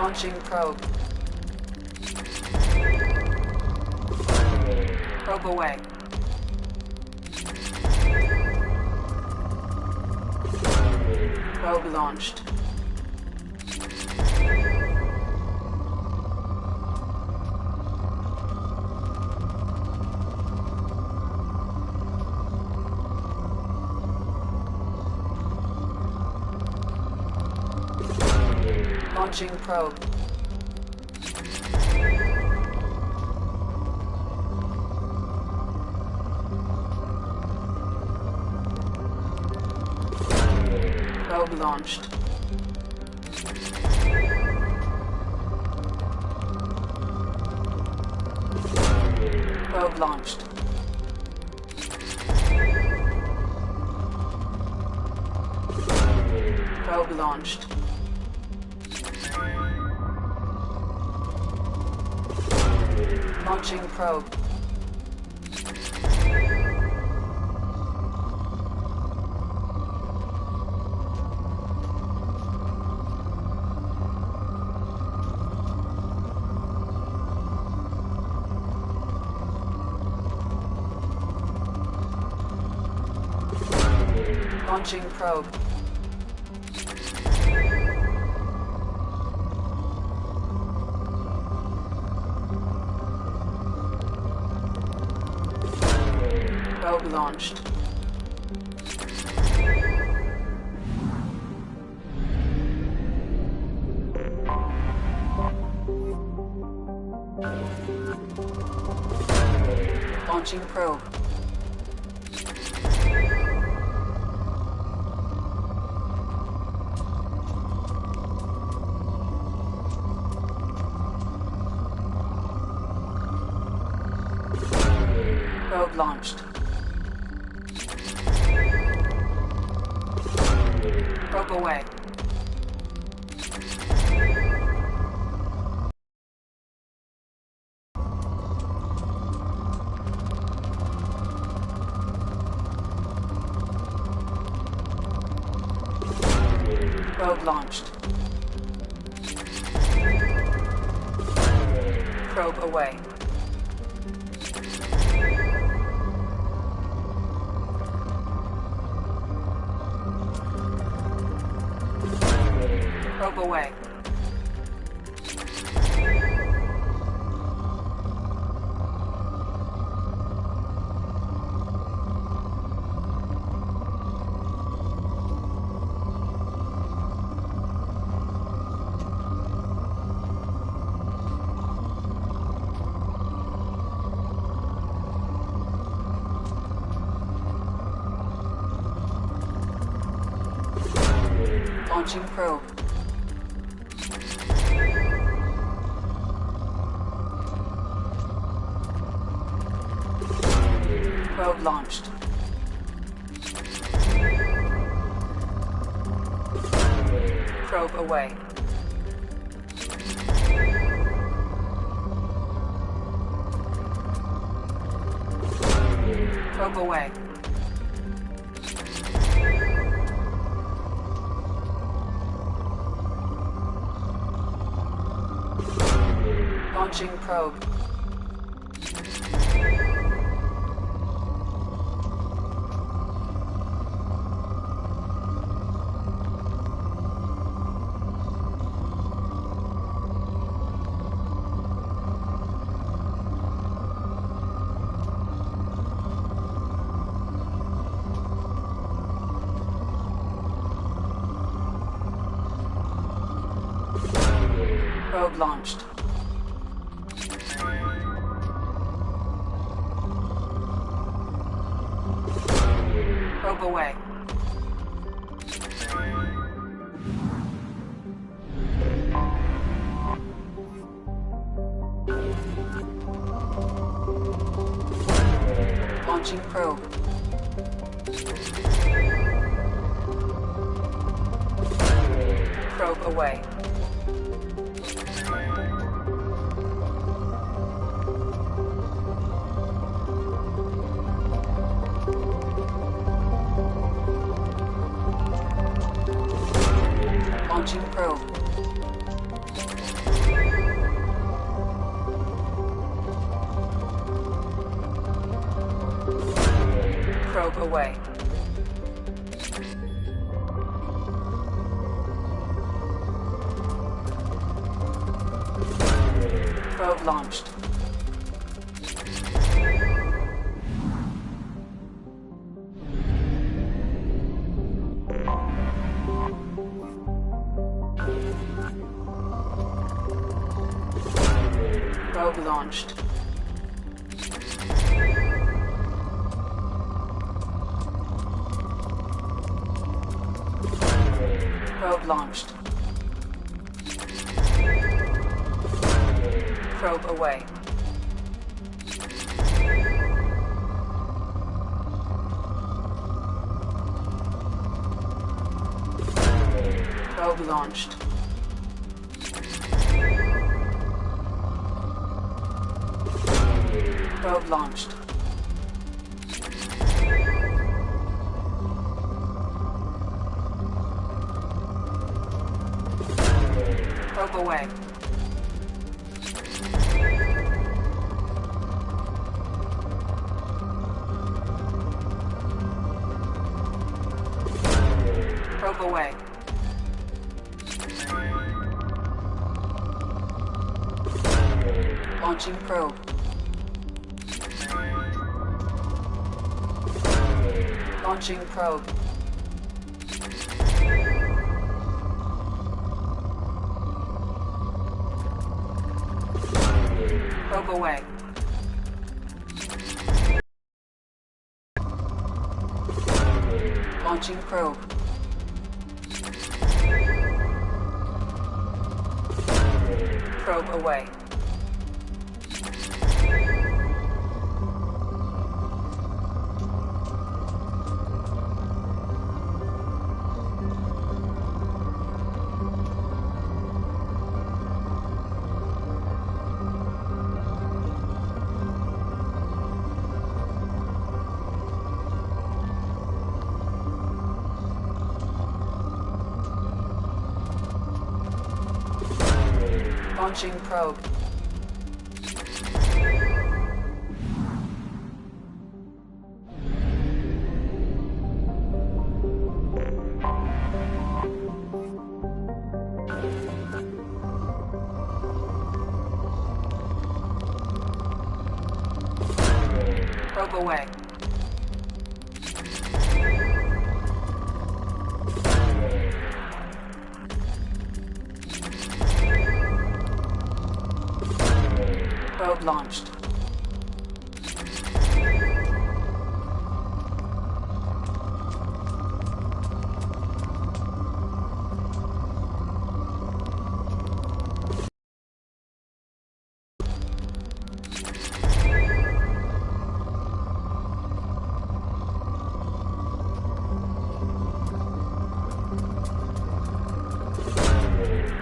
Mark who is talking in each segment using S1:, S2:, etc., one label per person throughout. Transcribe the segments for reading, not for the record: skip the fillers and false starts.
S1: Launching probe. Probe away. Probe launched. Launching probe. Probe launched. Probe launched. Probe launched. Launching probe. Launching probe. Probe launched. Launching probe. Probe launched. Probe away. Probe launched. Probe away. Probe away. Launching probe. Probe launched. Probe away. Probe away. Launching probe. Probe launched. Probe away. Launching probe. Probe away. Launching probe. Probe away. Probe launched. Probe launched. Probe launched. Probe away. Probe launched. Probe launched. Probe away. Probe away. Launching probe. Launching probe. Probe away. Launching probe. Probe away. Launching probe. Probe away. Probe launched.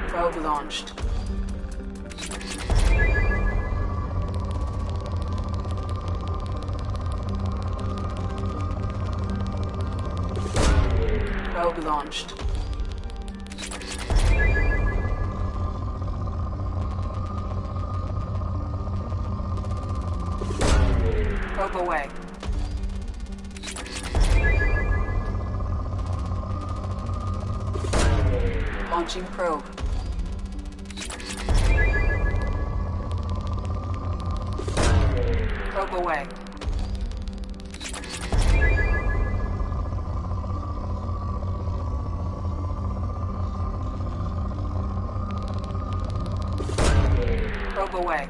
S1: Probe launched. Probe launched. Probe away. Launching probe. Probe away. Probe away.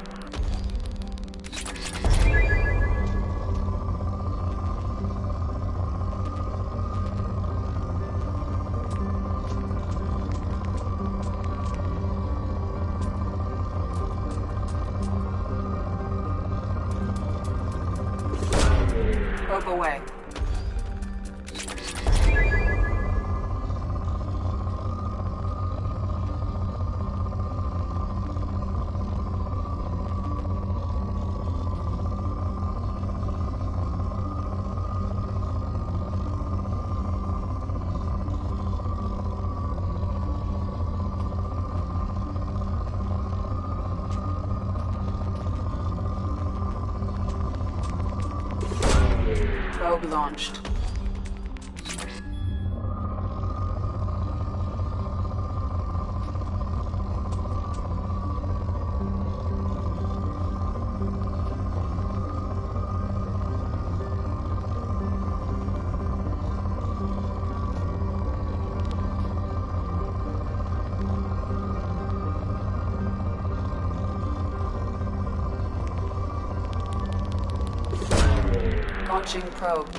S1: Probe away. Probe launched. Launching probe.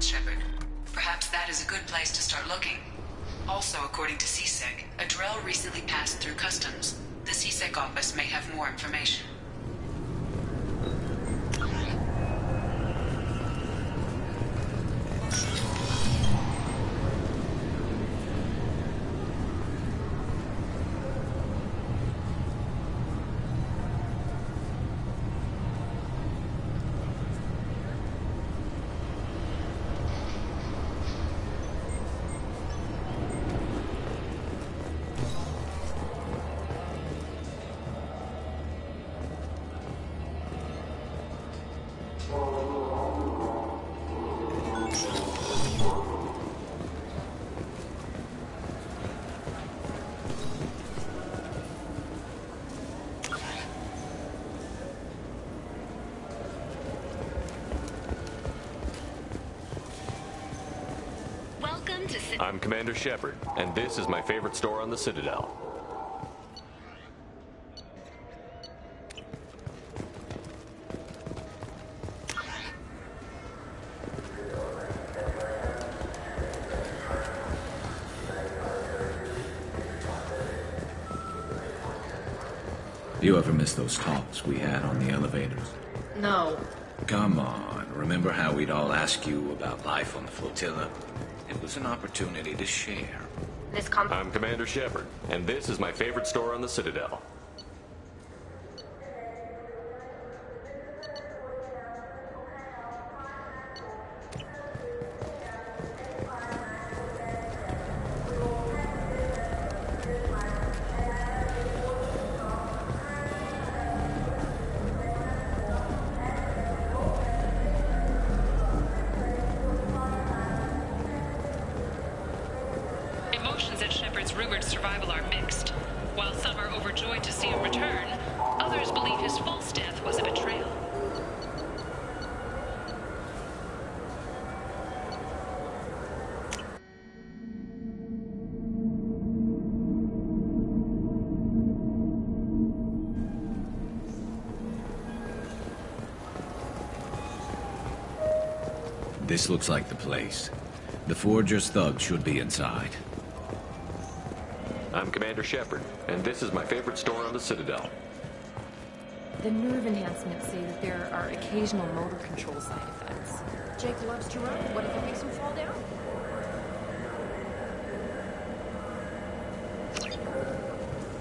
S2: Shepard. Perhaps that is a good place to start looking. Also, according to CSEC, a Drell recently passed through customs. The CSEC office may have more information.
S3: I'm Commander Shepard, and this is my favorite store on the Citadel.
S4: You ever miss those talks we had on the elevators?
S5: No.
S4: Come on, remember how we'd all ask you about life on the flotilla? It was an opportunity to share.
S3: I'm Commander Shepard, and this is my favorite store on the Citadel.
S6: Rumored survival are mixed. While some are overjoyed to see him return, others believe his false death was a betrayal.
S4: This looks like the place. The Forger's thugs should be inside.
S3: I'm Commander Shepard, and this is my favorite store on the Citadel.
S5: The nerve enhancements say that there are occasional motor control side effects.
S7: Jake loves to run. What if it makes him fall down?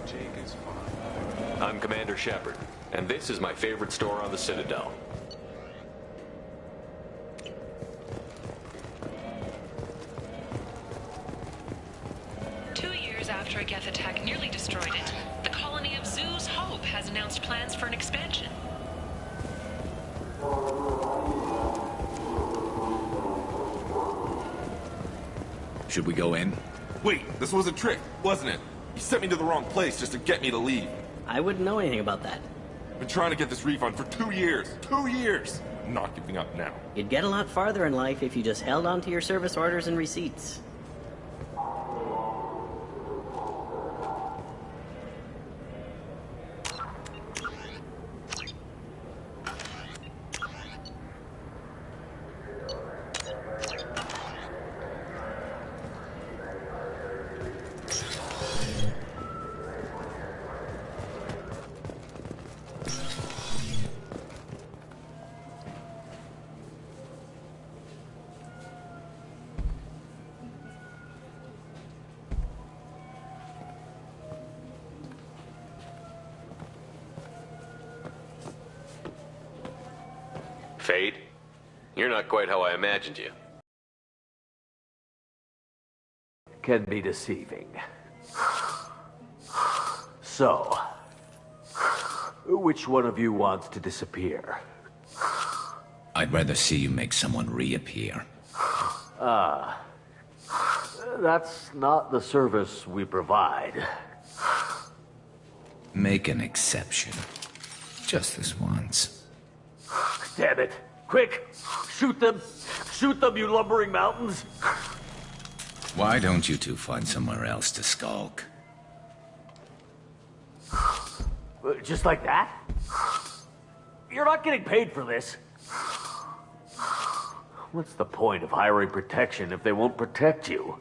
S8: Jake is fine.
S3: I'm Commander Shepard, and this is my favorite store on the Citadel.
S6: After a Geth attack nearly destroyed it, the colony of Zoo's Hope has announced plans for an expansion.
S4: Should we go in?
S8: Wait, this was a trick, wasn't it? You sent me to the wrong place just to get me to leave.
S9: I wouldn't know anything about that.
S8: I've been trying to get this refund for 2 years. 2 years! I'm not giving up now.
S9: You'd get a lot farther in life if you just held on to your service orders and receipts.
S3: Fade? You're not quite how I imagined you.
S10: Can be deceiving. So, which one of you wants to disappear?
S4: I'd rather see you make someone reappear.
S10: That's not the service we provide.
S4: Make an exception. Just this once.
S10: Damn it. Quick! Shoot them! Shoot them, you lumbering mountains!
S4: Why don't you two find somewhere else to skulk?
S10: Just like that? You're not getting paid for this. What's the point of hiring protection if they won't protect you?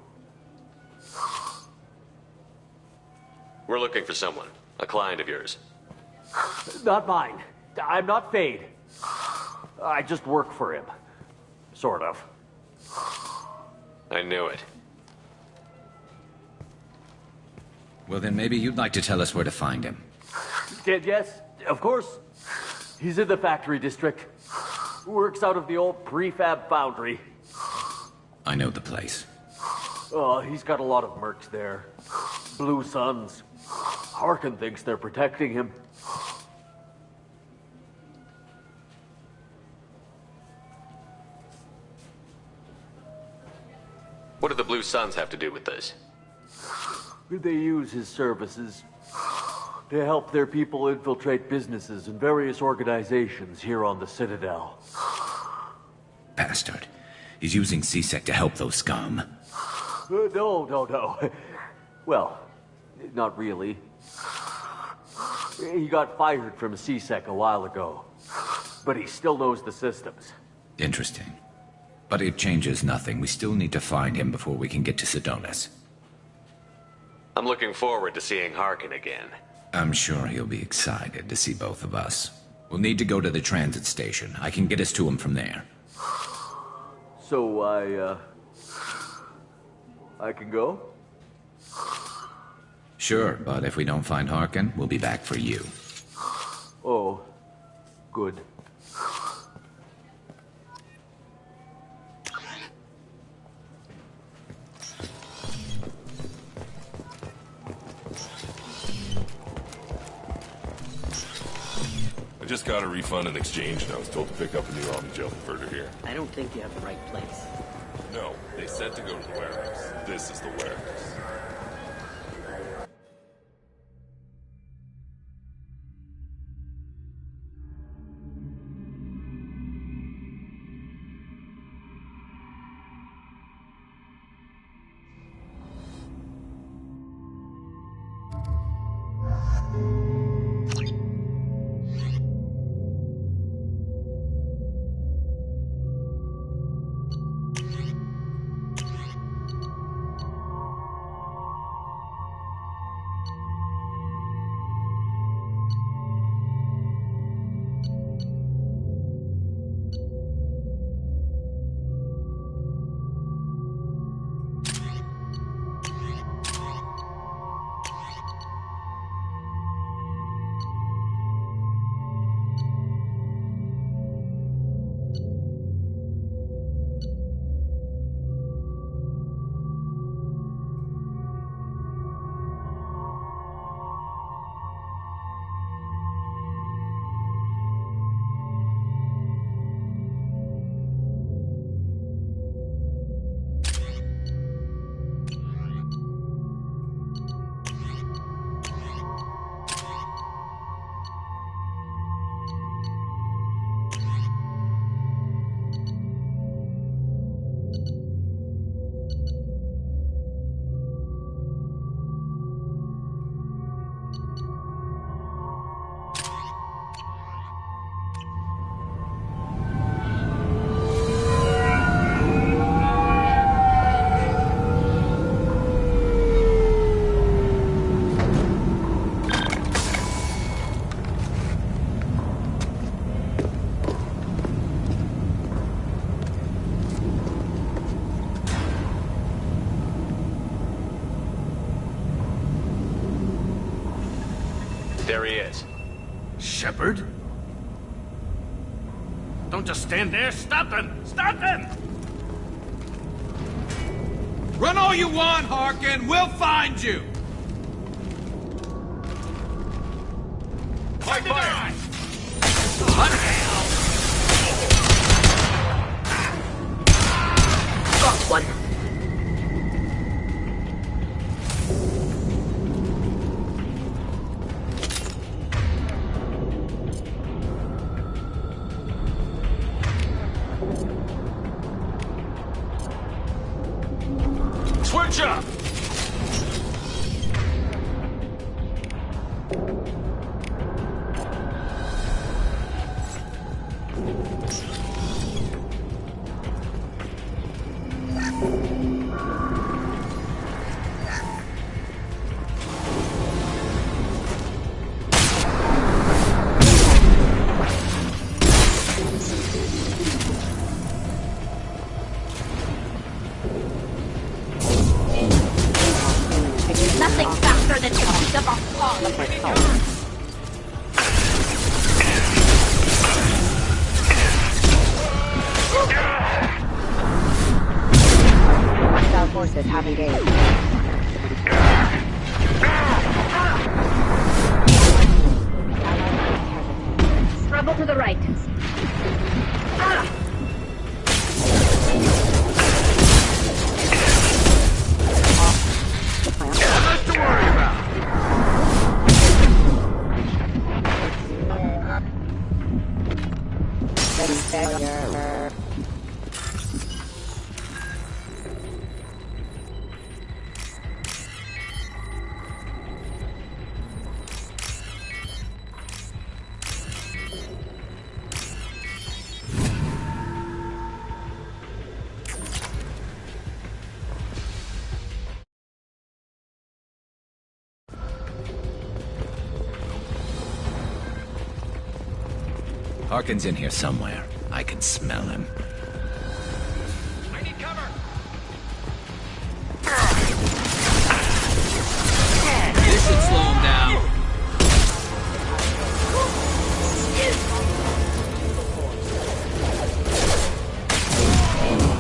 S3: We're looking for someone. A client of yours.
S10: Not mine. I'm not Fade. I just work for him. Sort of.
S3: I knew it.
S4: Well, then maybe you'd like to tell us where to find him.
S10: Yes, of course. He's in the factory district. Works out of the old prefab foundry.
S4: I know the place.
S10: Oh, he's got a lot of mercs there. Blue Suns. Harkin thinks they're protecting him.
S3: What do the Blue Suns have to do with this?
S10: They use his services to help their people infiltrate businesses and various organizations here on the Citadel.
S4: Bastard. He's using CSEC to help those scum.
S10: No. Well, not really. He got fired from CSEC a while ago, but he still knows the systems.
S4: Interesting. But it changes nothing. We still need to find him before we can get to Sedonis.
S3: I'm looking forward to seeing Harkin again.
S4: I'm sure he'll be excited to see both of us. We'll need to go to the transit station. I can get us to him from there.
S10: So I can go?
S4: Sure, but if we don't find Harkin, we'll be back for you.
S10: Oh, good.
S8: I just got a refund in exchange, and I was told to pick up a new Omni gel converter here.
S9: I don't think you have the right place.
S8: No, they said to go to the warehouse. This is the warehouse.
S3: There he is.
S11: Shepard? Don't just stand there. Stop him! Stop him!
S12: Run all you want, Harkin. We'll find you.
S11: Fight fire!
S9: Got one.
S11: Switch up!
S7: Nothing faster than the beat of a heart.
S13: Hostile forces have engaged.
S7: Rebel to the right.
S11: Nothing to worry about.
S13: Failure.
S4: Harkin's in here somewhere. I can smell him.
S11: I need cover.
S12: This should slow him down.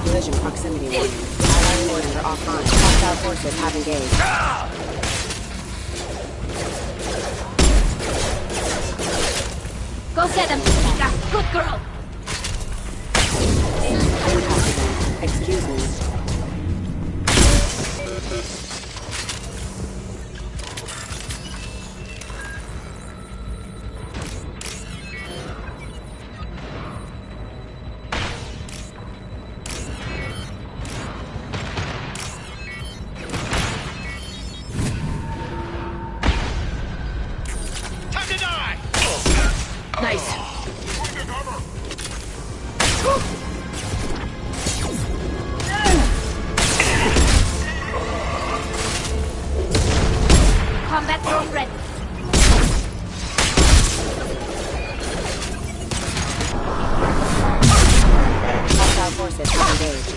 S13: Collision proximity warning. Allied orders are offline. Hostile forces have engaged.
S7: Go get him, Chica. Good girl.
S13: Excuse me.
S11: Time to die!
S7: Nice. Combat drone ready.
S13: Hostile forces have engaged.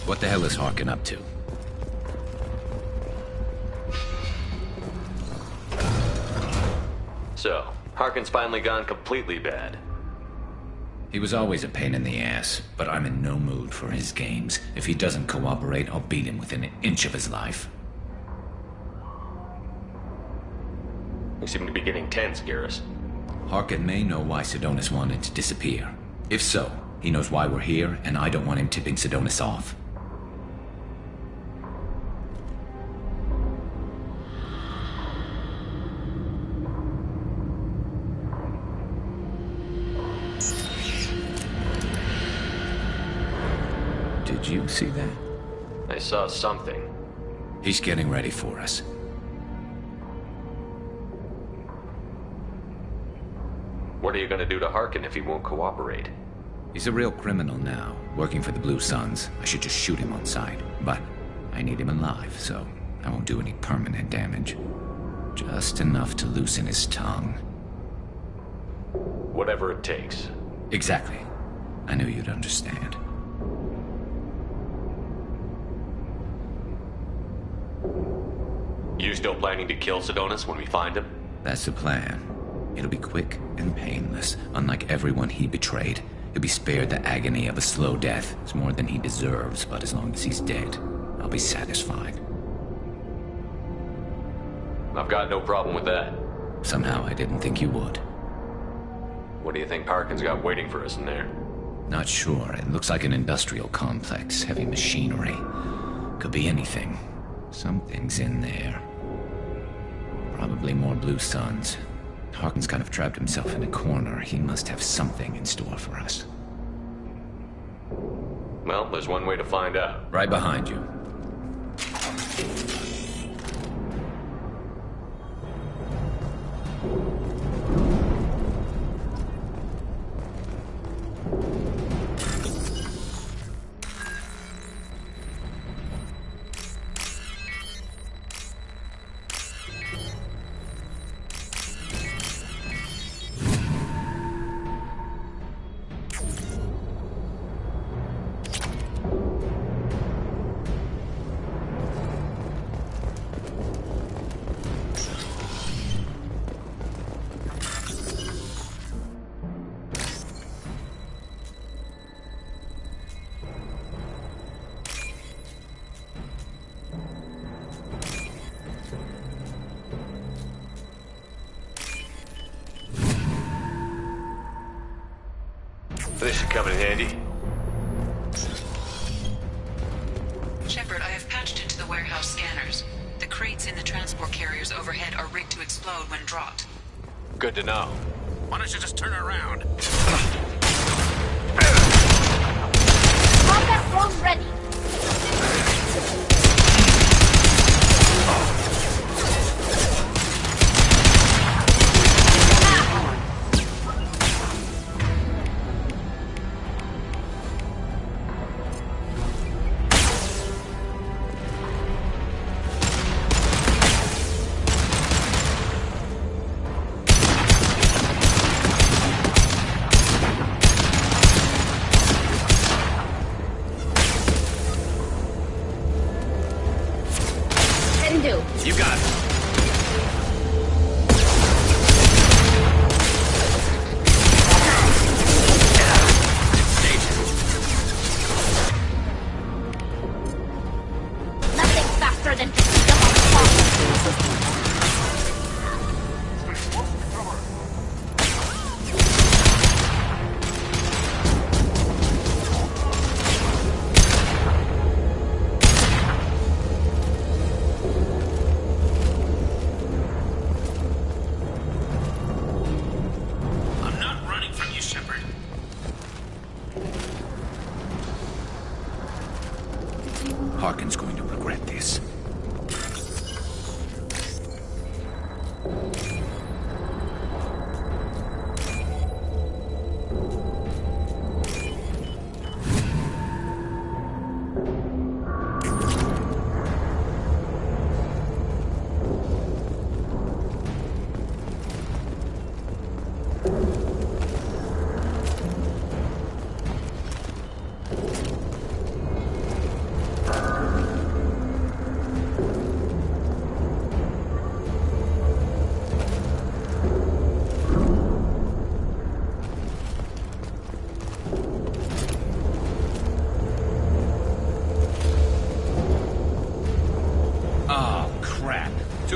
S4: What the hell is Harkin up to?
S3: So, Harkin's finally gone completely bad.
S4: He was always a pain in the ass, but I'm in no mood for his games. If he doesn't cooperate, I'll beat him within an inch of his life.
S3: You seem to be getting tense, Garrus.
S4: Harkin may know why Sidonis wanted to disappear. If so, he knows why we're here, and I don't want him tipping Sidonis off. Did you see that?
S3: I saw something.
S4: He's getting ready for us.
S3: What are you gonna do to Harkin if he won't cooperate?
S4: He's a real criminal now, working for the Blue Suns. I should just shoot him on sight. But I need him alive, so I won't do any permanent damage. Just enough to loosen his tongue.
S3: Whatever it takes.
S4: Exactly. I knew you'd understand.
S3: You still planning to kill Sidonis when we find him?
S4: That's the plan. It'll be quick and painless. Unlike everyone he betrayed, he'll be spared the agony of a slow death. It's more than he deserves, but as long as he's dead, I'll be satisfied.
S3: I've got no problem with that.
S4: Somehow I didn't think you would.
S3: What do you think Harkin's got waiting for us in there?
S4: Not sure. It looks like an industrial complex, heavy machinery. Could be anything. Something's in there. Probably more Blue Suns. Harkin's kind of trapped himself in a corner. He must have something in store for us.
S3: Well, there's one way to find out.
S4: Right behind you.
S3: This should come in handy.
S2: Shepard, I have patched into the warehouse scanners. The crates in the transport carriers overhead are rigged to explode when dropped.
S3: Good to know.
S11: Why don't you just turn around?
S7: Combat drone ready.
S11: You got it.
S7: Nothing faster than picking them off.
S11: I'm not running from you, Shepard.
S4: Harkin's going to regret this.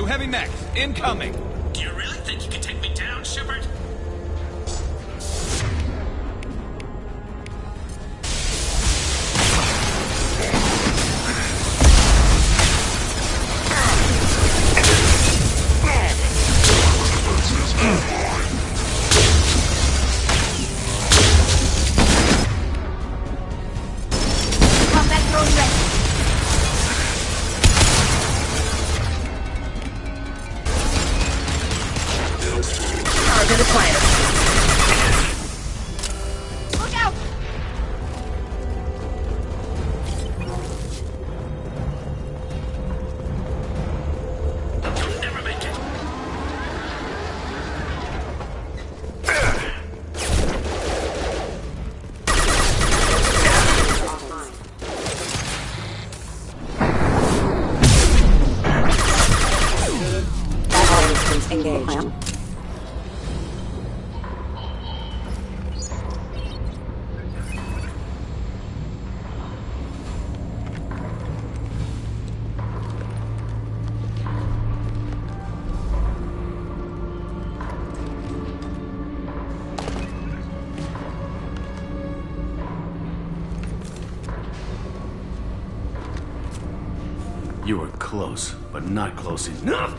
S12: heavy mechs, incoming.
S11: Do you really think you can take me down, Shepard?
S13: Engaged.
S14: You were close, but not close enough.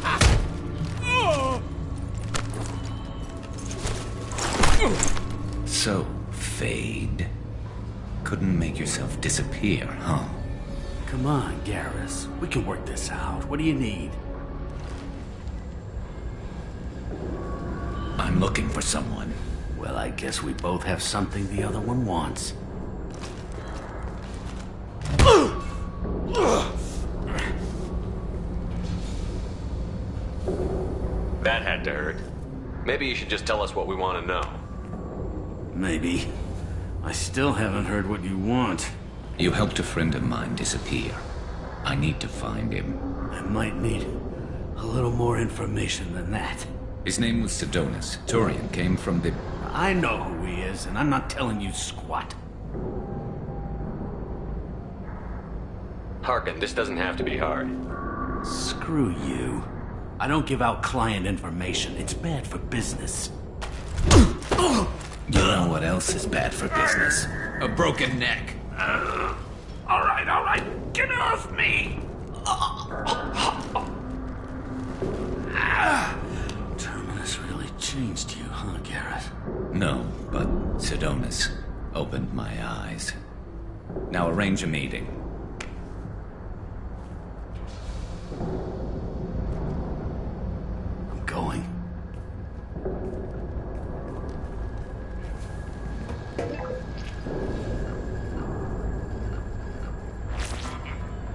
S4: So, Fade. Couldn't make yourself disappear, huh?
S14: Come on, Garrus. We can work this out. What do you need?
S4: I'm looking for someone.
S14: Well, I guess we both have something the other one wants.
S3: That had to hurt. Maybe you should just tell us what we want to know.
S14: Maybe. I still haven't heard what you want.
S4: You helped a friend of mine disappear. I need to find him.
S14: I might need a little more information than that.
S4: His name was Sedonis. Turian came from the...
S14: I know who he is, and I'm not telling you squat.
S3: Harkin, this doesn't have to be hard.
S14: Screw you. I don't give out client information. It's bad for business.
S4: You know what else is bad for business? A broken neck.
S11: All right. Get off me!
S14: Terminus really changed you, huh, Garrett?
S4: No, but Sedonis opened my eyes. Now arrange a meeting.
S14: I'm going.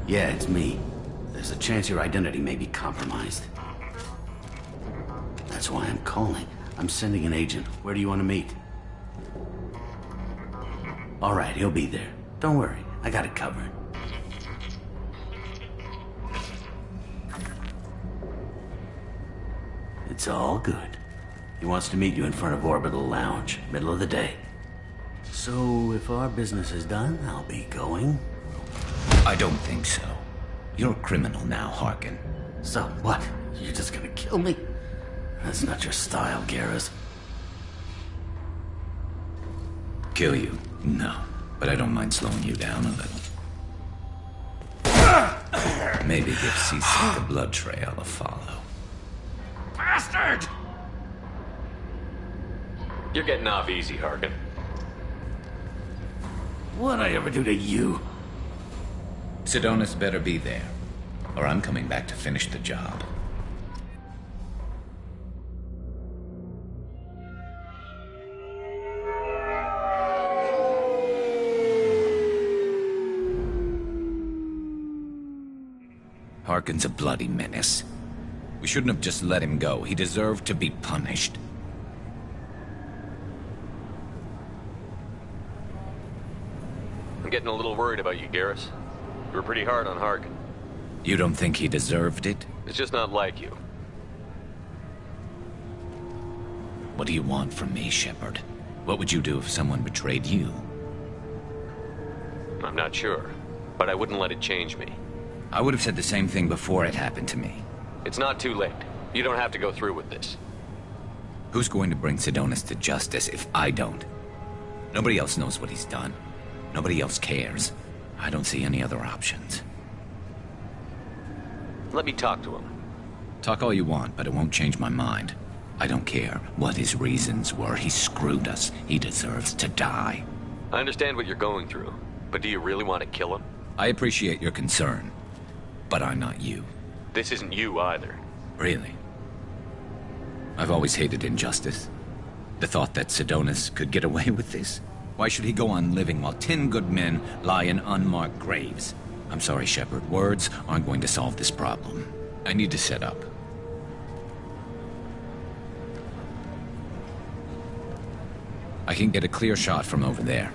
S14: Yeah, it's me. There's a chance your identity may be compromised. That's why I'm calling. I'm sending an agent. Where do you want to meet? All right, he'll be there. Don't worry, I got it covered. It's all good. He wants to meet you in front of Orbital Lounge, middle of the day. So, if our business is done, I'll be going.
S4: I don't think so. You're a criminal now, Harkin.
S14: So what? You're just gonna kill me? That's not your style, Garrus.
S4: Kill you? No. But I don't mind slowing you down a little. Maybe give Seasick the blood trail a follow.
S11: Bastard!
S3: You're getting off easy, Harkin.
S14: What'd I ever do to you?
S4: Sedonis better be there, or I'm coming back to finish the job. Harkin's a bloody menace. We shouldn't have just let him go. He deserved to be punished.
S3: I'm getting a little worried about you, Garrus. You were pretty hard on Harkin.
S4: You don't think he deserved it?
S3: It's just not like you.
S4: What do you want from me, Shepard? What would you do if someone betrayed you?
S3: I'm not sure, but I wouldn't let it change me.
S4: I would have said the same thing before it happened to me.
S3: It's not too late. You don't have to go through with this.
S4: Who's going to bring Sidonis to justice if I don't? Nobody else knows what he's done. Nobody else cares. I don't see any other options.
S3: Let me talk to him.
S4: Talk all you want, but it won't change my mind. I don't care what his reasons were. He screwed us. He deserves to die.
S3: I understand what you're going through, but do you really want to kill him?
S4: I appreciate your concern, but I'm not you.
S3: This isn't you either.
S4: Really? I've always hated injustice. The thought that Sidonis could get away with this. Why should he go on living while 10 good men lie in unmarked graves? I'm sorry, Shepard. Words aren't going to solve this problem. I need to set up. I can get a clear shot from over there.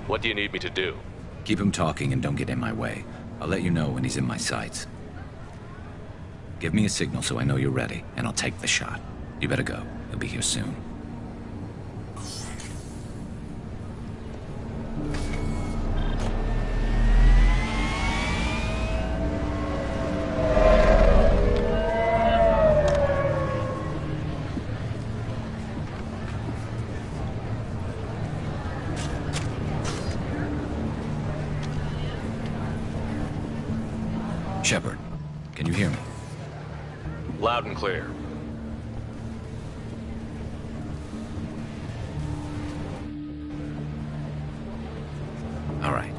S3: What do you need me to do?
S4: Keep him talking and don't get in my way. I'll let you know when he's in my sights. Give me a signal so I know you're ready, and I'll take the shot. You better go. He'll be here soon. Shepard, can you hear me?
S3: Loud and clear.
S4: All right.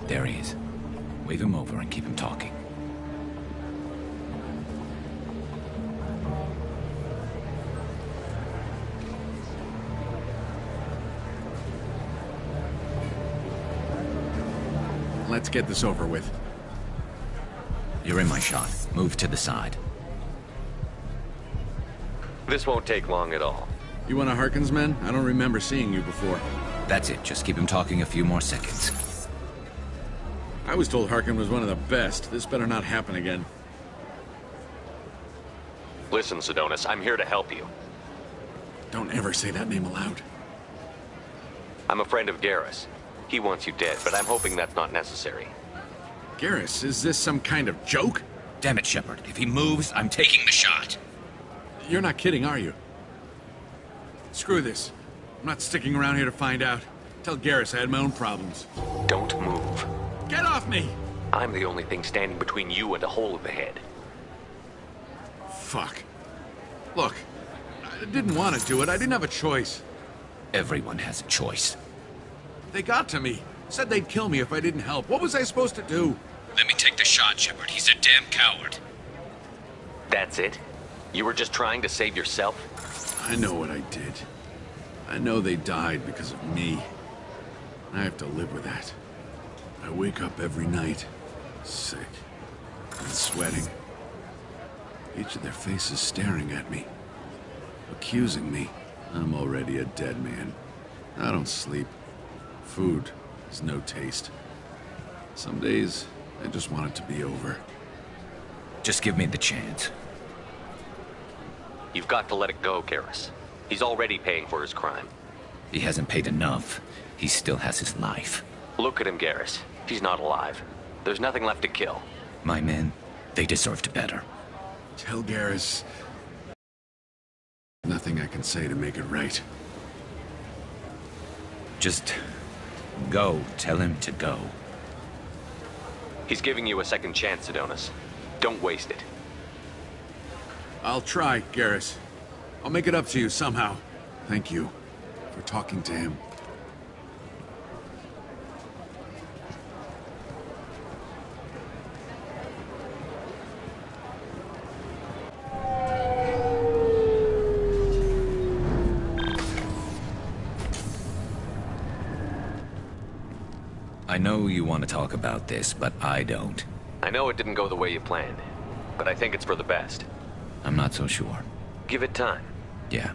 S4: There he is. Wave him over and keep him talking.
S12: Let's get this over with.
S4: You're in my shot. Move to the side.
S3: This won't take long at all.
S12: You one of Harkin's men? I don't remember seeing you before.
S4: That's it. Just keep him talking a few more seconds.
S12: I was told Harkin was one of the best. This better not happen again.
S3: Listen, Sidonis, I'm here to help you.
S12: Don't ever say that name aloud.
S3: I'm a friend of Garrus. He wants you dead, but I'm hoping that's not necessary.
S12: Garrus, is this some kind of joke?
S4: Damn it, Shepard. If he moves, I'm taking the shot.
S12: You're not kidding, are you? Screw this. I'm not sticking around here to find out. Tell Garrus I had my own problems.
S3: Don't move.
S12: Get off me!
S3: I'm the only thing standing between you and a hole in the head.
S12: Fuck. Look, I didn't want to do it. I didn't have a choice.
S4: Everyone has a choice.
S12: They got to me. Said they'd kill me if I didn't help. What was I supposed to do?
S4: Let me take the shot, Shepard. He's a damn coward.
S3: That's it? You were just trying to save yourself?
S12: I know what I did. I know they died because of me. I have to live with that. I wake up every night, sick and sweating. Each of their faces staring at me, accusing me. I'm already a dead man. I don't sleep. Food has no taste. Some days, I just want it to be over.
S4: Just give me the chance.
S3: You've got to let it go, Garrus. He's already paying for his crime.
S4: He hasn't paid enough. He still has his life.
S3: Look at him, Garrus. He's not alive. There's nothing left to kill.
S4: My men, they deserved better.
S12: Tell Garrus... Nothing I can say to make it right.
S4: Just... go. Tell him to go.
S3: He's giving you a second chance, Sidonis. Don't waste it.
S12: I'll try, Garrus. I'll make it up to you somehow. Thank you for talking to him.
S4: I know you want to talk about this, but I don't.
S3: I know it didn't go the way you planned, but I think it's for the best.
S4: I'm not so sure.
S3: Give it time.
S4: Yeah.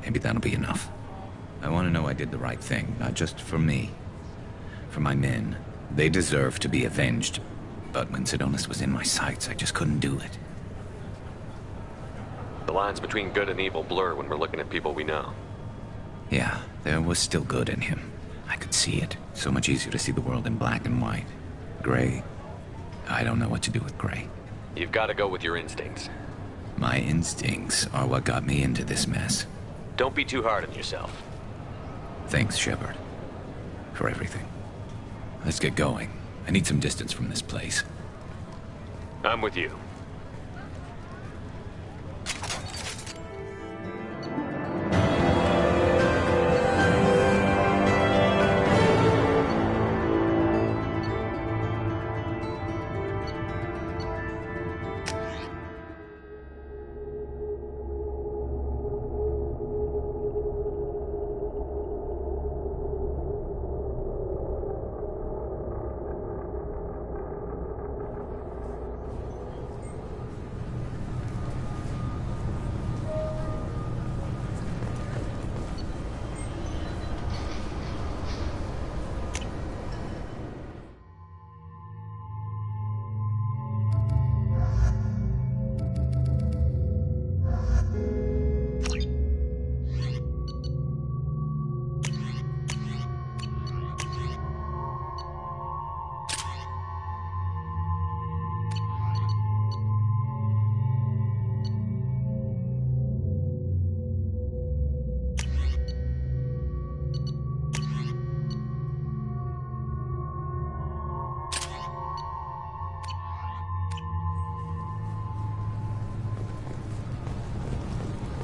S4: Maybe that'll be enough. I want to know I did the right thing, not just for me. For my men. They deserve to be avenged. But when Sidonis was in my sights, I just couldn't do it.
S3: The lines between good and evil blur when we're looking at people we know.
S4: Yeah, there was still good in him. I could see it. So much easier to see the world in black and white. Gray? I don't know what to do with gray.
S3: You've got to go with your instincts.
S4: My instincts are what got me into this mess.
S3: Don't be too hard on yourself.
S4: Thanks, Shepard. For everything. Let's get going. I need some distance from this place.
S3: I'm with you.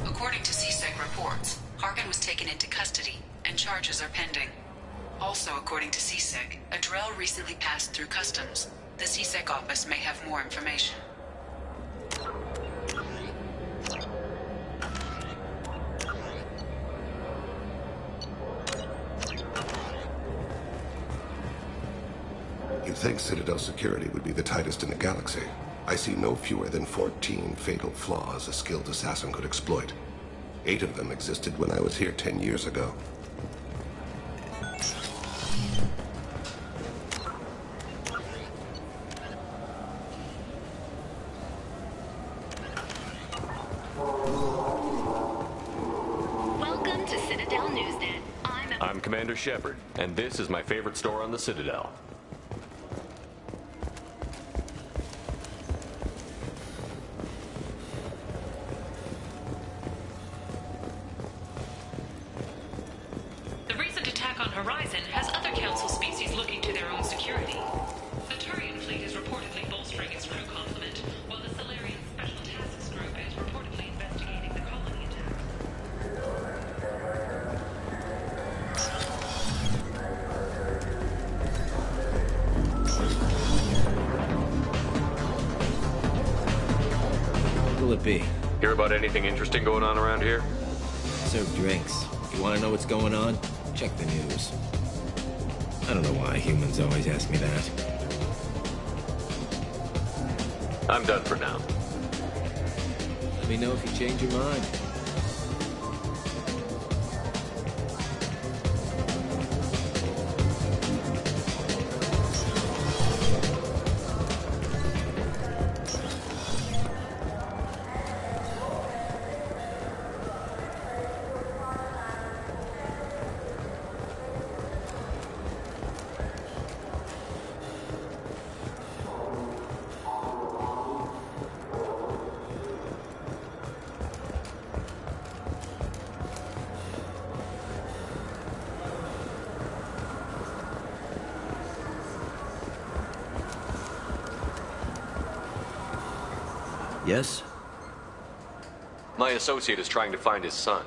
S2: According to CSEC reports, Harkin was taken into custody, and charges are pending. Also, according to CSEC, a Drell recently passed through customs. The CSEC office may have more information.
S15: You'd think Citadel security would be the tightest in the galaxy. I see no fewer than 14 fatal flaws a skilled assassin could exploit. 8 of them existed when I was here 10 years ago.
S6: Welcome to Citadel Newsnet.
S3: I'm Commander Shepard, and this is my favorite store on the Citadel.
S6: The recent attack on Horizon has other Council species looking to their own security. The Turian fleet is reportedly bolstering its crew complement, while the Solarian Special Tasks Group is reportedly investigating the colony attack.
S16: What will it be?
S3: Hear about anything interesting going on around here?
S16: Serve drinks. You want to know what's going on? Check the news. I don't know why humans always ask me that.
S3: I'm done for now.
S16: Let me know if you change your mind.
S14: Yes?
S3: My associate is trying to find his son.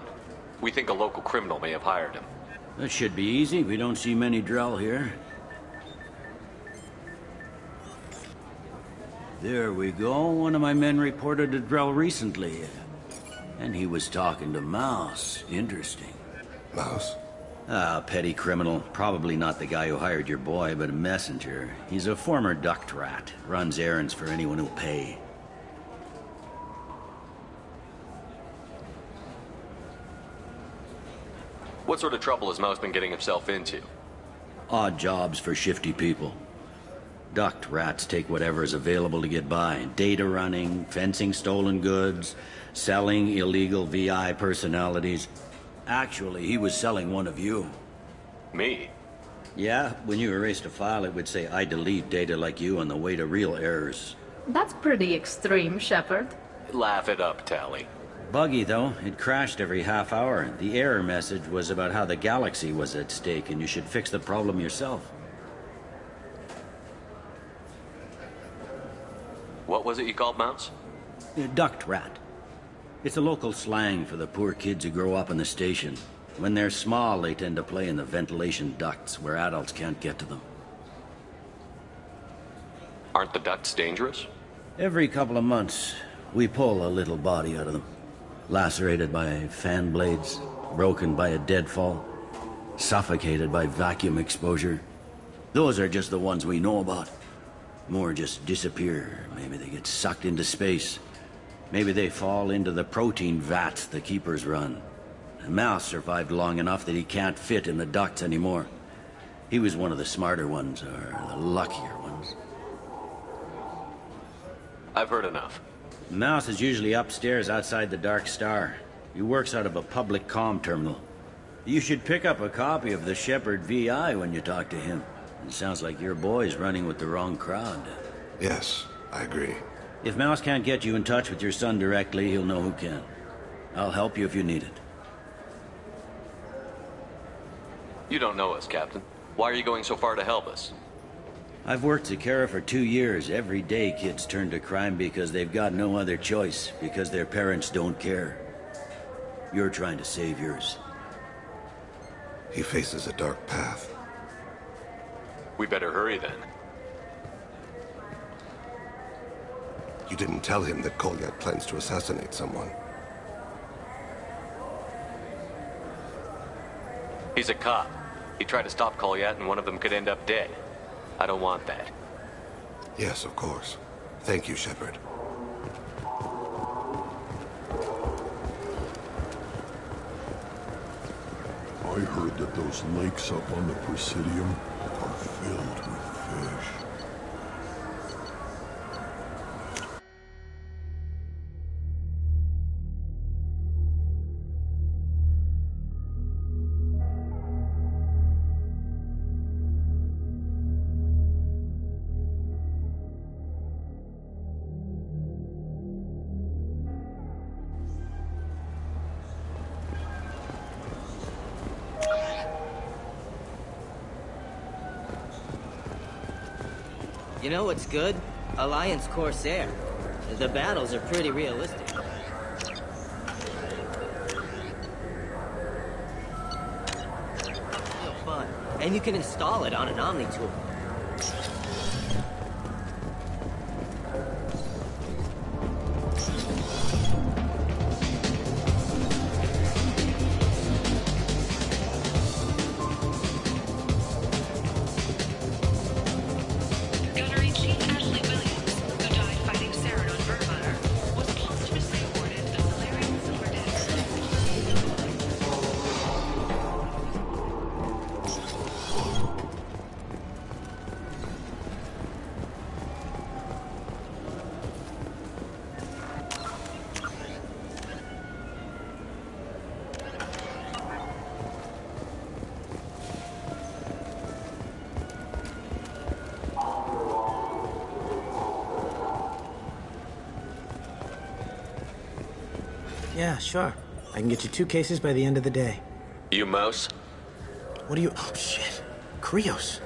S3: We think a local criminal may have hired him.
S14: That should be easy. We don't see many Drell here. There we go. One of my men reported a Drell recently. And he was talking to Mouse. Interesting.
S15: Mouse?
S14: Ah, petty criminal. Probably not the guy who hired your boy, but a messenger. He's a former duct rat. Runs errands for anyone who'll pay.
S3: What sort of trouble has Mouse been getting himself into?
S14: Odd jobs for shifty people. Duct rats take whatever is available to get by. Data running, fencing stolen goods, selling illegal VI personalities. Actually, he was selling one of you.
S3: Me?
S14: Yeah, when you erased a file, it would say, I delete data like you on the way to real errors.
S17: That's pretty extreme, Shepard.
S3: Laugh it up, Tally.
S14: Buggy, though. It crashed every half hour. The error message was about how the galaxy was at stake, and you should fix the problem yourself.
S3: What was it you called Mouse?
S14: Duct rat. It's a local slang for the poor kids who grow up in the station. When they're small, they tend to play in the ventilation ducts where adults can't get to them.
S3: Aren't the ducts dangerous?
S14: Every couple of months, we pull a little body out of them. Lacerated by fan blades, broken by a deadfall, suffocated by vacuum exposure. Those are just the ones we know about. More just disappear. Maybe they get sucked into space. Maybe they fall into the protein vats the keepers run. Mouse survived long enough that he can't fit in the ducts anymore. He was one of the smarter ones, or the luckier ones.
S3: I've heard enough.
S14: Mouse is usually upstairs outside the Dark Star. He works out of a public comm terminal. You should pick up a copy of the Shepard VI when you talk to him. It sounds like your boy's running with the wrong crowd.
S15: Yes, I agree.
S14: If Mouse can't get you in touch with your son directly, he'll know who can. I'll help you if you need it.
S3: You don't know us, Captain. Why are you going so far to help us?
S14: I've worked Zakera for 2 years. Every day kids turn to crime because they've got no other choice, because their parents don't care. You're trying to save yours.
S15: He faces a dark path.
S3: We better hurry then.
S15: You didn't tell him that Kolyat plans to assassinate someone.
S3: He's a cop. He tried to stop Kolyat and one of them could end up dead. I don't want that.
S15: Yes, of course. Thank you, Shepard.
S18: I heard that those lakes up on the Presidium are filled with fish.
S19: You know what's good? Alliance Corsair. The battles are pretty realistic. Real fun. And you can install it on an Omni tool.
S20: Yeah, sure. I can get you 2 cases by the end of the day.
S3: You Mouse?
S20: What are you... Oh, shit. Krios.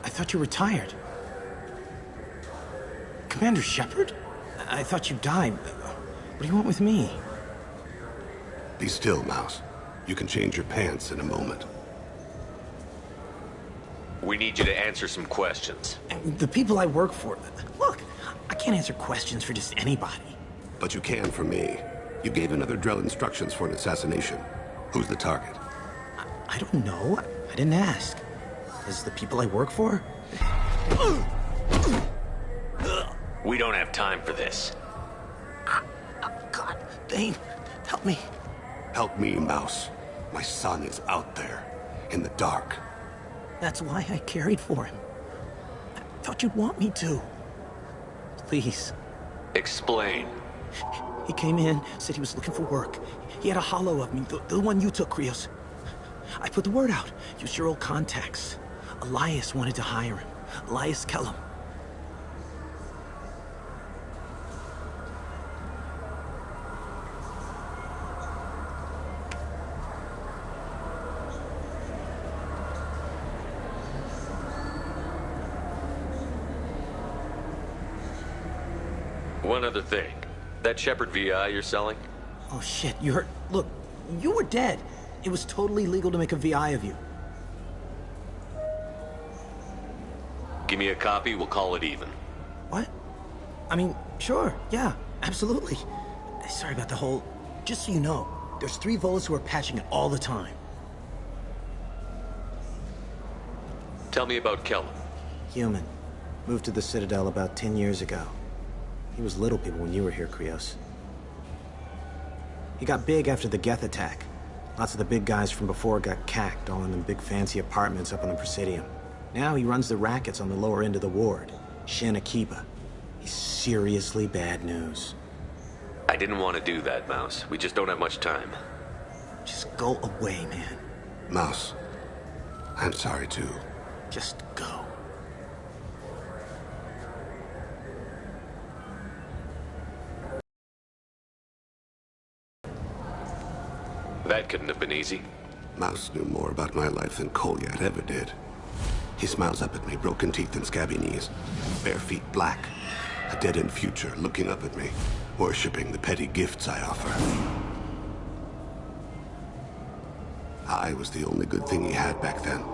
S20: I thought you retired. Commander Shepard? I thought you died. What do you want with me?
S15: Be still, Mouse. You can change your pants in a moment.
S3: We need you to answer some questions.
S20: The people I work for... Look, I can't answer questions for just anybody.
S15: But you can for me. You gave another Drell instructions for an assassination. Who's the target?
S20: I don't know. I didn't ask. Is the people I work for?
S3: We don't have time for this.
S20: God, Dane, help me.
S15: Help me, Mouse. My son is out there, in the dark.
S20: That's why I carried for him. I thought you'd want me to. Please.
S3: Explain.
S20: He came in, said he was looking for work. He had a hollow of me, the one you took, Krios. I put the word out. Use your old contacts. Elias wanted to hire him. Elias Kellum.
S3: One other thing. That Shepard VI you're selling?
S20: Oh shit, you heard? Look, you were dead. It was totally legal to make a VI of you.
S3: Give me a copy, we'll call it even.
S20: What? I mean, sure, yeah, absolutely. Sorry about the whole... Just so you know, there's 3 Volus who are patching it all the time.
S3: Tell me about Kellum.
S20: Human. Moved to the Citadel about 10 years ago. He was little people when you were here, Krios. He got big after the Geth attack. Lots of the big guys from before got cacked, all in them big fancy apartments up on the Presidium. Now he runs the rackets on the lower end of the ward. Shin Akiba. He's seriously bad news.
S3: I didn't want to do that, Mouse. We just don't have much time.
S20: Just go away, man.
S15: Mouse, I'm sorry too.
S20: Just go.
S3: That couldn't have been easy.
S15: Mouse knew more about my life than Kolyat ever did. He smiles up at me, broken teeth and scabby knees. Bare feet black. A dead-end future looking up at me, worshipping the petty gifts I offer. I was the only good thing he had back then.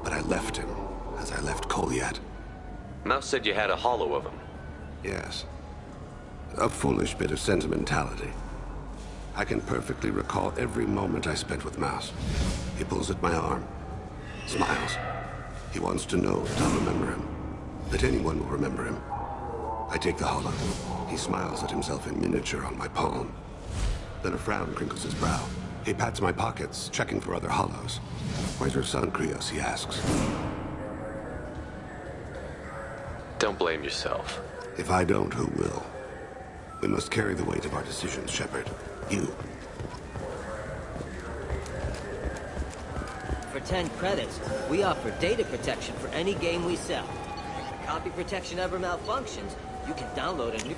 S15: But I left him, as I left Kolyat.
S3: Mouse said you had a hollow of him.
S15: Yes. A foolish bit of sentimentality. I can perfectly recall every moment I spent with Mouse. He pulls at my arm, smiles. He wants to know that I'll remember him, that anyone will remember him. I take the hollow. He smiles at himself in miniature on my palm. Then a frown crinkles his brow. He pats my pockets, checking for other hollows. Where's your son, Krios, he asks.
S3: Don't blame yourself.
S15: If I don't, who will? We must carry the weight of our decisions, Shepard. You.
S19: For 10 credits, we offer data protection for any game we sell. If the copy protection ever malfunctions, you can download a new...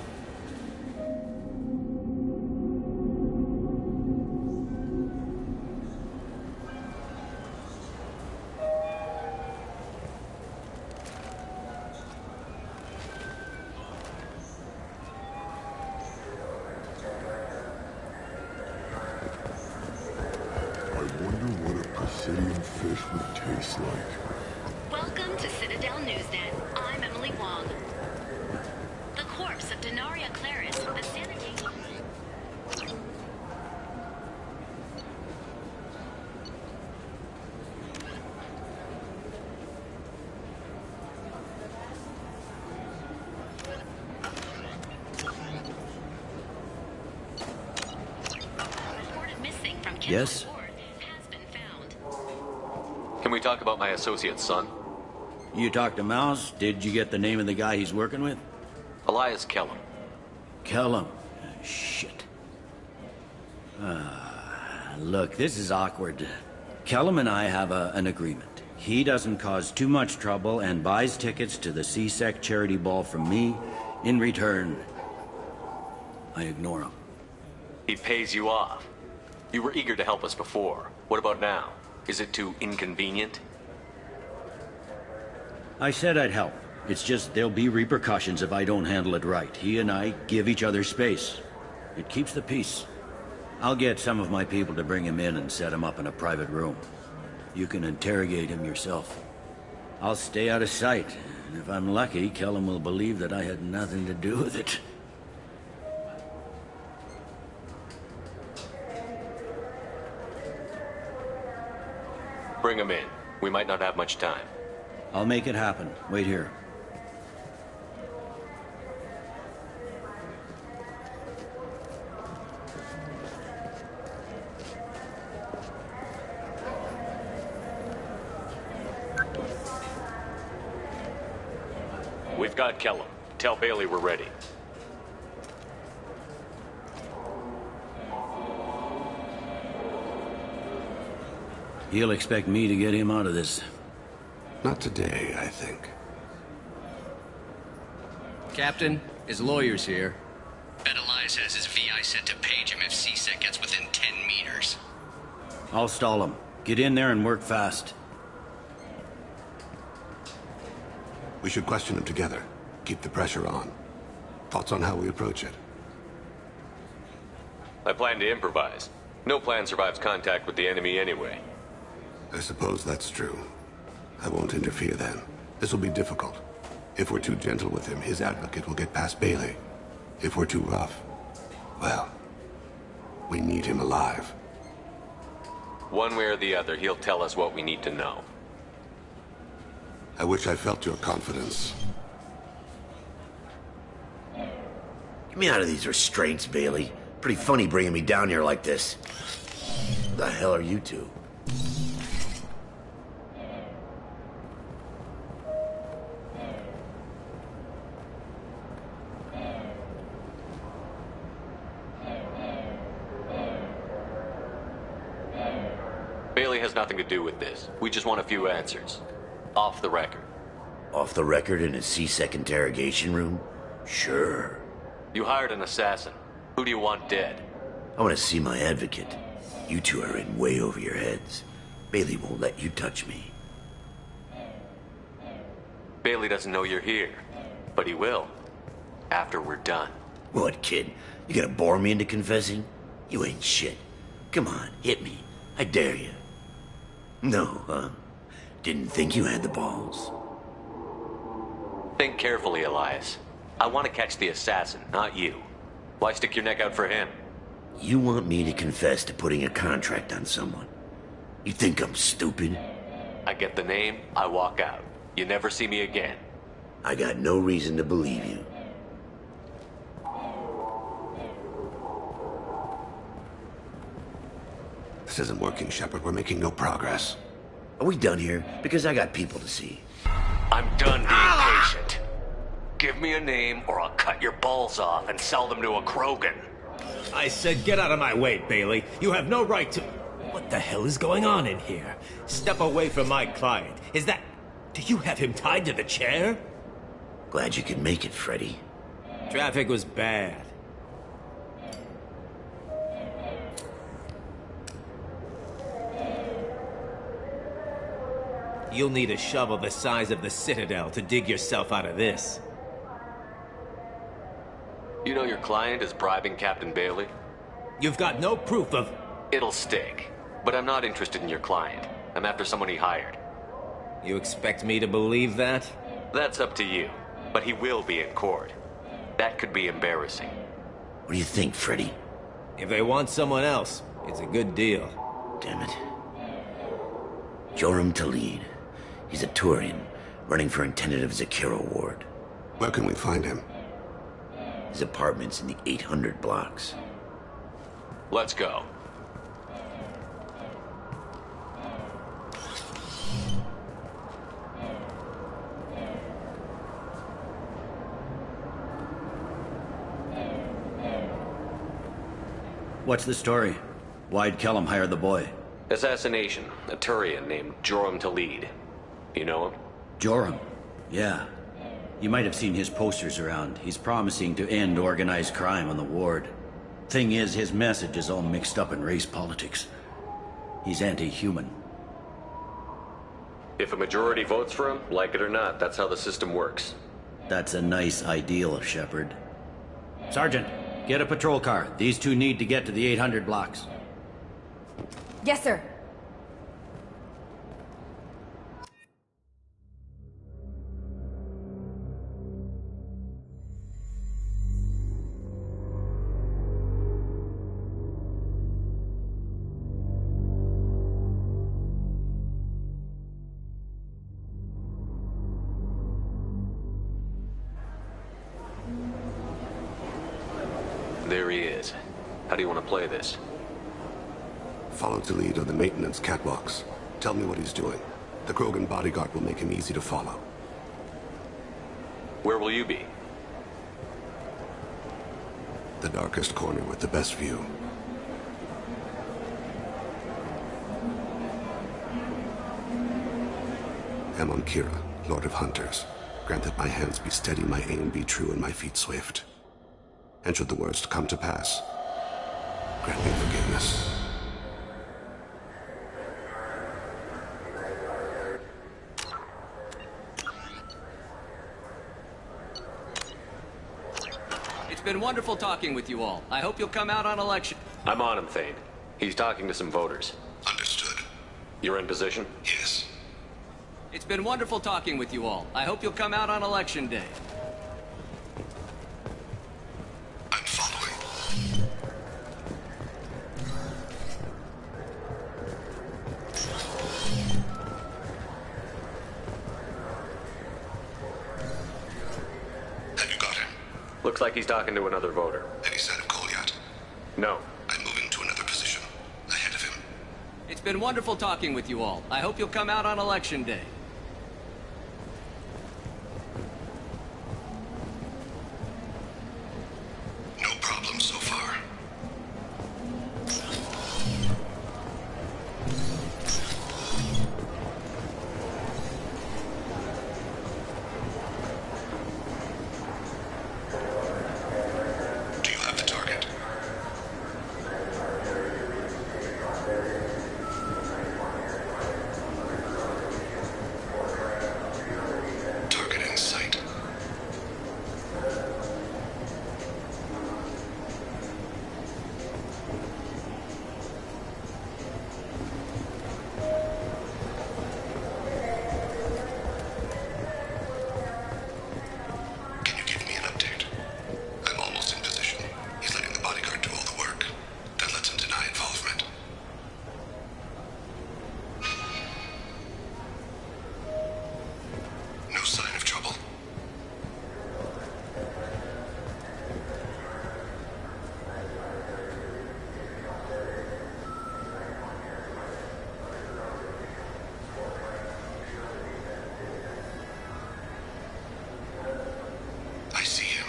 S21: Welcome to Citadel Newsnet. I'm Emily Wong. The corpse of Denaria Claris, the sanitation... reported missing from
S14: Yes?
S3: Can we talk about my associate's son?
S14: You talked to Mouse? Did you get the name of the guy he's working with?
S3: Elias Kellum.
S14: Kellum? Shit. Look, this is awkward. Kellum and I have an agreement. He doesn't cause too much trouble and buys tickets to the CSEC charity ball from me. In return, I ignore him.
S3: He pays you off. You were eager to help us before. What about now? Is it too inconvenient?
S14: I said I'd help. It's just there'll be repercussions if I don't handle it right. He and I give each other space. It keeps the peace. I'll get some of my people to bring him in and set him up in a private room. You can interrogate him yourself. I'll stay out of sight. And if I'm lucky, Kellum will believe that I had nothing to do with it.
S3: Bring him in. We might not have much time.
S14: I'll make it happen. Wait here.
S3: We've got Kellum. Tell Bailey we're ready.
S14: He'll expect me to get him out of this.
S15: Not today, I think.
S1: Captain, his lawyer's here. Bet Elias has his VI set to page him if CSEC gets within 10 meters.
S14: I'll stall him. Get in there and work fast.
S15: We should question him together. Keep the pressure on. Thoughts on how we approach it?
S3: I plan to improvise. No plan survives contact with the enemy anyway.
S15: I suppose that's true. I won't interfere then. This will be difficult. If we're too gentle with him, his advocate will get past Bailey. If we're too rough, well, we need him alive.
S3: One way or the other, he'll tell us what we need to know.
S15: I wish I felt your confidence.
S22: Get me out of these restraints, Bailey. Pretty funny bringing me down here like this. Who the hell are you two?
S3: Bailey has nothing to do with this. We just want a few answers. Off the record.
S22: Off the record in a CSEC interrogation room? Sure.
S3: You hired an assassin. Who do you want dead?
S22: I want to see my advocate. You two are in way over your heads. Bailey won't let you touch me.
S3: Bailey doesn't know you're here. But he will. After we're done.
S22: What, kid? You gonna bore me into confessing? You ain't shit. Come on, hit me. I dare you. No, huh? Didn't think you had the balls.
S3: Think carefully, Elias. I want to catch the assassin, not you. Why stick your neck out for him?
S22: You want me to confess to putting a contract on someone? You think I'm stupid?
S3: I get the name, I walk out. You never see me again.
S22: I got no reason to believe you.
S15: This isn't working, Shepard. We're making no progress.
S22: Are we done here? Because I got people to see.
S3: I'm done being patient. Give me a name or I'll cut your balls off and sell them to a Krogan.
S16: I said get out of my way, Bailey. You have no right to... What the hell is going on in here? Step away from my client. Is that... Do you have him tied to the chair?
S22: Glad you could make it, Freddy.
S16: Traffic was bad. You'll need a shovel the size of the Citadel to dig yourself out of this.
S3: You know your client is bribing Captain Bailey?
S16: You've got no proof of...
S3: It'll stick. But I'm not interested in your client. I'm after someone he hired.
S16: You expect me to believe that?
S3: That's up to you. But he will be in court. That could be embarrassing.
S22: What do you think, Freddy?
S16: If they want someone else, it's a good deal.
S22: Damn it. Joram Talid. He's a Turian, running for intendant of Zakiro Ward.
S15: Where can we find him?
S22: His apartment's in the 800 blocks.
S3: Let's go.
S14: What's the story? Why'd Kellum hire the boy?
S3: Assassination. A Turian named Joram Talid. You know him?
S14: Joram? Yeah. You might have seen his posters around. He's promising to end organized crime on the ward. Thing is, his message is all mixed up in race politics. He's anti-human.
S3: If a majority votes for him, like it or not, that's how the system works.
S14: That's a nice ideal, Shepard. Sergeant, get a patrol car. These two need to get to the 800 blocks.
S5: Yes, sir.
S3: There he is. How do you want to play this?
S15: Follow Talid on the maintenance catwalks. Tell me what he's doing. The Krogan bodyguard will make him easy to follow.
S3: Where will you be?
S15: The darkest corner with the best view. Amon Kira, Lord of Hunters. Grant that my hands be steady, my aim be true, and my feet swift. And should the worst come to pass, grant me forgiveness.
S1: It's been wonderful talking with you all. I hope you'll come out on election.
S3: I'm on him, Thane. He's talking to some voters.
S15: Understood.
S3: You're in position?
S15: Yes.
S1: It's been wonderful talking with you all. I hope you'll come out on election day.
S15: I'm following. Have you got him?
S3: Looks like he's talking to another voter.
S15: Any sign of Cole yet?
S3: No.
S15: I'm moving to another position. Ahead of him.
S1: It's been wonderful talking with you all. I hope you'll come out on election day.
S15: No problem so far. Do you have the target? Target in sight. Can you give me an update? I'm almost in position. He's letting the bodyguard do all the work. That lets him deny involvement. No sign of trouble. I see him.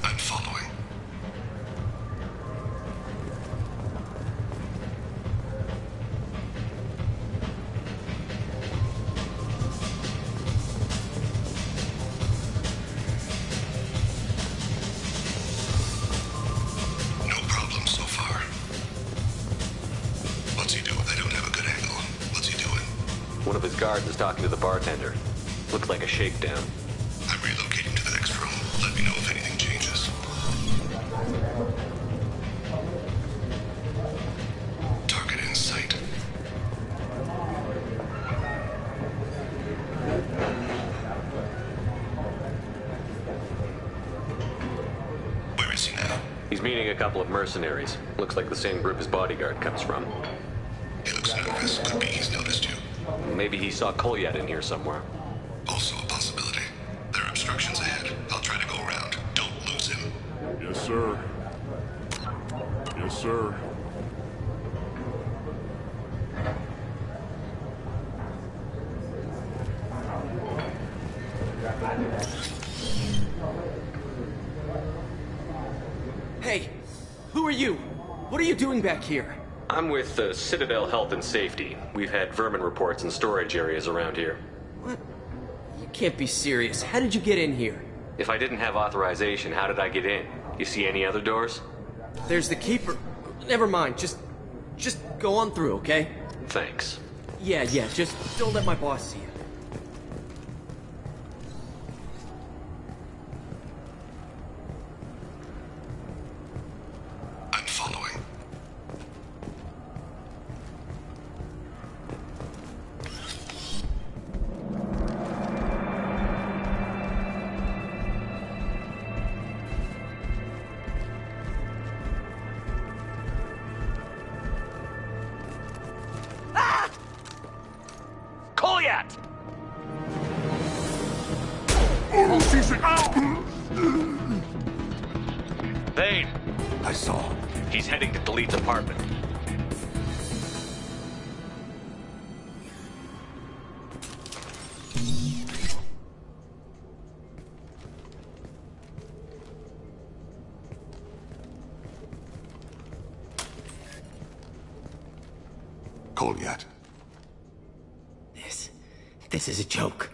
S15: I'm following. No problem so far. What's he doing? I don't have a good angle. What's he doing?
S3: One of his guards is talking to the bartender. Looks like a shakedown.
S15: I'm relocating to the next room. Let me know if anything changes. Target in sight. Where is he now?
S3: He's meeting a couple of mercenaries. Looks like the same group his bodyguard comes from.
S15: He looks nervous. Could be he's noticed you.
S3: Maybe he saw Kolyat in here somewhere.
S15: Also a possibility. There are obstructions ahead. I'll try to go around. Don't lose him.
S18: Yes, sir. Yes, sir.
S8: Hey, who are you? What are you doing back here?
S3: I'm with Citadel Health and Safety. We've had vermin reports in storage areas around here.
S8: What? You can't be serious. How did you get in here?
S3: If I didn't have authorization, how did I get in? You see any other doors?
S8: There's the keeper. Never mind. Just go on through, okay?
S3: Thanks.
S8: Yeah, just don't let my boss see you.
S15: I'm following.
S3: Kolyat! Thane!
S15: I saw.
S3: He's heading to Delite's apartment.
S15: Kolyat.
S16: This is a joke.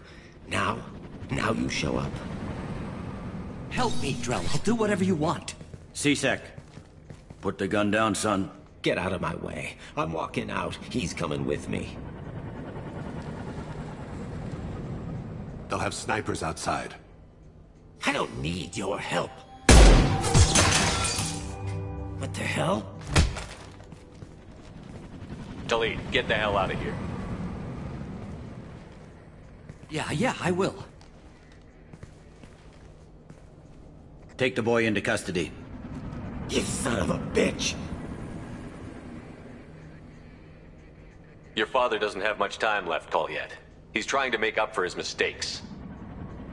S16: Now you show up.
S9: Help me, Drell. I'll do whatever you want.
S14: C-Sec, put the gun down, son.
S16: Get out of my way. I'm walking out. He's coming with me.
S15: They'll have snipers outside.
S16: I don't need your help. What the hell?
S3: Talid, get the hell out of here.
S9: Yeah, I will.
S14: Take the boy into custody.
S16: You son of a bitch!
S3: Your father doesn't have much time left, Kolyat. He's trying to make up for his mistakes.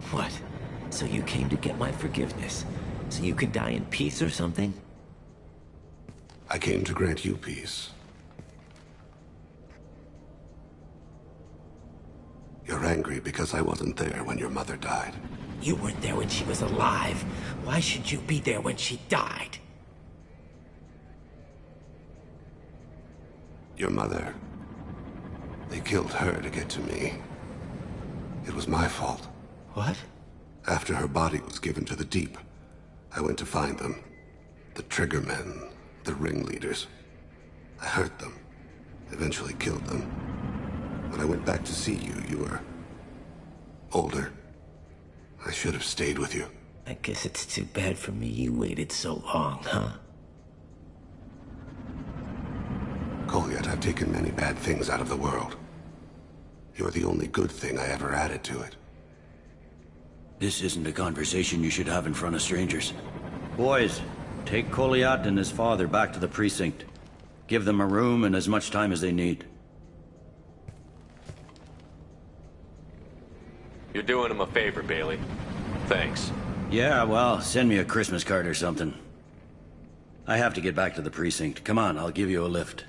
S16: What? So you came to get my forgiveness? So you can die in peace or something?
S15: I came to grant you peace. You're angry because I wasn't there when your mother died.
S16: You weren't there when she was alive. Why should you be there when she died?
S15: Your mother... They killed her to get to me. It was my fault.
S16: What?
S15: After her body was given to the deep, I went to find them. The triggermen, the ringleaders. I hurt them, eventually killed them. When I went back to see you, you were... older. I should have stayed with you.
S16: I guess it's too bad for me you waited so long, huh?
S15: Kolyat, I've taken many bad things out of the world. You're the only good thing I ever added to it.
S14: This isn't a conversation you should have in front of strangers. Boys, take Kolyat and his father back to the precinct. Give them a room and as much time as they need.
S3: You're doing him a favor, Bailey. Thanks.
S14: Yeah, well, send me a Christmas card or something. I have to get back to the precinct. Come on, I'll give you a lift.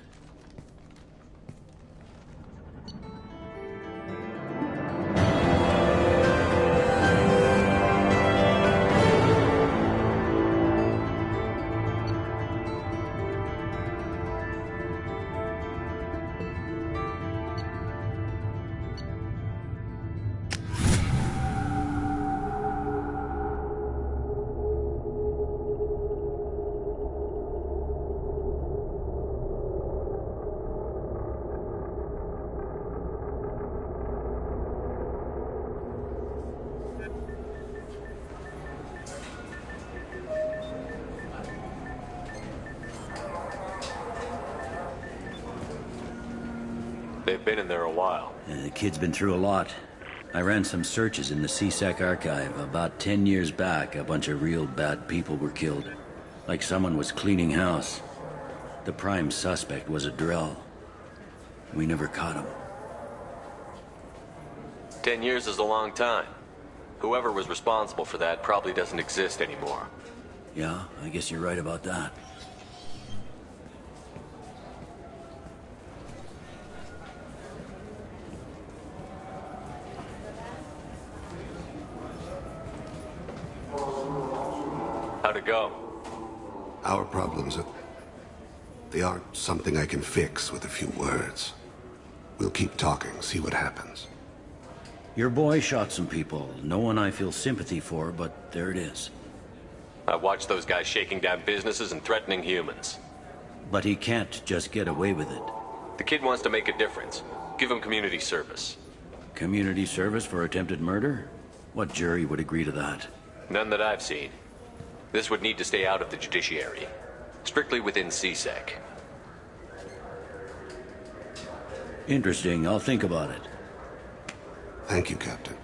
S3: They've been in there a while.
S14: The kid's been through a lot. I ran some searches in the C-Sec archive. About 10 years back, a bunch of real bad people were killed. Like someone was cleaning house. The prime suspect was a Drell. We never caught him.
S3: 10 years is a long time. Whoever was responsible for that probably doesn't exist anymore.
S14: Yeah, I guess you're right about that.
S3: How'd it go?
S15: Our problems they aren't something I can fix with a few words. We'll keep talking, see what happens.
S14: Your boy shot some people. No one I feel sympathy for, but there it is.
S3: I've watched those guys shaking down businesses and threatening humans.
S14: But he can't just get away with it.
S3: The kid wants to make a difference. Give him community service.
S14: Community service for attempted murder? What jury would agree to that?
S3: None that I've seen. This would need to stay out of the judiciary. Strictly within C-Sec.
S14: Interesting. I'll think about it.
S15: Thank you, Captain.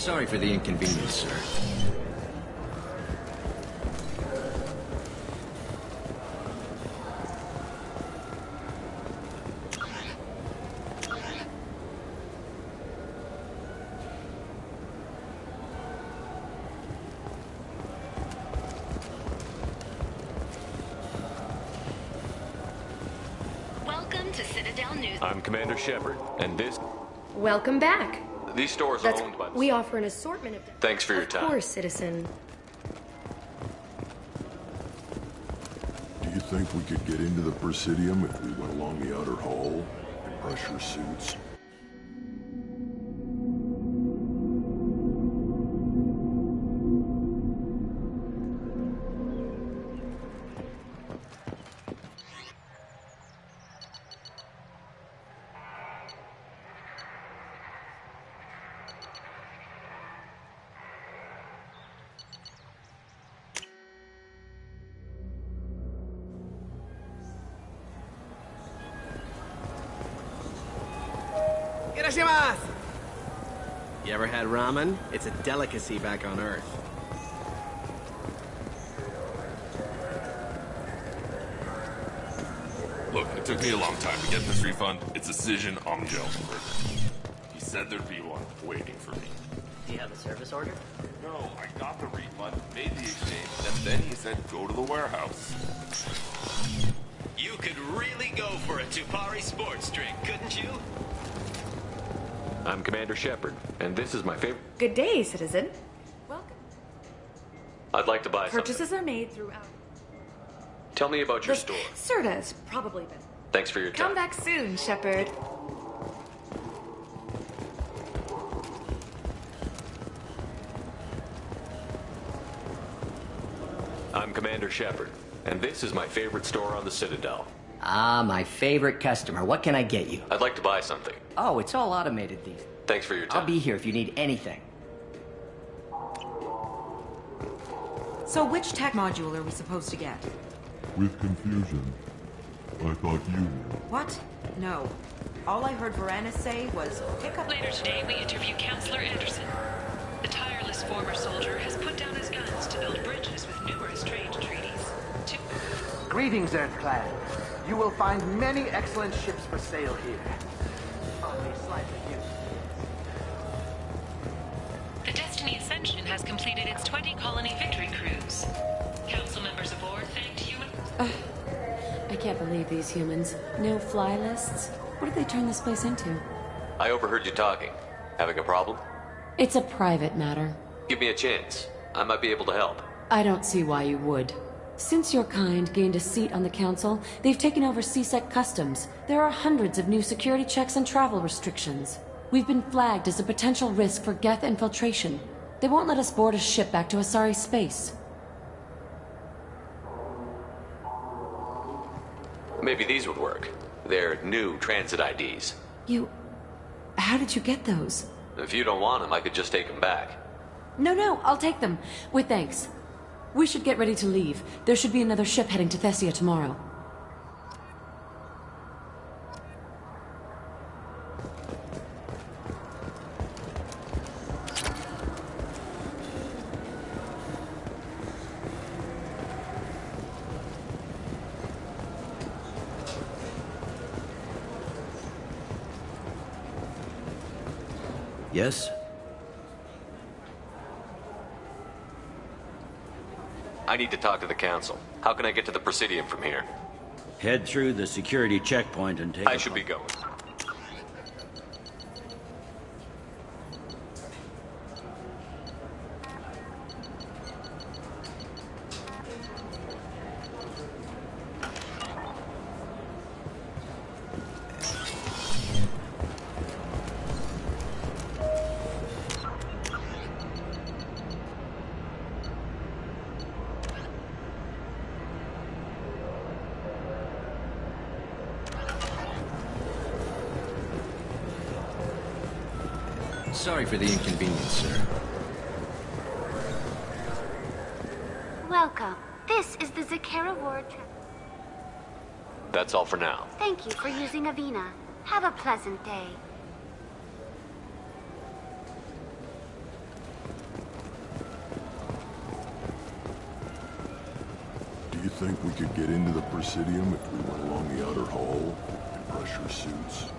S1: Sorry for the inconvenience, sir.
S21: Welcome to Citadel News.
S3: I'm Commander Shepard, and
S7: Welcome back.
S3: these stores are owned by the...
S7: We offer an assortment of...
S3: Thanks for your time.
S7: Of course, citizen.
S18: Do you think we could get into the Presidium if we went along the outer hall in pressure suits?
S8: You ever had ramen? It's a delicacy back on Earth.
S10: Look, it took me a long time to get this refund. It's a decision on Gelford. He said there'd be one waiting for me.
S19: Do you have a service order?
S10: No, I got the refund, made the exchange, and then he said go to the warehouse.
S1: You could really go for a Tupari sports drink, couldn't you?
S3: I'm Commander Shepard, and this is my favorite...
S5: Good day, citizen. Welcome.
S3: I'd like to buy something.
S5: Purchases are made throughout.
S3: Tell me about your store.
S5: Serta's probably been.
S3: Thanks for your time.
S5: Come back soon, Shepard.
S3: I'm Commander Shepard, and this is my favorite store on the Citadel.
S19: Ah, my favorite customer. What can I get you?
S3: I'd like to buy something.
S19: Oh, it's all automated these.
S3: Thanks for your time.
S19: I'll be here if you need anything.
S23: So which tech module are we supposed to get?
S18: With confusion. I thought you were.
S23: What? No. All I heard Varanus say was, pick up...
S6: Later today, we interview Counselor Anderson. The tireless former soldier has put down his guns to build bridges with numerous trade treaties.
S24: Greetings, Earth Clan. You will find many excellent ships for sale here. Only slightly used.
S6: The Destiny Ascension has completed its 20-colony victory cruise. Council members aboard thanked human...
S5: I can't believe these humans. No fly lists? What did they turn this place into?
S3: I overheard you talking. Having a problem?
S5: It's a private matter.
S3: Give me a chance. I might be able to help.
S5: I don't see why you would. Since your kind gained a seat on the council, they've taken over CSEC customs. There are hundreds of new security checks and travel restrictions. We've been flagged as a potential risk for Geth infiltration. They won't let us board a ship back to Asari space.
S3: Maybe these would work. They're new transit IDs.
S5: How did you get those?
S3: If you don't want them, I could just take them back.
S5: No, I'll take them. With thanks. We should get ready to leave. There should be another ship heading to Thessia tomorrow.
S14: Yes?
S3: I need to talk to the council. How can I get to the Presidium from here?
S14: Head through the security checkpoint and take
S3: I should be going.
S1: Sorry for the inconvenience, sir.
S21: Welcome. This is the Zakera Ward.
S3: That's all for now.
S21: Thank you for using Avina. Have a pleasant day.
S18: think we could get into the Presidium if we went along the outer hall in pressure suits?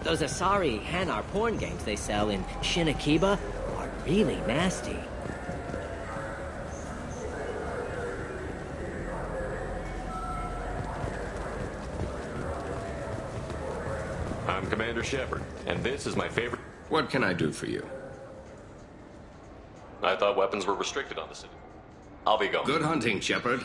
S19: Those Asari Hanar porn games they sell in Shinakiba are really nasty.
S3: I'm Commander Shepard, and this is my favorite...
S1: What can I do for you?
S3: I thought weapons were restricted on the city. I'll be going.
S1: Good hunting, Shepard.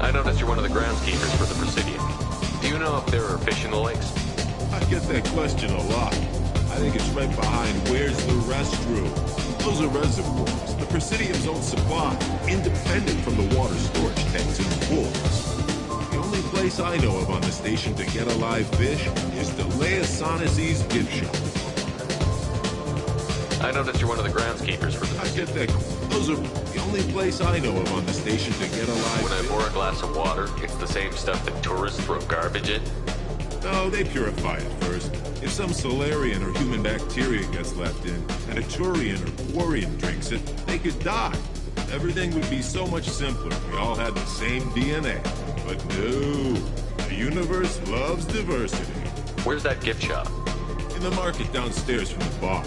S3: I noticed you're one of the groundskeepers for the Presidium. Do you know if there are fish in the lakes?
S4: I get that question a lot. I think it's right behind where's the restroom. Those are reservoirs, the Presidium's own supply, independent from the water storage tanks in the pools. The only place I know of on the station to get a live fish is Delea Sonesi's gift shop.
S3: I noticed you're one of the groundskeepers for the Presidium.
S4: I get that. Those are the only place I know of on the station to get a live
S3: When I
S4: fish.
S3: pour a glass of water, it's the same stuff that tourists throw garbage in?
S4: No, they purify it first. If some Solarian or human bacteria gets left in, and a Turian or Quarian drinks it, they could die. Everything would be so much simpler if we all had the same DNA. But no, the universe loves diversity.
S3: Where's that gift shop?
S4: In the market downstairs from the bar.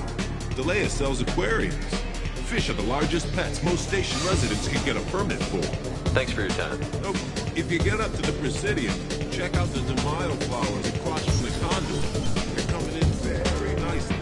S4: Delea sells aquariums. Fish are the largest pets most station residents can get a permit for.
S3: Thanks for your time.
S4: Oh, if you get up to the Presidium, check out the Demaio flowers across from the conduit. They're coming in very nicely.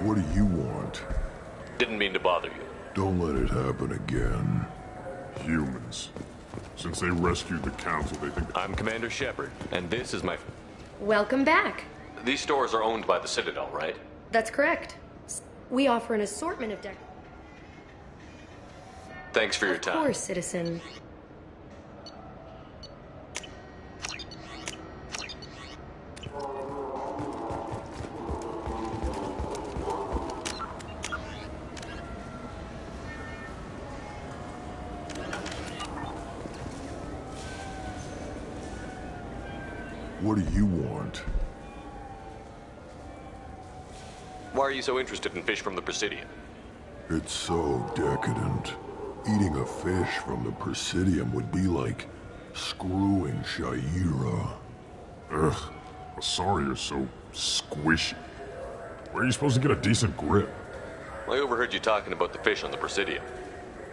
S18: What do you want?
S3: Didn't mean to bother you.
S18: Don't let it happen again. Humans. Since they rescued the Council, they think...
S3: I'm Commander Shepard, and this is my...
S7: Welcome back.
S3: These stores are owned by the Citadel, right?
S7: That's correct. We offer an assortment of
S3: Thanks for your time.
S7: Of course, citizen.
S18: What do you want?
S3: Why are you so interested in fish from the Presidium?
S18: It's so decadent. Eating a fish from the Presidium would be like screwing Shaira.
S11: Ugh, Asari are so squishy. Where are you supposed to get a decent grip?
S3: I overheard you talking about the fish on the Presidium.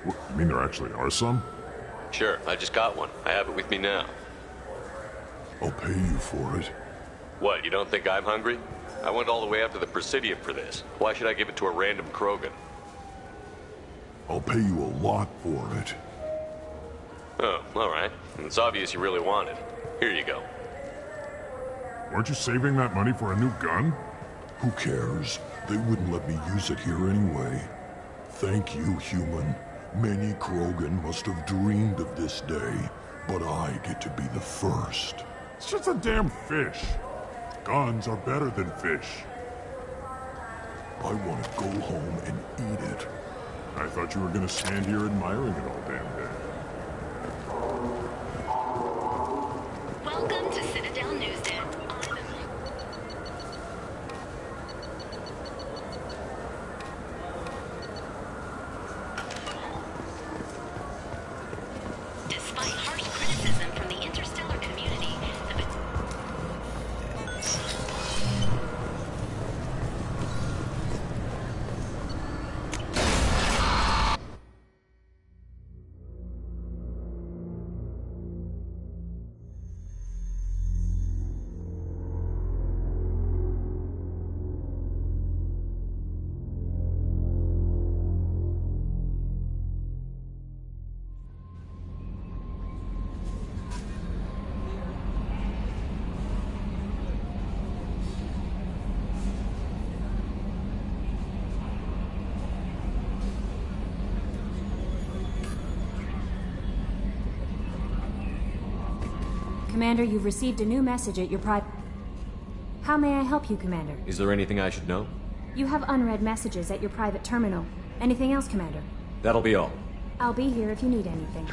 S11: What, you mean there actually are some?
S3: Sure, I just got one. I have it with me now.
S18: I'll pay you for it.
S3: What, you don't think I'm hungry? I went all the way up to the Presidium for this. Why should I give it to a random Krogan?
S18: I'll pay you a lot for it.
S3: Oh, all right. It's obvious you really want it. Here you go.
S11: Weren't you saving that money for a new gun?
S18: Who cares? They wouldn't let me use it here anyway. Thank you, human. Many Krogan must have dreamed of this day, but I get to be the first.
S11: It's just a damn fish. Guns are better than fish.
S18: I want to go home and eat it.
S11: I thought you were gonna stand here admiring it all damn day.
S21: Welcome to Citadel Newsnet. Despite harsh criticism from the interstellar community,
S2: Commander, you've received a new message at your private... How may I help you, Commander?
S3: Is there anything I should know?
S2: You have unread messages at your private terminal. Anything else, Commander?
S3: That'll be all.
S2: I'll be here if you need anything.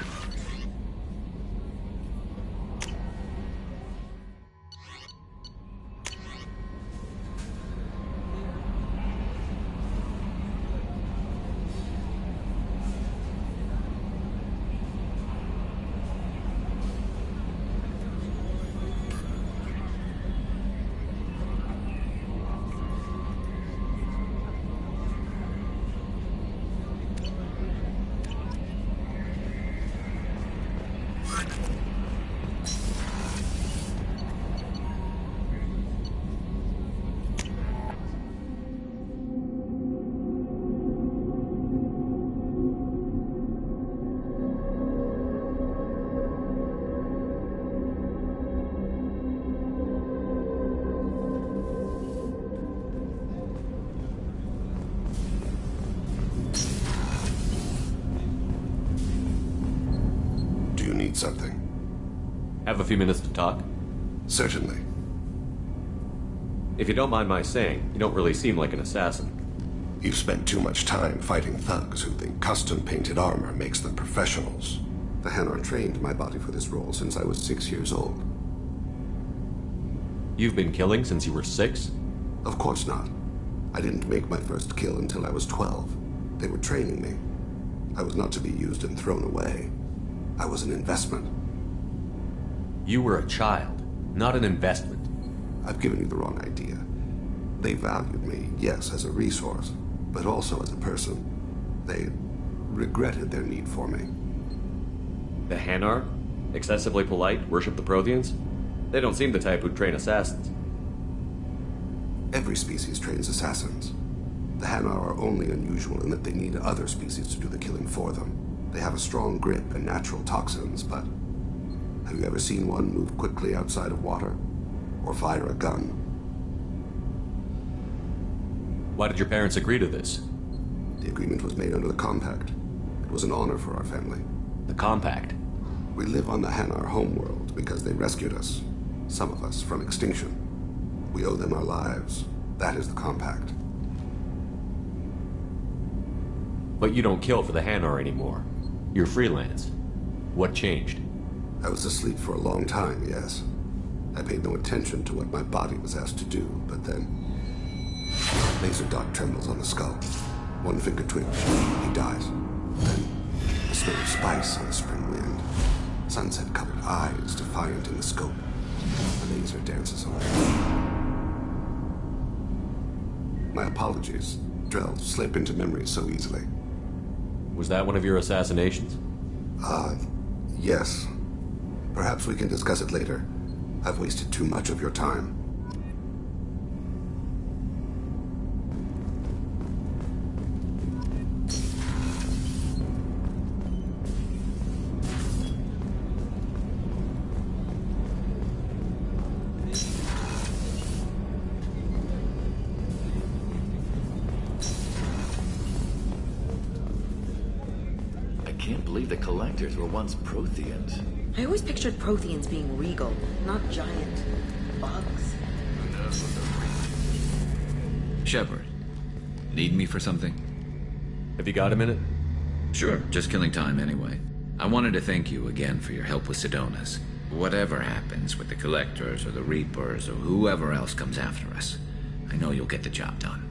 S15: Something.
S3: Have a few minutes to talk?
S15: Certainly.
S3: If you don't mind my saying, you don't really seem like an assassin.
S15: You've spent too much time fighting thugs who think custom-painted armor makes them professionals. The Hanar trained my body for this role since I was 6 years old.
S3: You've been killing since you were 6?
S15: Of course not. I didn't make my first kill until I was 12. They were training me. I was not to be used and thrown away. I was an investment.
S3: You were a child, not an investment.
S15: I've given you the wrong idea. They valued me, yes, as a resource, but also as a person. They regretted their need for me.
S3: The Hanar? Excessively polite, worship the Protheans? They don't seem the type who'd train assassins.
S15: Every species trains assassins. The Hanar are only unusual in that they need other species to do the killing for them. They have a strong grip and natural toxins, but have you ever seen one move quickly outside of water? Or fire a gun?
S3: Why did your parents agree to this?
S15: The agreement was made under the Compact. It was an honor for our family.
S3: The Compact?
S15: We live on the Hanar homeworld because they rescued us. Some of us from extinction. We owe them our lives. That is the Compact.
S3: But you don't kill for the Hanar anymore. You're freelance. What changed?
S15: I was asleep for a long time, yes. I paid no attention to what my body was asked to do, but then... Laser dot trembles on the skull. One finger twitch. He dies. Then, a snow of spice on the spring wind. Sunset-colored eyes defiant in the scope. The laser dances away. My apologies. Drell slip into memory so easily.
S3: Was that one of your assassinations?
S15: Yes. Perhaps we can discuss it later. I've wasted too much of your time.
S12: can't believe the collectors were once Protheans.
S23: I always pictured Protheans being regal, not giant bugs.
S1: Shepard, need me for something?
S3: Have you got a minute?
S1: Sure, just killing time anyway. I wanted to thank you again for your help with Sedona's. Whatever happens with the Collectors or the Reapers or whoever else comes after us, I know you'll get the job done.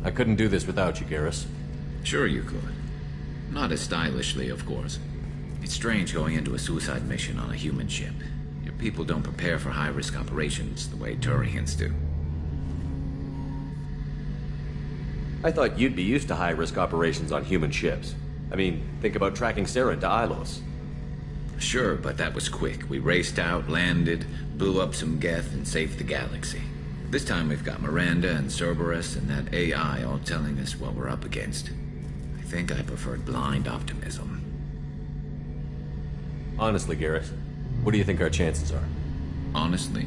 S3: I couldn't do this without you, Garrus.
S1: Sure you could. Not as stylishly, of course. It's strange going into a suicide mission on a human ship. Your people don't prepare for high-risk operations the way Turians do.
S3: I thought you'd be used to high-risk operations on human ships. I mean, think about tracking Sarah into Ilos.
S1: Sure, but that was quick. We raced out, landed, blew up some Geth, and saved the galaxy. This time we've got Miranda and Cerberus and that AI all telling us what we're up against. I think I preferred blind optimism.
S3: Honestly, Garrus, what do you think our chances are?
S1: Honestly?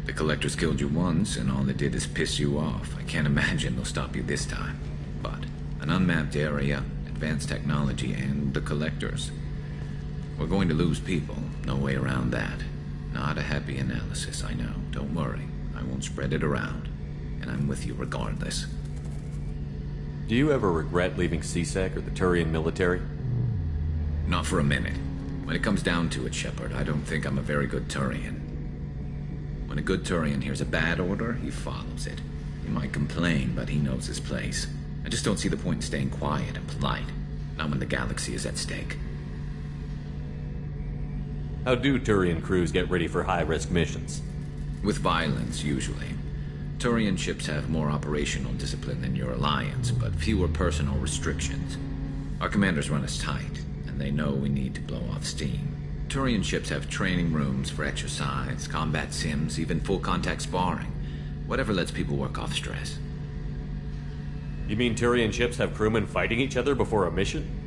S1: The Collectors killed you once, and all they did is piss you off. I can't imagine they'll stop you this time. But an unmapped area, advanced technology, and the Collectors. We're going to lose people. No way around that. Not a happy analysis, I know. Don't worry. I won't spread it around. And I'm with you regardless.
S3: Do you ever regret leaving CSEC or the Turian military?
S1: Not for a minute. When it comes down to it, Shepard, I don't think I'm a very good Turian. When a good Turian hears a bad order, he follows it. He might complain, but he knows his place. I just don't see the point in staying quiet and polite. Not when the galaxy is at stake.
S3: How do Turian crews get ready for high-risk missions?
S1: With violence, usually. Turian ships have more operational discipline than your alliance, but fewer personal restrictions. Our commanders run us tight, and they know we need to blow off steam. Turian ships have training rooms for exercise, combat sims, even full-contact sparring. Whatever lets people work off stress.
S3: You mean Turian ships have crewmen fighting each other before a mission?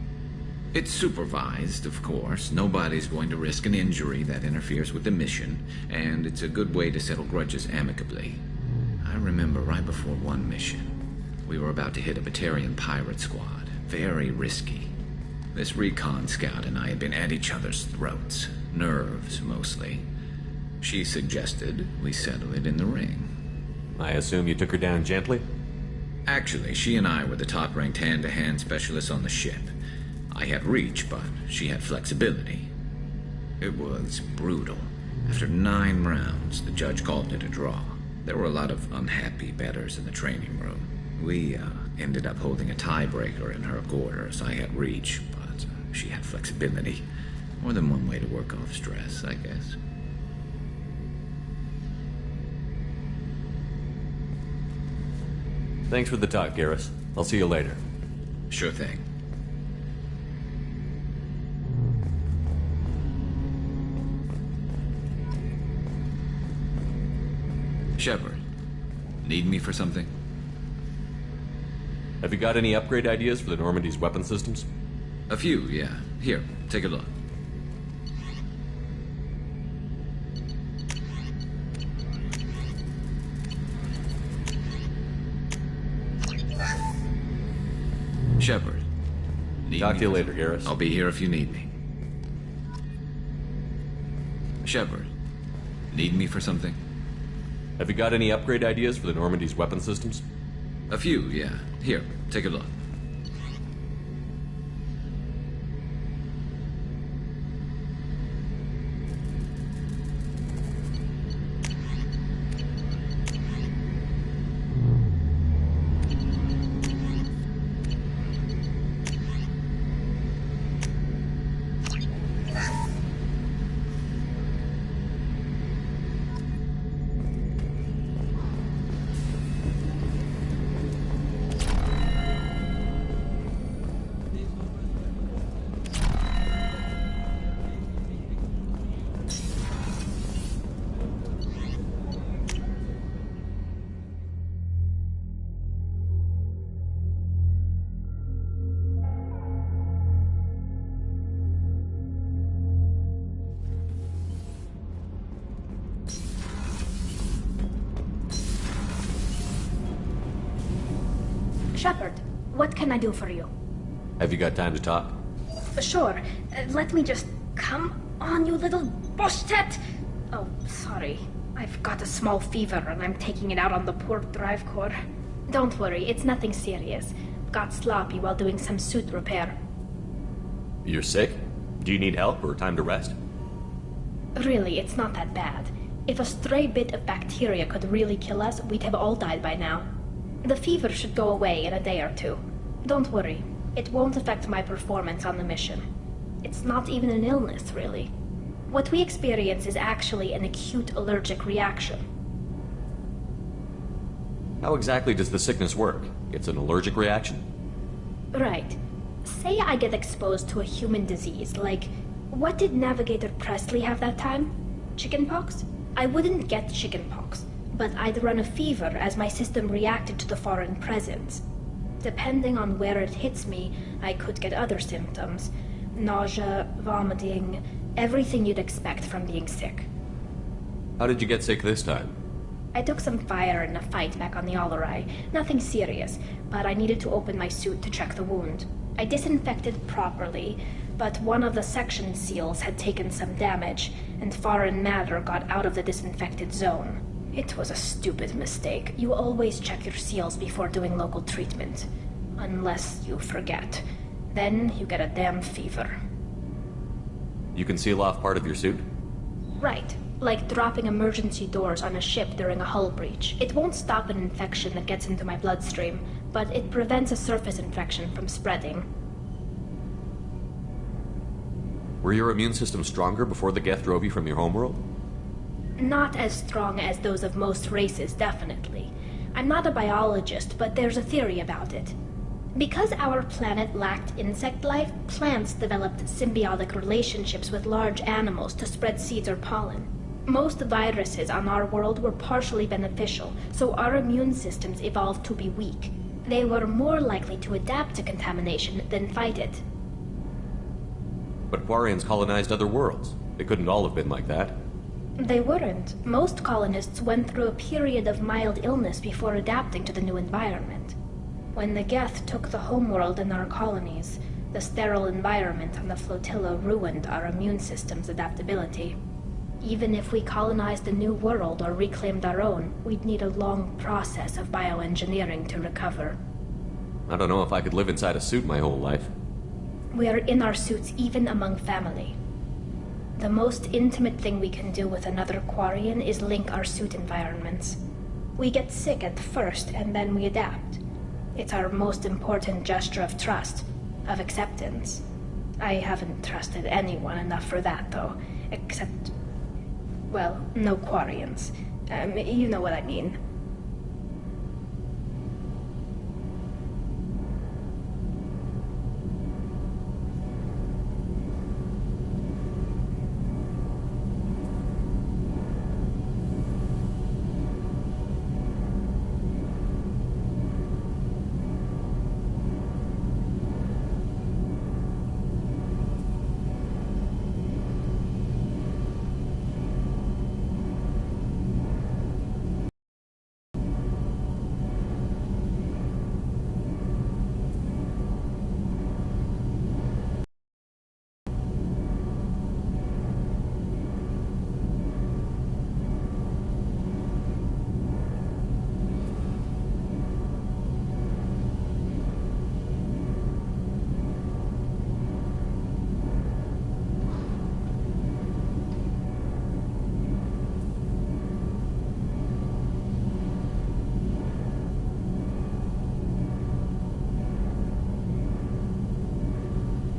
S1: It's supervised, of course. Nobody's going to risk an injury that interferes with the mission, and it's a good way to settle grudges amicably. I remember right before one mission, we were about to hit a Batarian pirate squad. Very risky. This recon scout and I had been at each other's throats. Nerves, mostly. She suggested we settle it in the ring.
S3: I assume you took her down gently?
S1: Actually, she and I were the top-ranked hand-to-hand specialists on the ship. I had reach, but she had flexibility. It was brutal. After 9 rounds, the judge called it a draw. There were a lot of unhappy bettors in the training room. We ended up holding a tiebreaker in her quarters. I had reach, but she had flexibility. More than one way to work off stress, I guess.
S3: Thanks for the talk, Garrus. I'll see you later.
S1: Sure thing. Shepard, need me for something?
S3: Have you got any upgrade ideas for the Normandy's weapon systems?
S1: A few, yeah. Here, take a look. Shepard.
S3: Talk to you later, Garrus.
S1: I'll be here if you need me. Shepard, need me for something?
S3: Have you got any upgrade ideas for the Normandy's weapon systems?
S1: A few, yeah. Here, take a look.
S7: Shepard,
S13: What can I do for you?
S3: Have you got time to talk?
S13: Sure. Let me just... Come on, you little bushtet! Oh, sorry. I've got a small fever and I'm taking it out on the poor drive core. Don't worry, it's nothing serious. Got sloppy while doing some suit repair.
S3: You're sick? Do you need help or time to rest?
S13: Really, it's not that bad. If a stray bit of bacteria could really kill us, we'd have all died by now. The fever should go away in a day or two. Don't worry, it won't affect my performance on the mission. It's not even an illness, really. What we experience is actually an acute allergic reaction.
S3: How exactly does the sickness work? It's an allergic reaction?
S13: Right. Say I get exposed to a human disease, like... What did Navigator Presley have that time? Chickenpox? I wouldn't get chickenpox, but I'd run a fever as my system reacted to the foreign presence. Depending on where it hits me, I could get other symptoms. Nausea, vomiting, everything you'd expect from being sick.
S3: How did you get sick this time?
S13: I took some fire in a fight back on the Allerai. Nothing serious, but I needed to open my suit to check the wound. I disinfected properly, but one of the section seals had taken some damage, and foreign matter got out of the disinfected zone. It was a stupid mistake. You always check your seals before doing local treatment. Unless you forget. Then you get a damn fever.
S3: You can seal off part of your suit?
S13: Right. Like dropping emergency doors on a ship during a hull breach. It won't stop an infection that gets into my bloodstream, but it prevents a surface infection from spreading.
S3: Were your immune system stronger before the Geth drove you from your homeworld?
S13: Not as strong as those of most races, definitely. I'm not a biologist, but there's a theory about it. Because our planet lacked insect life, plants developed symbiotic relationships with large animals to spread seeds or pollen. Most viruses on our world were partially beneficial, so our immune systems evolved to be weak. They were more likely to adapt to contamination than fight it.
S3: But Quarians colonized other worlds. They couldn't all have been like that.
S13: They weren't. Most colonists went through a period of mild illness before adapting to the new environment. When the Geth took the homeworld and our colonies, the sterile environment on the flotilla ruined our immune system's adaptability. Even if we colonized a new world or reclaimed our own, we'd need a long process of bioengineering to recover.
S3: I don't know if I could live inside a suit my whole life.
S13: We are in our suits even among family. The most intimate thing we can do with another Quarian is link our suit environments. We get sick at first, and then we adapt. It's our most important gesture of trust, of acceptance. I haven't trusted anyone enough for that, though, except... well, no Quarians. You know what I mean.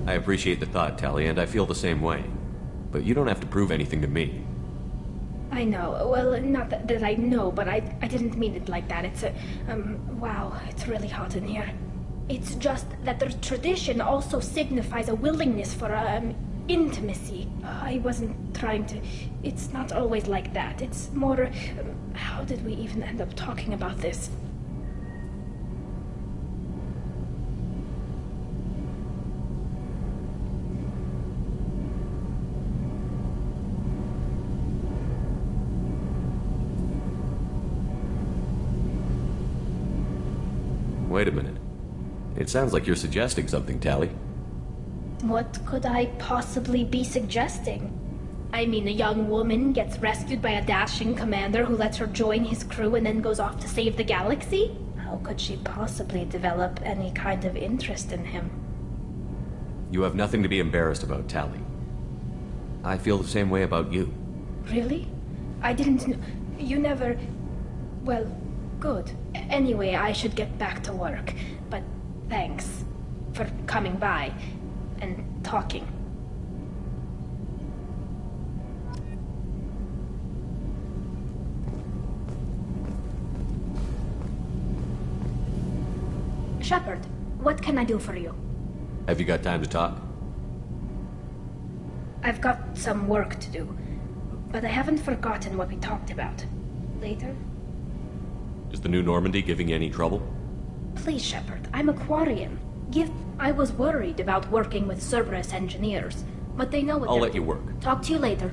S3: I appreciate the thought, Tally, and I feel the same way. But you don't have to prove anything to me.
S13: I know. Well, not that I know, but I didn't mean it like that. It's a... wow, it's really hot in here. It's just that the tradition also signifies a willingness for, intimacy. I wasn't trying to... It's not always like that. It's more... how did we even end up talking about this?
S3: Wait a minute. It sounds like you're suggesting something, Tally.
S13: What could I possibly be suggesting? I mean, a young woman gets rescued by a dashing commander who lets her join his crew and then goes off to save the galaxy? How could she possibly develop any kind of interest in him?
S3: You have nothing to be embarrassed about, Tally. I feel the same way about you.
S13: Really? I didn't know. You never. Well, good. Anyway, I should get back to work. But thanks for coming by and talking. Shepard, what can I do for you?
S3: Have you got time to talk?
S13: I've got some work to do, but I haven't forgotten what we talked about. Later?
S3: Is the new Normandy giving you any trouble?
S13: Please, Shepard, I'm a Quarian. I was worried about working with Cerberus engineers, but they know what
S3: I'll
S13: they're
S3: let you work.
S13: Talk to you later.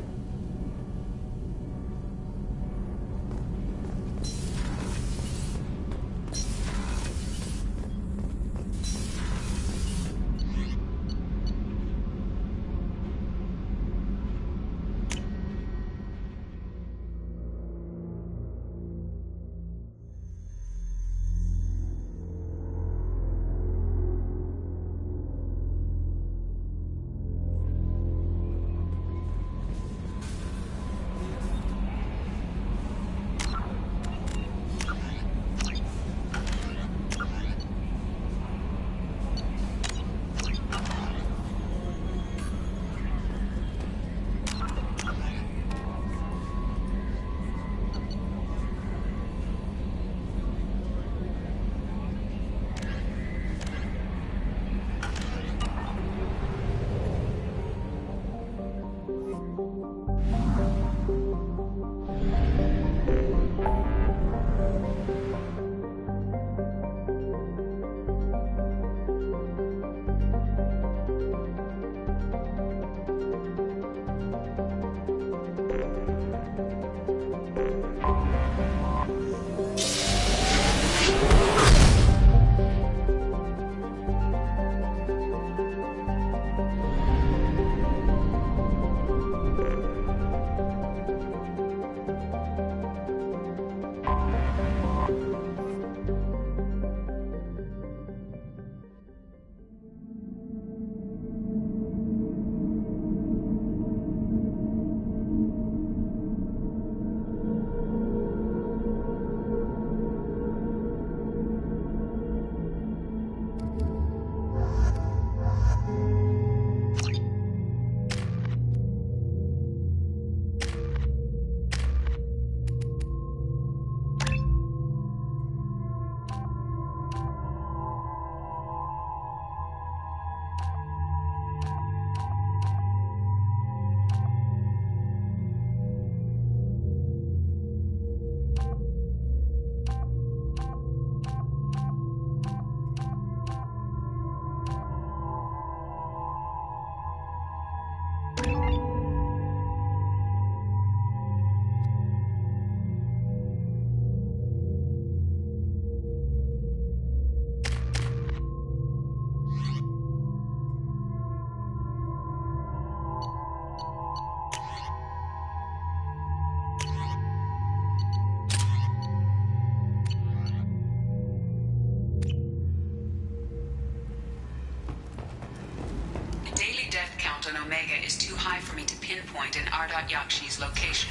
S9: Omega is too high for me to pinpoint an Ardot Yakshi's location.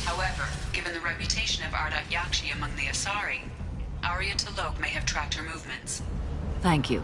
S9: However, given the reputation of Ardot Yakshi among the Asari, Arya T'Loak may have tracked her movements.
S17: Thank you.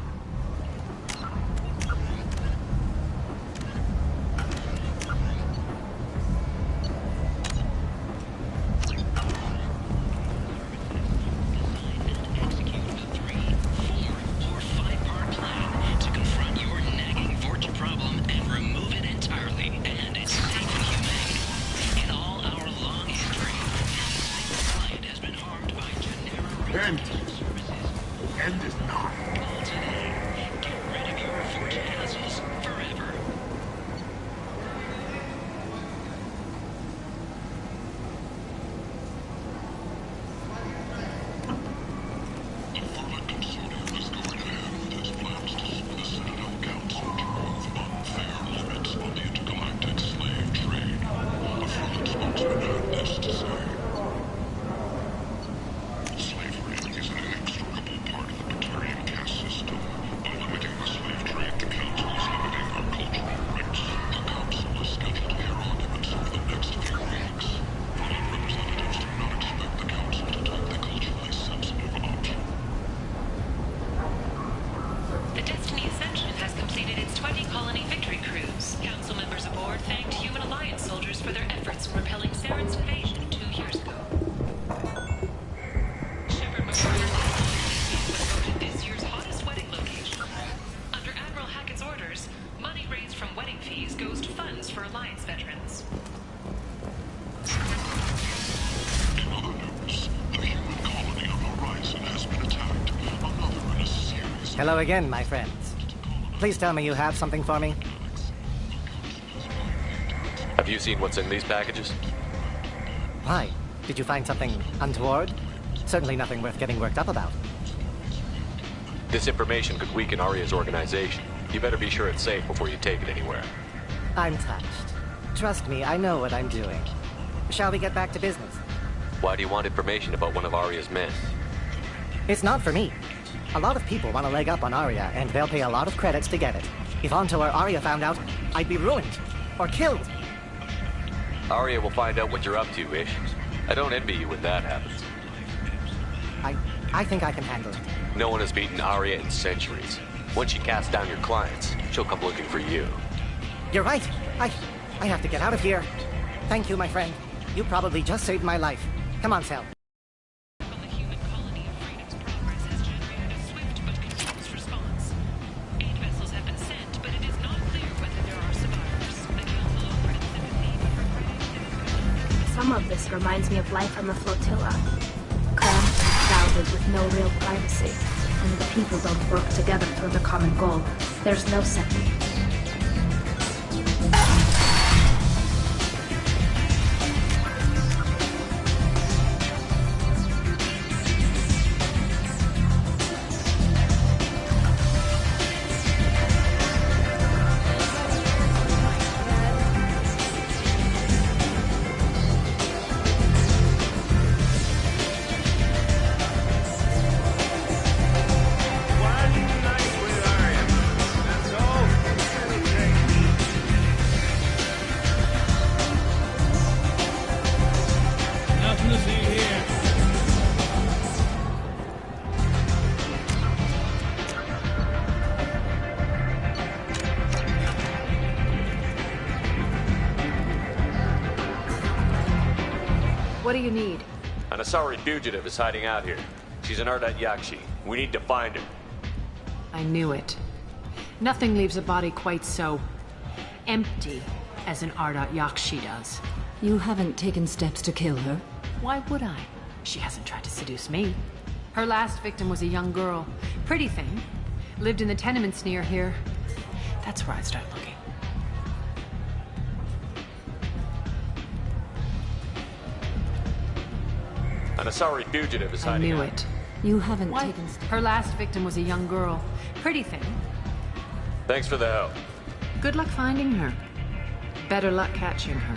S6: The Destiny Ascension has completed its 20 colony victory cruise. Council members aboard thanked Human Alliance soldiers for their efforts in repelling Saren's invasion 2 years ago. Shepard Memorial was voted this year's hottest wedding location. Under Admiral Hackett's orders, money raised from wedding fees goes to funds for Alliance veterans.
S18: In other news, the human colony on Horizon has been attacked. Another in a series.
S16: Hello again, my friends. Please tell me you have something for me.
S3: Have you seen what's in these packages?
S16: Why? Did you find something untoward? Certainly nothing worth getting worked up about.
S3: This information could weaken Aria's organization. You better be sure it's safe before you take it anywhere.
S16: I'm touched. Trust me, I know what I'm doing. Shall we get back to business?
S3: Why do you want information about one of Aria's men?
S16: It's not for me. A lot of people want a leg up on Aria, and they'll pay a lot of credits to get it. If Anto or Aria found out, I'd be ruined. Or killed.
S3: Aria will find out what you're up to, Ish. I don't envy you when that happens.
S16: I think I can handle it.
S3: No one has beaten Aria in centuries. Once she casts down your clients, she'll come looking for you.
S16: You're right. I have to get out of here. Thank you, my friend. You probably just saved my life. Come on, Sal.
S13: Some of this reminds me of life on the flotilla. Cramped, crowded, with no real privacy. And the people don't work together toward a common goal. There's no second.
S5: What do you need?
S3: An Asari fugitive is hiding out here. She's an Ardat Yakshi. We need to find her.
S5: I knew it. Nothing leaves a body quite so empty as an Ardat Yakshi does.
S17: You haven't taken steps to kill her?
S5: Why would I? She hasn't tried to seduce me. Her last victim was a young girl. Pretty thing. Lived in the tenements near here. That's where I'd start looking.
S3: An Asari fugitive is hiding out.
S5: I knew it.
S17: You haven't
S5: Why?
S17: taken steps.
S5: Her last victim was a young girl. Pretty thing.
S3: Thanks for the help.
S5: Good luck finding her. Better luck catching her.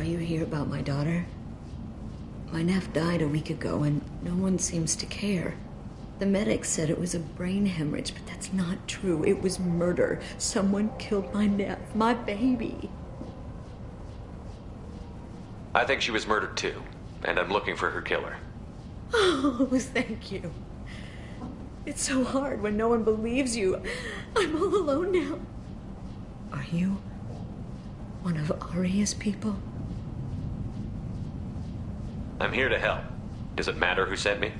S17: you hear about my daughter? My nephew died a week ago and no one seems to care. The medics said it was a brain hemorrhage, but that's not true. It was murder. Someone killed my nephew, my baby.
S3: I think she was murdered too, and I'm looking for her killer.
S17: Oh, thank you. It's so hard when no one believes you. I'm all alone now. Are you one of Aria's people?
S3: I'm here to help. Does it matter who sent me?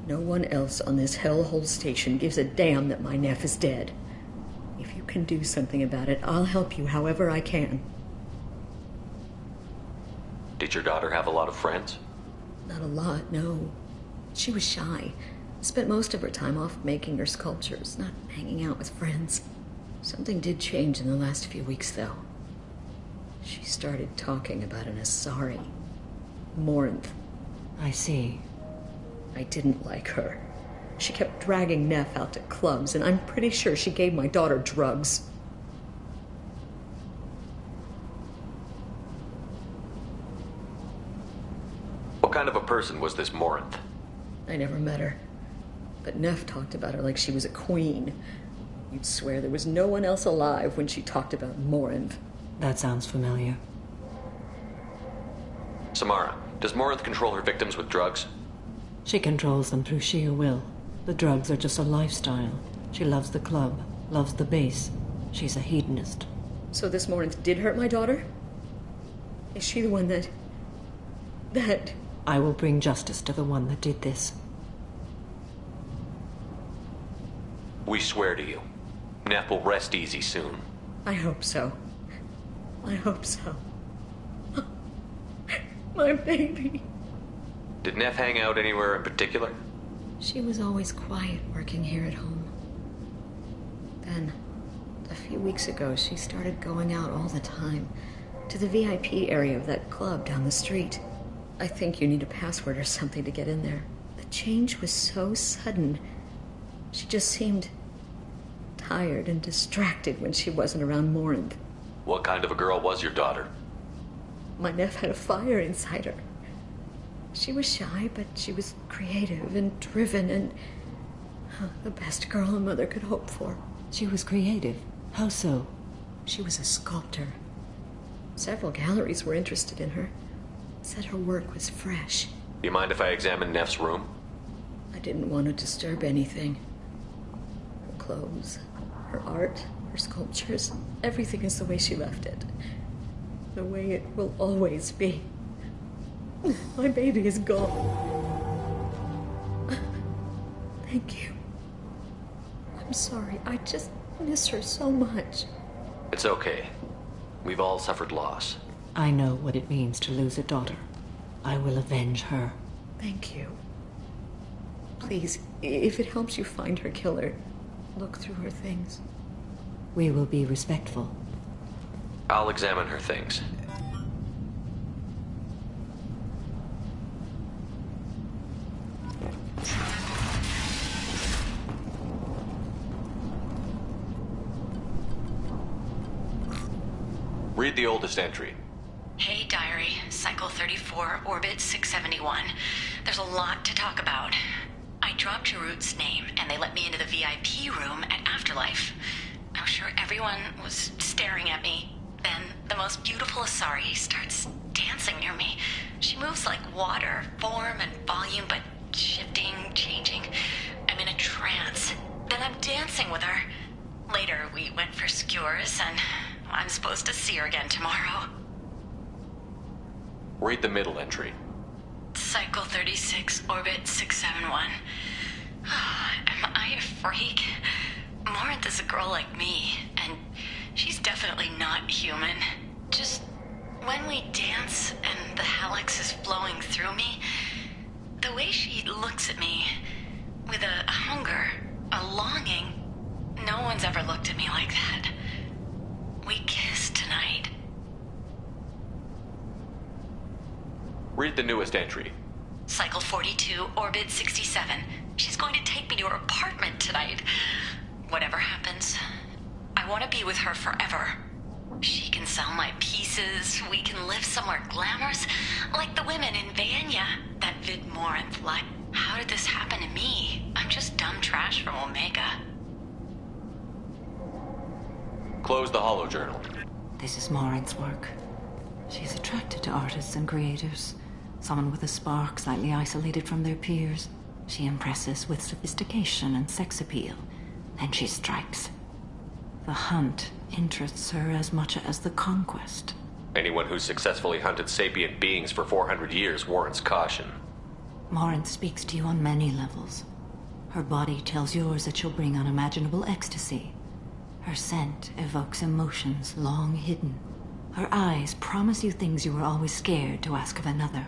S17: No one else on this hellhole station gives a damn that my nephew is dead. If you can do something about it, I'll help you however I can.
S3: Did your daughter have a lot of friends?
S17: Not a lot, no. She was shy. Spent most of her time off making her sculptures, not hanging out with friends. Something did change in the last few weeks, though. She started talking about an Asari. Morinth.
S5: I see.
S17: I didn't like her. She kept dragging Neff out to clubs, and I'm pretty sure she gave my daughter drugs.
S3: What kind of a person was this Morinth?
S17: I never met her. But Neff talked about her like she was a queen. You'd swear there was no one else alive when she talked about Morinth.
S5: That sounds familiar.
S3: Samara, does Morinth control her victims with drugs?
S5: She controls them through sheer will. The drugs are just a lifestyle. She loves the club, loves the base. She's a hedonist.
S17: So this Morinth did hurt my daughter? Is she the one that...
S5: I will bring justice to the one that did this.
S3: We swear to you. Neff will rest easy soon.
S17: I hope so. I hope so. My baby.
S3: Did Neff hang out anywhere in particular?
S17: She was always quiet working here at home. Then, a few weeks ago, she started going out all the time to the VIP area of that club down the street. I think you need a password or something to get in there. The change was so sudden. She just seemed tired and distracted when she wasn't around Morinth.
S3: What kind of a girl was your daughter?
S17: My nephew had a fire inside her. She was shy, but she was creative and driven and the best girl a mother could hope for.
S5: She was creative? How so?
S17: She was a sculptor. Several galleries were interested in her. Said her work was fresh.
S3: Do you mind if I examine Neff's room?
S17: I didn't want to disturb anything. Her clothes, her art, her sculptures, everything is the way she left it. The way it will always be. My baby is gone. Thank you. I'm sorry. I just miss her so much.
S3: It's okay. We've all suffered loss.
S5: I know what it means to lose a daughter. I will avenge her.
S17: Thank you. Please, if it helps you find her killer, look through her things.
S5: We will be respectful.
S3: I'll examine her things. Read the oldest entry.
S21: Hey, Diary. Cycle 34, Orbit 671. There's a lot to talk about. I dropped Jarut's name, and they let me into the VIP room at Afterlife. I'm sure everyone was staring at me. Then the most beautiful Asari starts dancing near me. She moves like water, form and volume, but shifting, changing. I'm in a trance. Then I'm dancing with her. Later, we went for skewers, and I'm supposed to see her again tomorrow.
S3: Read the middle entry.
S21: Cycle 36, Orbit 671. Am I a freak? Morinth is a girl like me, and she's definitely not human. Just when we dance and the helix is flowing through me, the way she looks at me with a hunger, a longing, no one's ever looked at me like that. We kissed tonight.
S3: Read the newest entry.
S21: Cycle 42, Orbit 67. She's going to take me to her apartment tonight. Whatever happens, I want to be with her forever. She can sell my pieces. We can live somewhere glamorous, like the women in Vanya, that Vid Morinth life. How did this happen to me? I'm just dumb trash from Omega.
S3: Close the holojournal.
S5: This is Morinth's work. She's attracted to artists and creators. Someone with a spark, slightly isolated from their peers. She impresses with sophistication and sex appeal. Then she strikes. The hunt interests her as much as the conquest.
S3: Anyone who's successfully hunted sapient beings for 400 years warrants caution.
S5: Morinth speaks to you on many levels. Her body tells yours that she'll bring unimaginable ecstasy. Her scent evokes emotions long hidden. Her eyes promise you things you were always scared to ask of another.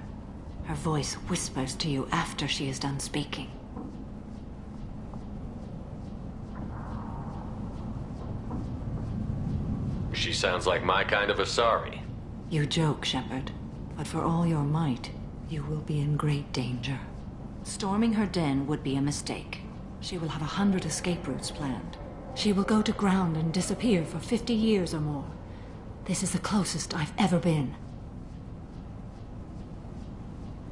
S5: Her voice whispers to you after she is done speaking.
S3: She sounds like my kind of Asari.
S5: You joke, Shepard, but for all your might, you will be in great danger. Storming her den would be a mistake. She will have 100 escape routes planned. She will go to ground and disappear for 50 years or more. This is the closest I've ever been.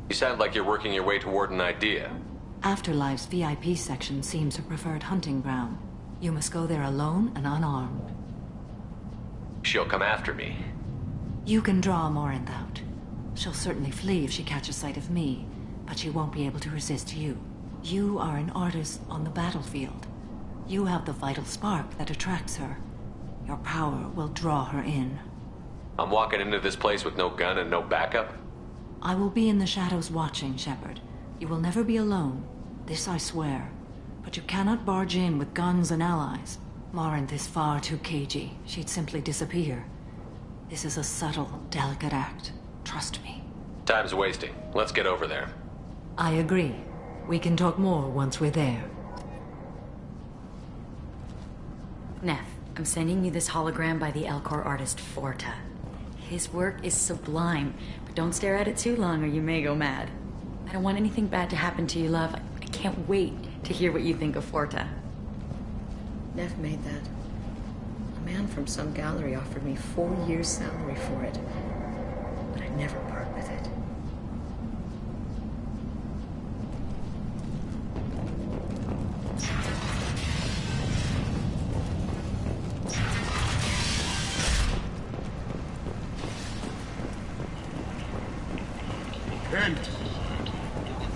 S3: You sound like you're working your way toward an idea.
S5: Afterlife's VIP section seems her preferred hunting ground. You must go there alone and unarmed.
S3: She'll come after me.
S5: You can draw Morinth out. She'll certainly flee if she catches sight of me, but she won't be able to resist you. You are an artist on the battlefield. You have the vital spark that attracts her. Your power will draw her in.
S3: I'm walking into this place with no gun and no backup?
S5: I will be in the shadows watching, Shepard. You will never be alone. This I swear. But you cannot barge in with guns and allies. Morinth is far too cagey. She'd simply disappear. This is a subtle, delicate act. Trust me.
S3: Time's wasting. Let's get over there.
S5: I agree. We can talk more once we're there.
S8: Neff, I'm sending you this hologram by the Elcor artist Forta. His work is sublime, but don't stare at it too long or you may go mad. I don't want anything bad to happen to you, love. I can't wait to hear what you think of Forta.
S17: Neff made that. A man from some gallery offered me 4 years' salary for it, but I'd never part with it.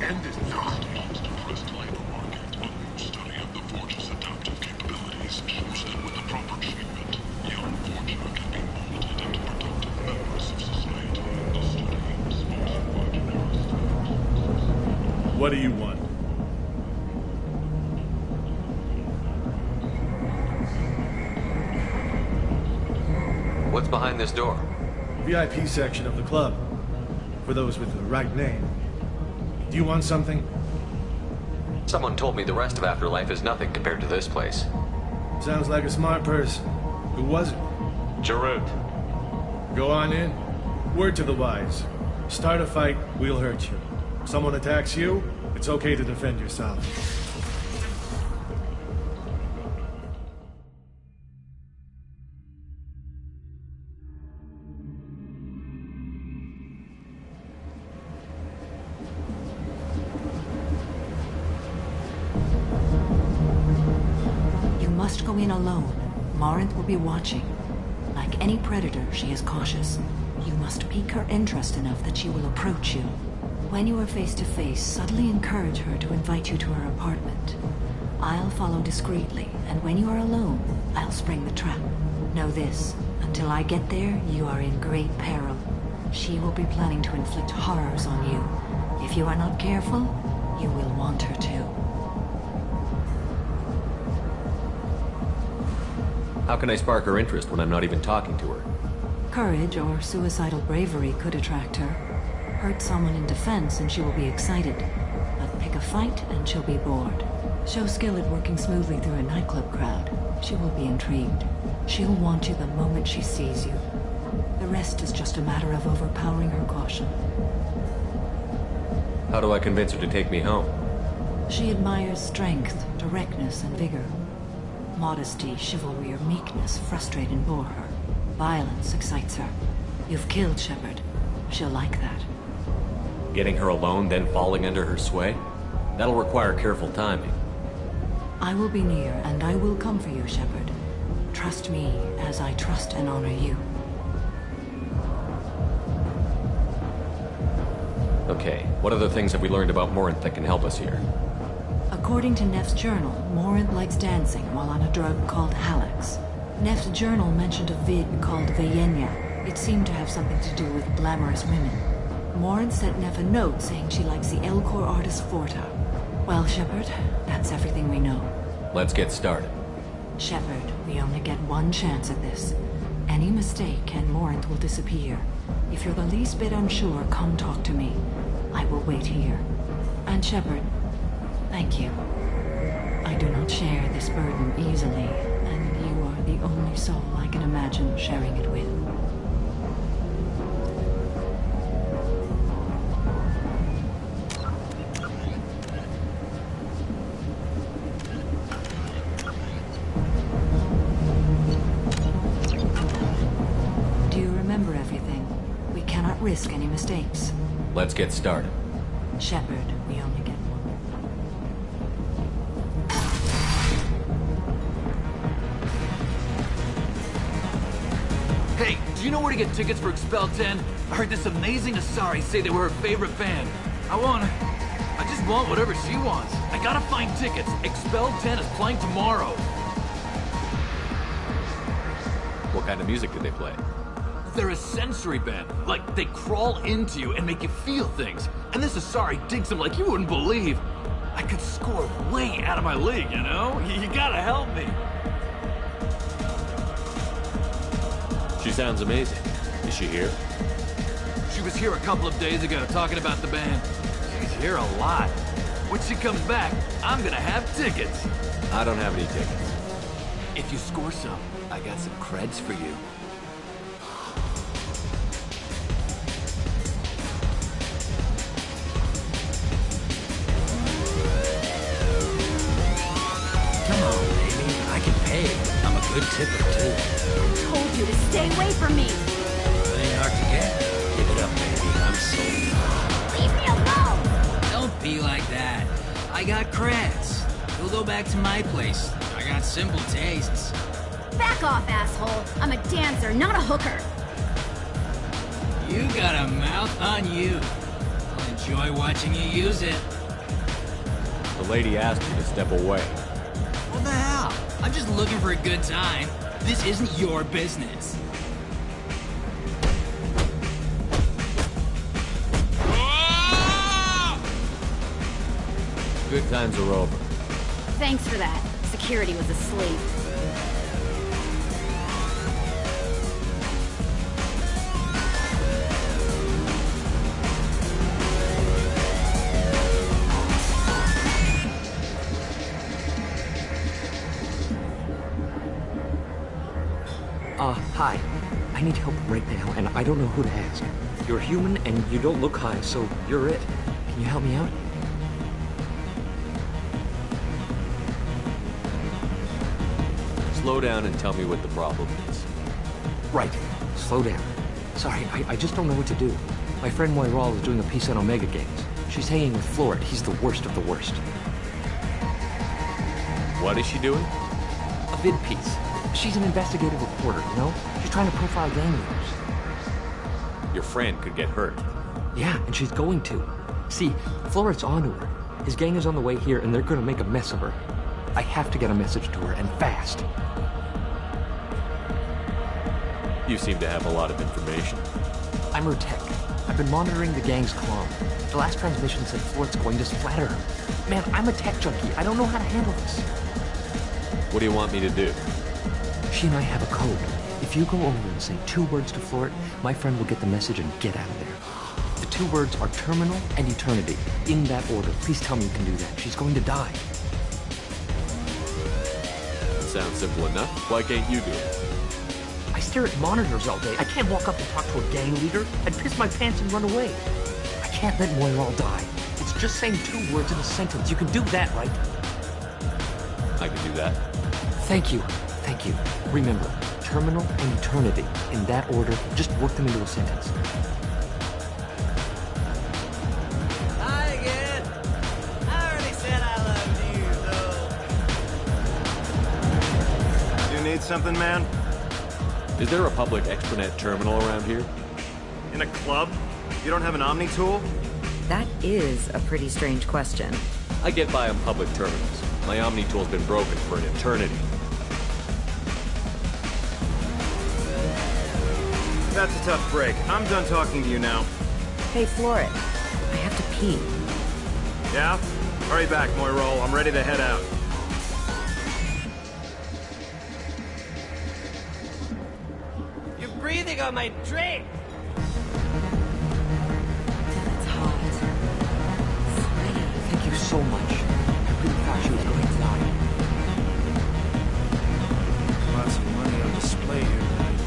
S18: End is not. Depressed labor market, a new study of the Forge's adaptive capabilities shows that with the proper treatment, young Forger can be molded into productive members of society. The study, sponsored by generous.
S10: What do you want?
S3: What's behind this door?
S10: VIP section of the club. For those with the right name. Do you want something?
S3: Someone told me the rest of Afterlife is nothing compared to this place.
S10: Sounds like a smart person. Who was it?
S3: Jarut.
S10: Go on in. Word to the wise. Start a fight, we'll hurt you. Someone attacks you, it's okay to defend yourself.
S5: Must go in alone. Morinth will be watching. Like any predator, she is cautious. You must pique her interest enough that she will approach you. When you are face to face, subtly encourage her to invite you to her apartment. I'll follow discreetly, and when you are alone, I'll spring the trap. Know this, until I get there, you are in great peril. She will be planning to inflict horrors on you. If you are not careful, you will want her to.
S3: How can I spark her interest when I'm not even talking to her?
S5: Courage or suicidal bravery could attract her. Hurt someone in defense and she will be excited. But pick a fight and she'll be bored. Show skill at working smoothly through a nightclub crowd. She will be intrigued. She'll want you the moment she sees you. The rest is just a matter of overpowering her caution.
S3: How do I convince her to take me home?
S5: She admires strength, directness, and vigor. Modesty, chivalry, or meekness frustrate and bore her. Violence excites her. You've killed Shepard. She'll like that.
S3: Getting her alone, then falling under her sway? That'll require careful timing.
S5: I will be near, and I will come for you, Shepard. Trust me as I trust and honor you.
S3: Okay, what other things have we learned about Morinth that can help us here?
S5: According to Neff's journal, Morinth likes dancing while on a drug called Halax. Neff's journal mentioned a vid called Vayenya. It seemed to have something to do with glamorous women. Morinth sent Neff a note saying she likes the Elcor artist Forta. Well, Shepard, that's everything we know.
S3: Let's get started.
S5: Shepard, we only get one chance at this. Any mistake and Morinth will disappear. If you're the least bit unsure, come talk to me. I will wait here. And Shepard, thank you. I do not share this burden easily, and you are the only soul I can imagine sharing it with. Do you remember everything? We cannot risk any mistakes.
S3: Let's get started.
S5: Shepard, we only get one.
S12: Hey, do you know where to get tickets for Expel 10? I heard this amazing Asari say they were her favorite band. I just want whatever she wants. I gotta find tickets. Expel 10 is playing tomorrow.
S3: What kind of music do they play?
S12: They're a sensory band. Like, they crawl into you and make you feel things. And this Asari digs them like you wouldn't believe. I could score way out of my league, you know? You gotta help me.
S3: She sounds amazing. Is she here?
S12: She was here a couple of days ago talking about the band. She's here a lot. When she comes back, I'm gonna have tickets.
S3: I don't have any tickets.
S12: If you score some, I got some creds for you.
S14: Come on, baby. I can pay. I'm a good tipper, too.
S2: Told you to stay away from me.
S14: It ain't hard to get. Give it up, baby. I'm sold.
S2: Leave me alone!
S14: Don't be like that. I got creds. We'll go back to my place. I got simple tastes.
S2: Back off, asshole. I'm a dancer, not a hooker.
S14: You got a mouth on you. I'll enjoy watching you use it.
S3: The lady asked you to step away.
S14: What the hell? I'm just looking for a good time. This isn't your business.
S3: Good times are over.
S2: Thanks for that. Security was asleep.
S20: Hi. I need help right now, and I don't know who to ask. You're human, and you don't look high, so you're it. Can you help me out?
S3: Slow down and tell me what the problem is.
S20: Right. Slow down. Sorry, I just don't know what to do. My friend Moiral is doing a piece on Omega Games. She's hanging with Florid. He's the worst of the worst.
S3: What is she doing?
S20: A vid piece. She's an investigative reporter, you know? She's trying to profile gang leaders.
S3: Your friend could get hurt.
S20: Yeah, and she's going to. See, Florid's onto her. His gang is on the way here, and they're gonna make a mess of her. I have to get a message to her, and fast.
S3: You seem to have a lot of information.
S20: I'm her tech. I've been monitoring the gang's comm. The last transmission said Florid's going to splatter her. Man, I'm a tech junkie. I don't know how to handle this.
S3: What do you want me to do?
S20: She and I have a code. If you go over and say 2 words to Florid, my friend will get the message and get out of there. The 2 words are terminal and eternity. In that order. Please tell me you can do that. She's going to die.
S3: Sounds simple enough. Why can't you do it?
S20: I stare at monitors all day. I can't walk up and talk to a gang leader. I'd piss my pants and run away. I can't let Moiral die. It's just saying 2 words in a sentence. You can do that, right?
S3: I can do that.
S20: Thank you. Thank you. Remember, terminal, and eternity. In that order, just work them into a sentence.
S14: Hi again. I already said I loved you, though.
S3: You need something, man? Is there a public extranet terminal around here? In a club? You don't have an Omni tool?
S4: That is a pretty strange question.
S3: I get by on public terminals. My Omni tool's been broken for an eternity. That's a tough break. I'm done talking to you now.
S4: Hey, Floret, I have to pee.
S3: Yeah? Hurry back, Moirol. I'm ready to head out.
S14: You're breathing on my drink!
S20: Thank you so much. I really thought she was going to die.
S10: Lots of money on display here tonight.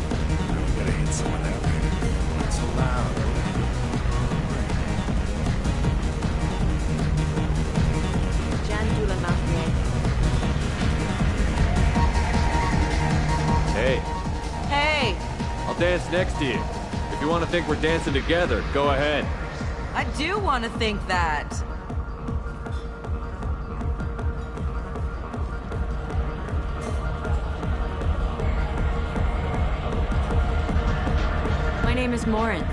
S10: We gotta hit some of that later. Not so loud.
S3: Hey.
S17: Hey!
S3: I'll dance next to you. If you want to think we're dancing together, go ahead.
S17: I do want to think that.
S5: My name is Morin.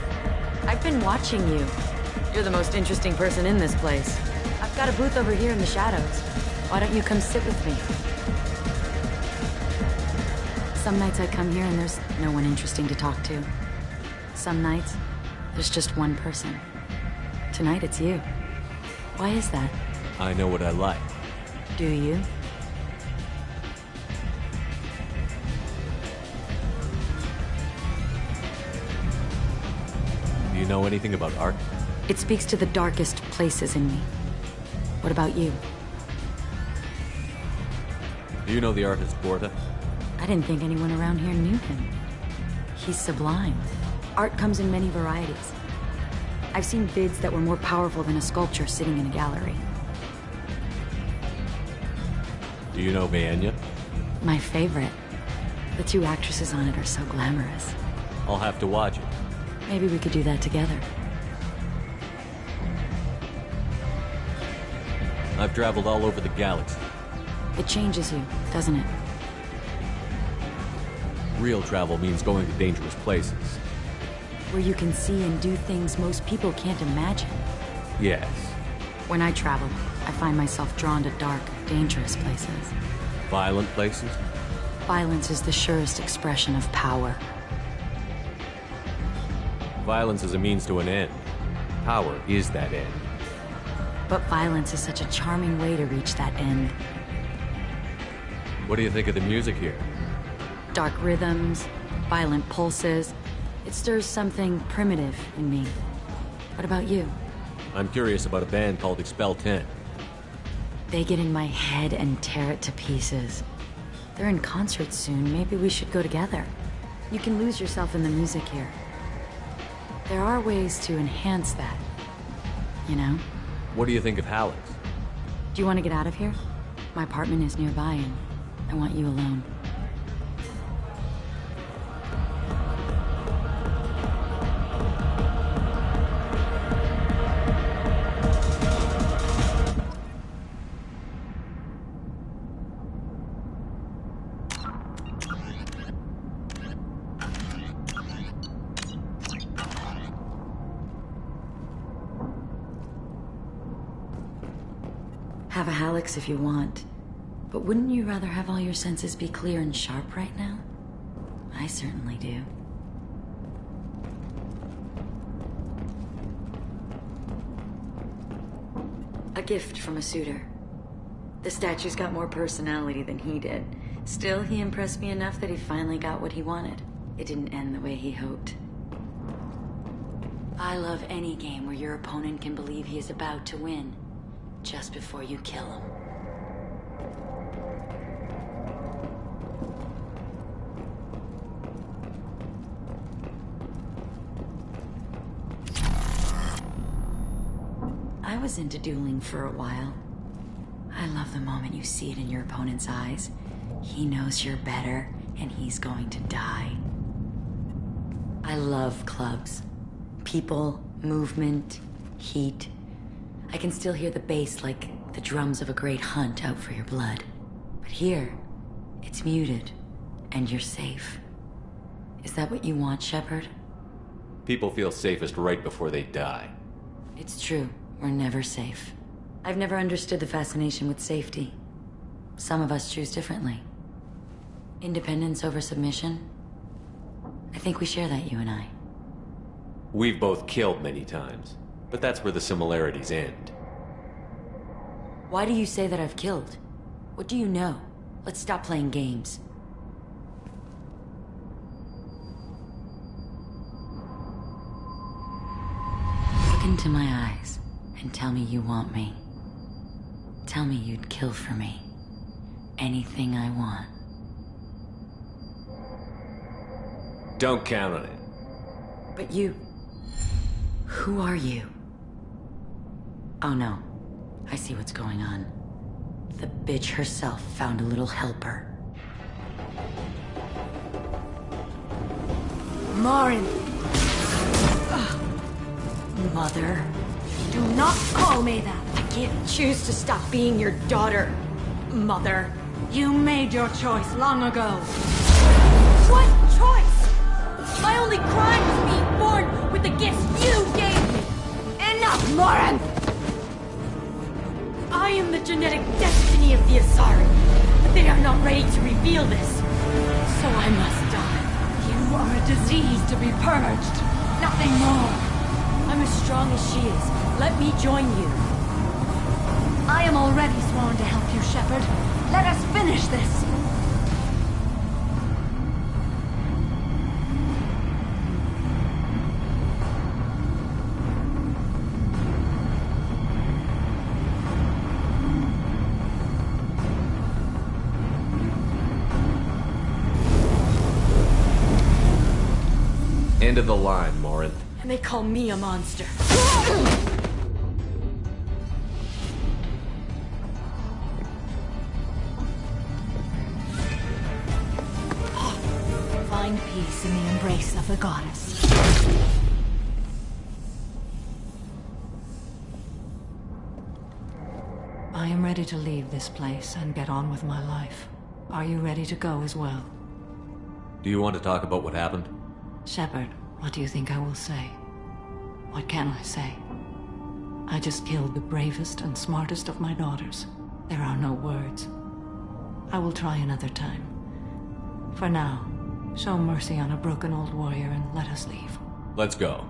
S5: I've been watching you. You're the most interesting person in this place. I've got a booth over here in the shadows. Why don't you come sit with me? Some nights I come here and there's no one interesting to talk to. Some nights, there's just one person. Tonight it's you. Why is that?
S3: I know what I like.
S5: Do you?
S3: Do you know anything about art?
S5: It speaks to the darkest places in me. What about you?
S3: Do you know the artist Porta?
S5: I didn't think anyone around here knew him. He's sublime. Art comes in many varieties. I've seen bids that were more powerful than a sculpture sitting in a gallery.
S3: Do you know Vaenya?
S5: My favorite. The two actresses on it are so glamorous.
S3: I'll have to watch it.
S5: Maybe we could do that together.
S3: I've traveled all over the galaxy.
S5: It changes you, doesn't it?
S3: Real travel means going to dangerous places.
S5: Where you can see and do things most people can't imagine.
S3: Yes.
S5: When I travel, I find myself drawn to dark, dangerous places.
S3: Violent places?
S5: Violence is the surest expression of power.
S3: Violence is a means to an end. Power is that end.
S5: But violence is such a charming way to reach that end.
S3: What do you think of the music here?
S5: Dark rhythms, violent pulses. It stirs something primitive in me. What about you?
S3: I'm curious about a band called Expel 10.
S5: They get in my head and tear it to pieces. They're in concert soon. Maybe we should go together. You can lose yourself in the music here. There are ways to enhance that. You know?
S3: What do you think of Hallex?
S5: Do you want to get out of here? My apartment is nearby and I want you alone. Have a Hallex if you want, but wouldn't you rather have all your senses be clear and sharp right now? I certainly do. A gift from a suitor. The statue's got more personality than he did. Still, he impressed me enough that he finally got what he wanted. It didn't end the way he hoped. I love any game where your opponent can believe he is about to win. Just before you kill him. I was into dueling for a while. I love the moment you see it in your opponent's eyes. He knows you're better,
S8: and he's going to die. I love clubs. People, movement, heat. I can still hear the bass like the drums of a great hunt out for your blood. But here, it's muted, and you're safe. Is that what you want, Shepard?
S3: People feel safest right before they die.
S8: It's true. We're never safe. I've never understood the fascination with safety. Some of us choose differently. Independence over submission? I think we share that, you and I.
S3: We've both killed many times, but that's where the similarities end.
S8: Why do you say that I've killed? What do you know? Let's stop playing games. Look into my eyes and tell me you want me. Tell me you'd kill for me. Anything I want.
S3: Don't count on it.
S8: But you... Who are you? Oh no. I see what's going on. The bitch herself found a little helper.
S13: Morin!
S8: Mother.
S13: Do not call me that!
S8: I can't choose to stop being your daughter, Mother.
S13: You made your choice long ago.
S8: What choice? My only crime was being born with the gifts you gave me! Enough, Morin! I am the genetic destiny of the Asari, but they are not ready to reveal this. So I must die. You are a disease to be purged. Nothing more. I'm as strong as she is. Let me join you.
S13: I am already sworn to help you, Shepard. Let us finish this.
S3: End of the line, Morinth.
S8: And they call me a monster.
S13: Find peace in the embrace of the goddess.
S11: I am ready to leave this place and get on with my life. Are you ready to go as well?
S3: Do you want to talk about what happened?
S11: Shepard, what do you think I will say? What can I say? I just killed the bravest and smartest of my daughters. There are no words. I will try another time. For now, show mercy on a broken old warrior and let us leave.
S3: Let's go.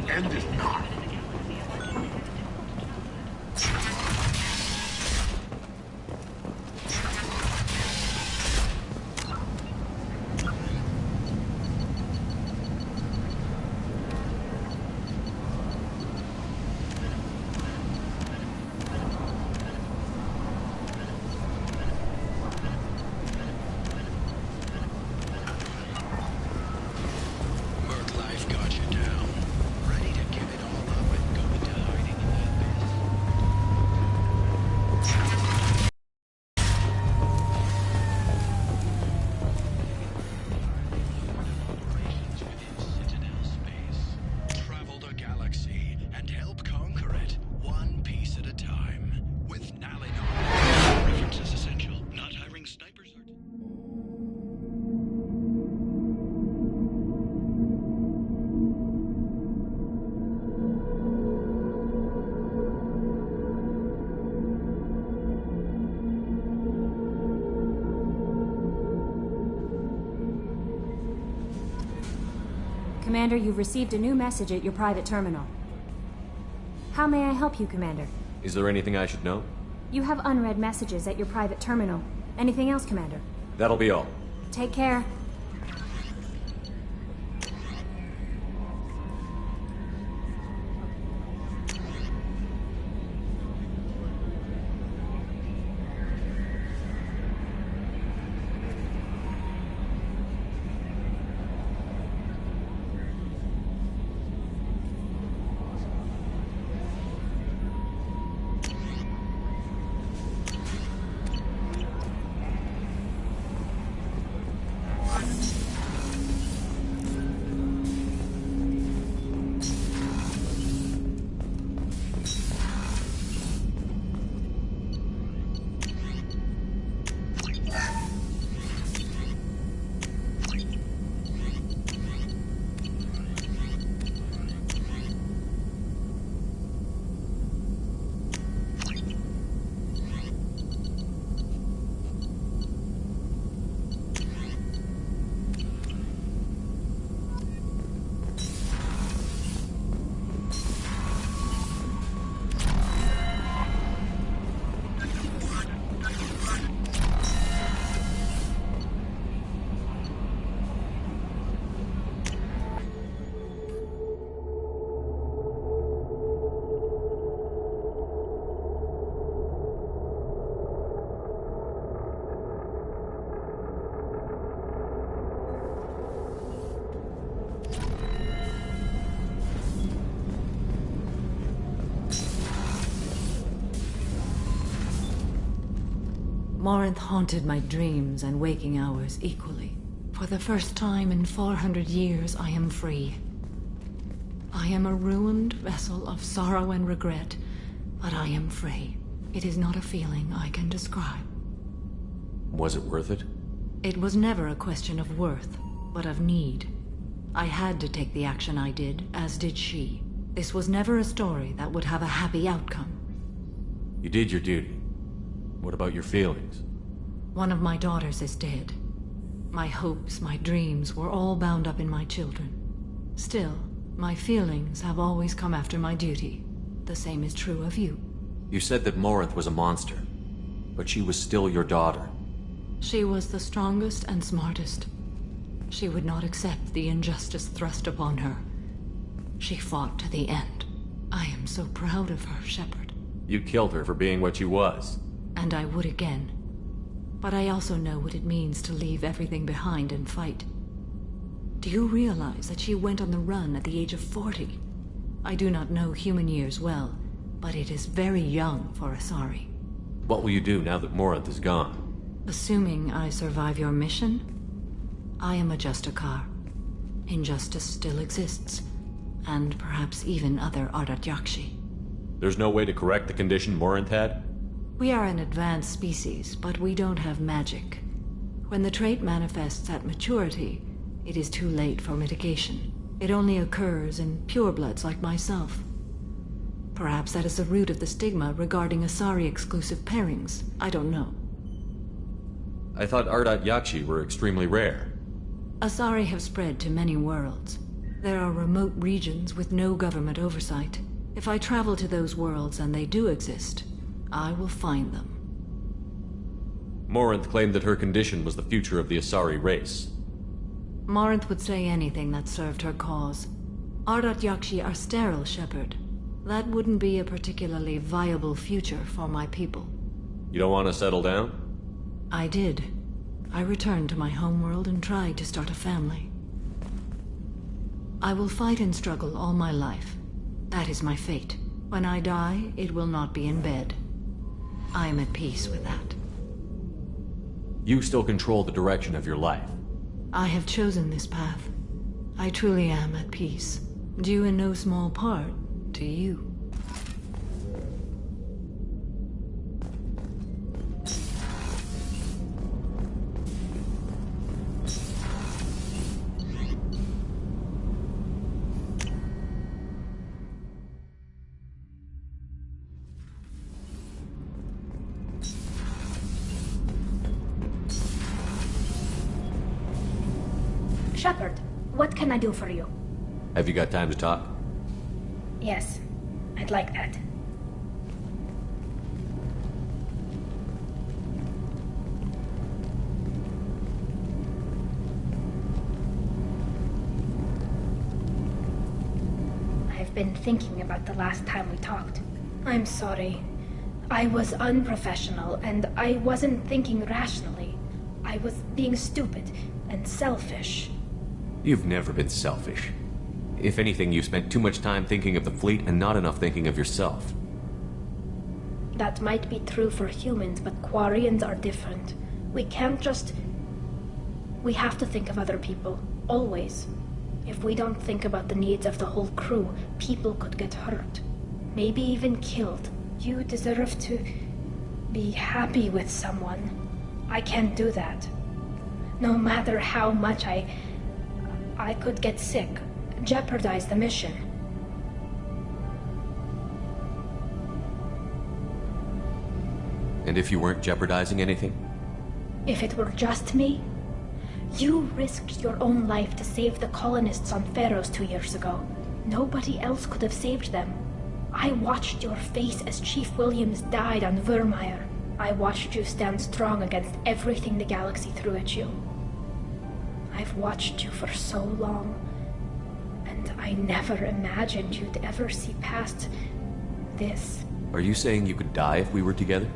S18: End it not.
S2: Commander, you've received a new message at your private terminal. How may I help you, Commander?
S3: Is there anything I should know?
S2: You have unread messages at your private terminal. Anything else, Commander?
S3: That'll be all.
S2: Take care.
S11: Morinth haunted my dreams and waking hours equally. For the first time in 400 years, I am free. I am a ruined vessel of sorrow and regret, but I am free. It is not a feeling I can describe.
S3: Was it worth it?
S11: It was never a question of worth, but of need. I had to take the action I did, as did she. This was never a story that would have a happy outcome.
S3: You did your duty. What about your feelings?
S11: One of my daughters is dead. My hopes, my dreams were all bound up in my children. Still, my feelings have always come after my duty. The same is true of you.
S3: You said that Morinth was a monster, but she was still your daughter.
S11: She was the strongest and smartest. She would not accept the injustice thrust upon her. She fought to the end. I am so proud of her, Shepard.
S3: You killed her for being what she was.
S11: And I would again. But I also know what it means to leave everything behind and fight. Do you realize that she went on the run at the age of 40? I do not know human years well, but it is very young for Asari.
S3: What will you do now that Morinth is gone?
S11: Assuming I survive your mission, I am a Justicar. Injustice still exists, and perhaps even other Ardat Yakshi.
S3: There's no way to correct the condition Morinth had?
S11: We are an advanced species, but we don't have magic. When the trait manifests at maturity, it is too late for mitigation. It only occurs in purebloods like myself. Perhaps that is the root of the stigma regarding Asari-exclusive pairings. I don't know.
S3: I thought Ardat Yakshi were extremely rare.
S11: Asari have spread to many worlds. There are remote regions with no government oversight. If I travel to those worlds, and they do exist, I will find them.
S3: Morinth claimed that her condition was the future of the Asari race.
S11: Morinth would say anything that served her cause. Ardat Yakshi are sterile, Shepard. That wouldn't be a particularly viable future for my people.
S3: You don't want to settle down?
S11: I did. I returned to my homeworld and tried to start a family. I will fight and struggle all my life. That is my fate. When I die, it will not be in bed. I am at peace with that.
S3: You still control the direction of your life.
S11: I have chosen this path. I truly am at peace. Due in no small part to you.
S13: Shepard, what can I do for you?
S3: Have you got time to talk?
S13: Yes, I'd like that. I've been thinking about the last time we talked. I'm sorry. I was unprofessional, and I wasn't thinking rationally. I was being stupid and selfish.
S3: You've never been selfish. If anything, you spent too much time thinking of the fleet and not enough thinking of yourself.
S13: That might be true for humans, but Quarians are different. We can't just... We have to think of other people. Always. If we don't think about the needs of the whole crew, people could get hurt. Maybe even killed. You deserve to be happy with someone. I can't do that. No matter how much I could get sick, jeopardize the mission.
S3: And if you weren't jeopardizing anything?
S13: If it were just me? You risked your own life to save the colonists on Pharos 2 years ago. Nobody else could have saved them. I watched your face as Chief Williams died on Vermeer. I watched you stand strong against everything the galaxy threw at you. I've watched you for so long, and I never imagined you'd ever see past this.
S3: Are you saying you could die if we were together?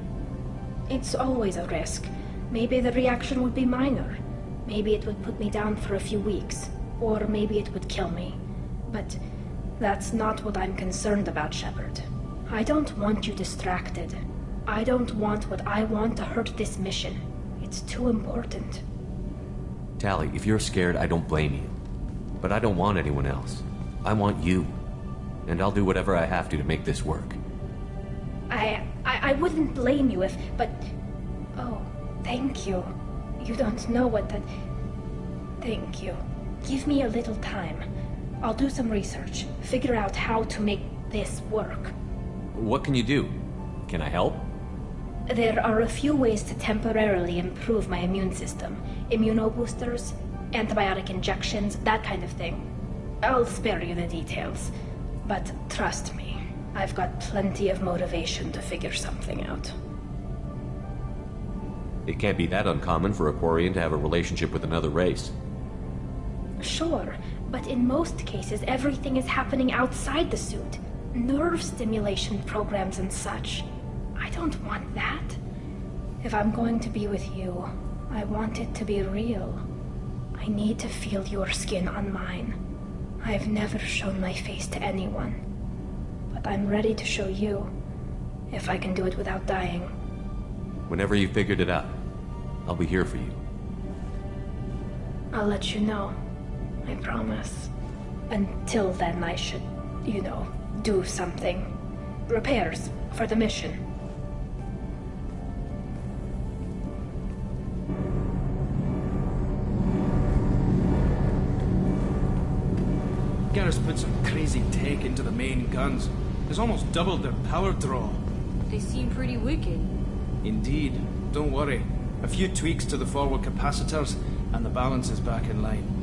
S13: It's always a risk. Maybe the reaction would be minor. Maybe it would put me down for a few weeks, or maybe it would kill me. But that's not what I'm concerned about, Shepard. I don't want you distracted. I don't want what I want to hurt this mission. It's too important.
S3: Tally, if you're scared, I don't blame you. But I don't want anyone else. I want you. And I'll do whatever I have to make this work.
S13: I wouldn't blame you if... But... Oh, thank you. You don't know what that... Thank you. Give me a little time. I'll do some research. Figure out how to make this work.
S3: What can you do? Can I help?
S13: There are a few ways to temporarily improve my immune system. Immunoboosters, antibiotic injections, that kind of thing. I'll spare you the details. But trust me, I've got plenty of motivation to figure something out.
S3: It can't be that uncommon for a Quarian to have a relationship with another race.
S13: Sure, but in most cases everything is happening outside the suit. Nerve stimulation programs and such. I don't want that. If I'm going to be with you, I want it to be real. I need to feel your skin on mine. I've never shown my face to anyone. But I'm ready to show you, if I can do it without dying.
S3: Whenever you've figured it out, I'll be here for you.
S13: I'll let you know. I promise. Until then, I should, do something. Repairs for the mission.
S15: Garrus put some crazy tech into the main guns. It's almost doubled their power draw.
S5: They seem pretty wicked.
S15: Indeed. Don't worry. A few tweaks to the forward capacitors, and the balance is back in line.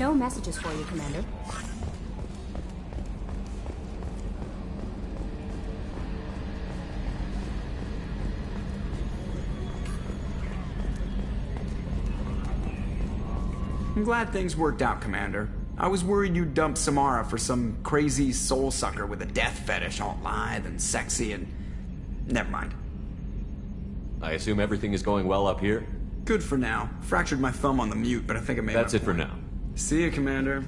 S2: No messages for you, Commander.
S19: I'm glad things worked out, Commander. I was worried you'd dump Samara for some crazy soul sucker with a death fetish all lithe and sexy and... Never mind.
S3: I assume everything is going well up here?
S19: Good for now. Fractured my thumb on the mute, but I think I made
S3: That's
S19: my
S3: it for
S19: point.
S3: now.
S19: See you, Commander.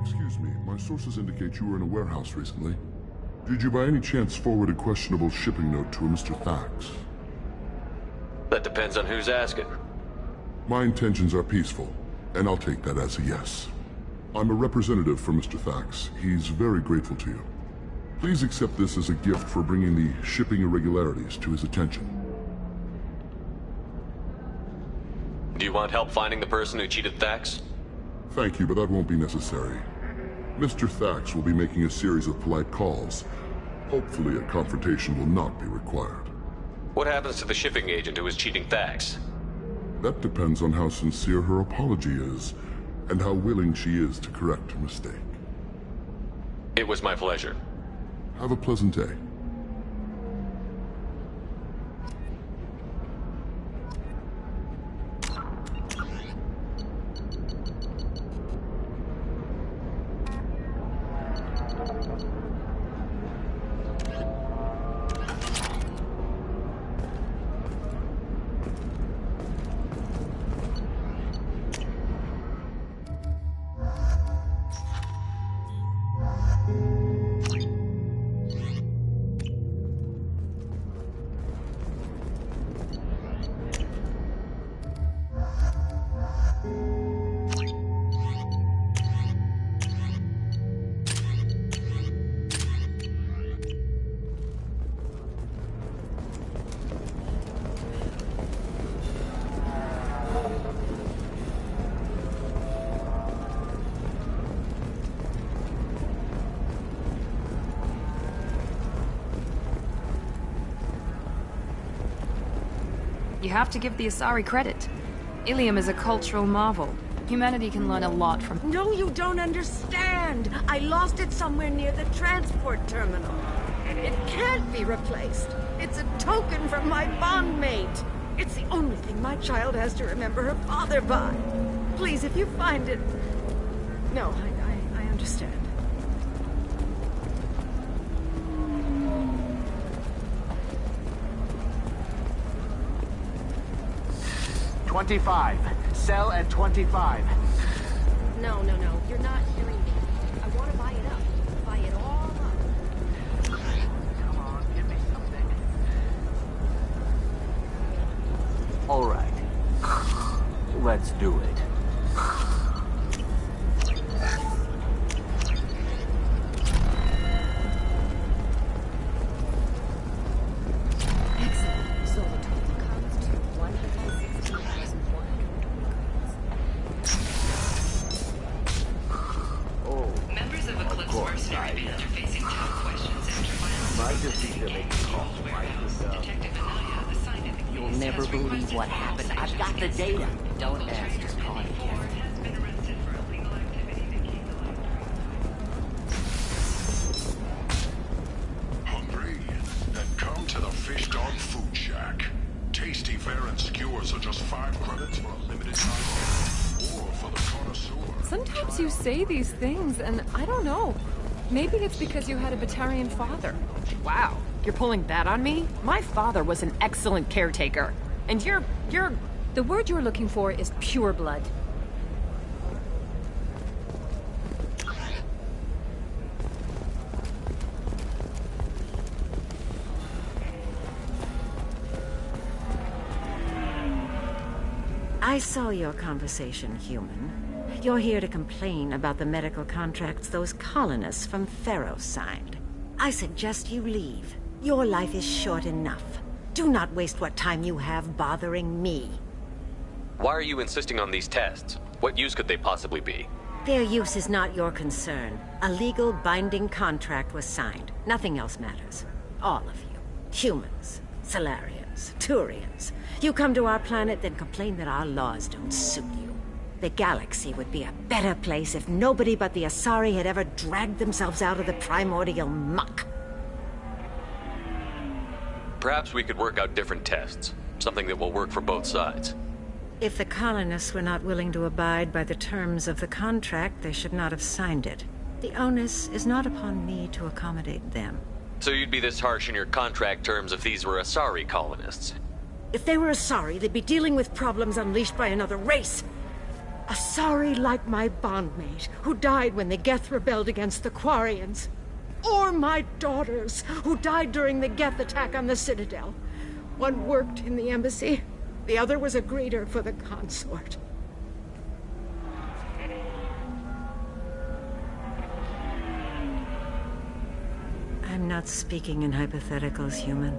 S18: Excuse me, my sources indicate you were in a warehouse recently. Did you by any chance forward a questionable shipping note to a Mr. Thax?
S3: That depends on who's asking.
S18: My intentions are peaceful, and I'll take that as a yes. I'm a representative for Mr. Thax. He's very grateful to you. Please accept this as a gift for bringing the shipping irregularities to his attention.
S3: Do you want help finding the person who cheated Thax?
S18: Thank you, but that won't be necessary. Mr. Thax will be making a series of polite calls. Hopefully a confrontation will not be required.
S3: What happens to the shipping agent who is cheating Thax?
S18: That depends on how sincere her apology is, and how willing she is to correct her mistake.
S3: It was my pleasure.
S18: Have a pleasant day.
S22: You have to give the Asari credit. Ilium is a cultural marvel. Humanity can learn a lot from...
S23: No, you don't understand. I lost it somewhere near the transport terminal. It can't be replaced. It's a token from my bondmate. It's the only thing my child has to remember her father by. Please, if you find it... No, I understand.
S16: 25. Sell at 25.
S23: No, you're not hearing me. I want to buy it up. Buy it all up.
S16: Come on, give me something.
S1: All right. Let's do it.
S23: Excellent. So the total comes to 116,400.
S6: Members of a Eclipse mercenary band are facing tough questions after violence.
S1: Might just need to make a call.
S6: Detective Anaya assigned at the
S1: You'll never believe what happened. I've got the data. Don't ask, just call it.
S18: Hungry? Then come to the Fish Dog Food Shack. Tasty fare and skewers are just 5 credits for a limited time. Or for the connoisseur.
S22: Sometimes you say these things, and I don't know. Maybe it's because you had a Batarian father. Wow, you're pulling that on me? My father was an excellent caretaker. And you're... The word you're looking for is pure blood.
S4: I saw your conversation, human. You're here to complain about the medical contracts those colonists from Theros signed. I suggest you leave. Your life is short enough. Do not waste what time you have bothering me.
S3: Why are you insisting on these tests? What use could they possibly be?
S4: Their use is not your concern. A legal binding contract was signed. Nothing else matters. All of you. Humans, Solarians, Turians. You come to our planet, then complain that our laws don't suit you. The galaxy would be a better place if nobody but the Asari had ever dragged themselves out of the primordial muck.
S3: Perhaps we could work out different tests. Something that will work for both sides.
S4: If the colonists were not willing to abide by the terms of the contract, they should not have signed it. The onus is not upon me to accommodate them.
S3: So you'd be this harsh in your contract terms if these were Asari colonists?
S4: If they were Asari, they'd be dealing with problems unleashed by another race. Asari like my bondmate, who died when the Geth rebelled against the Quarians. Or my daughters, who died during the Geth attack on the Citadel. One worked in the embassy, the other was a greeter for the consort. I'm not speaking in hypotheticals, human.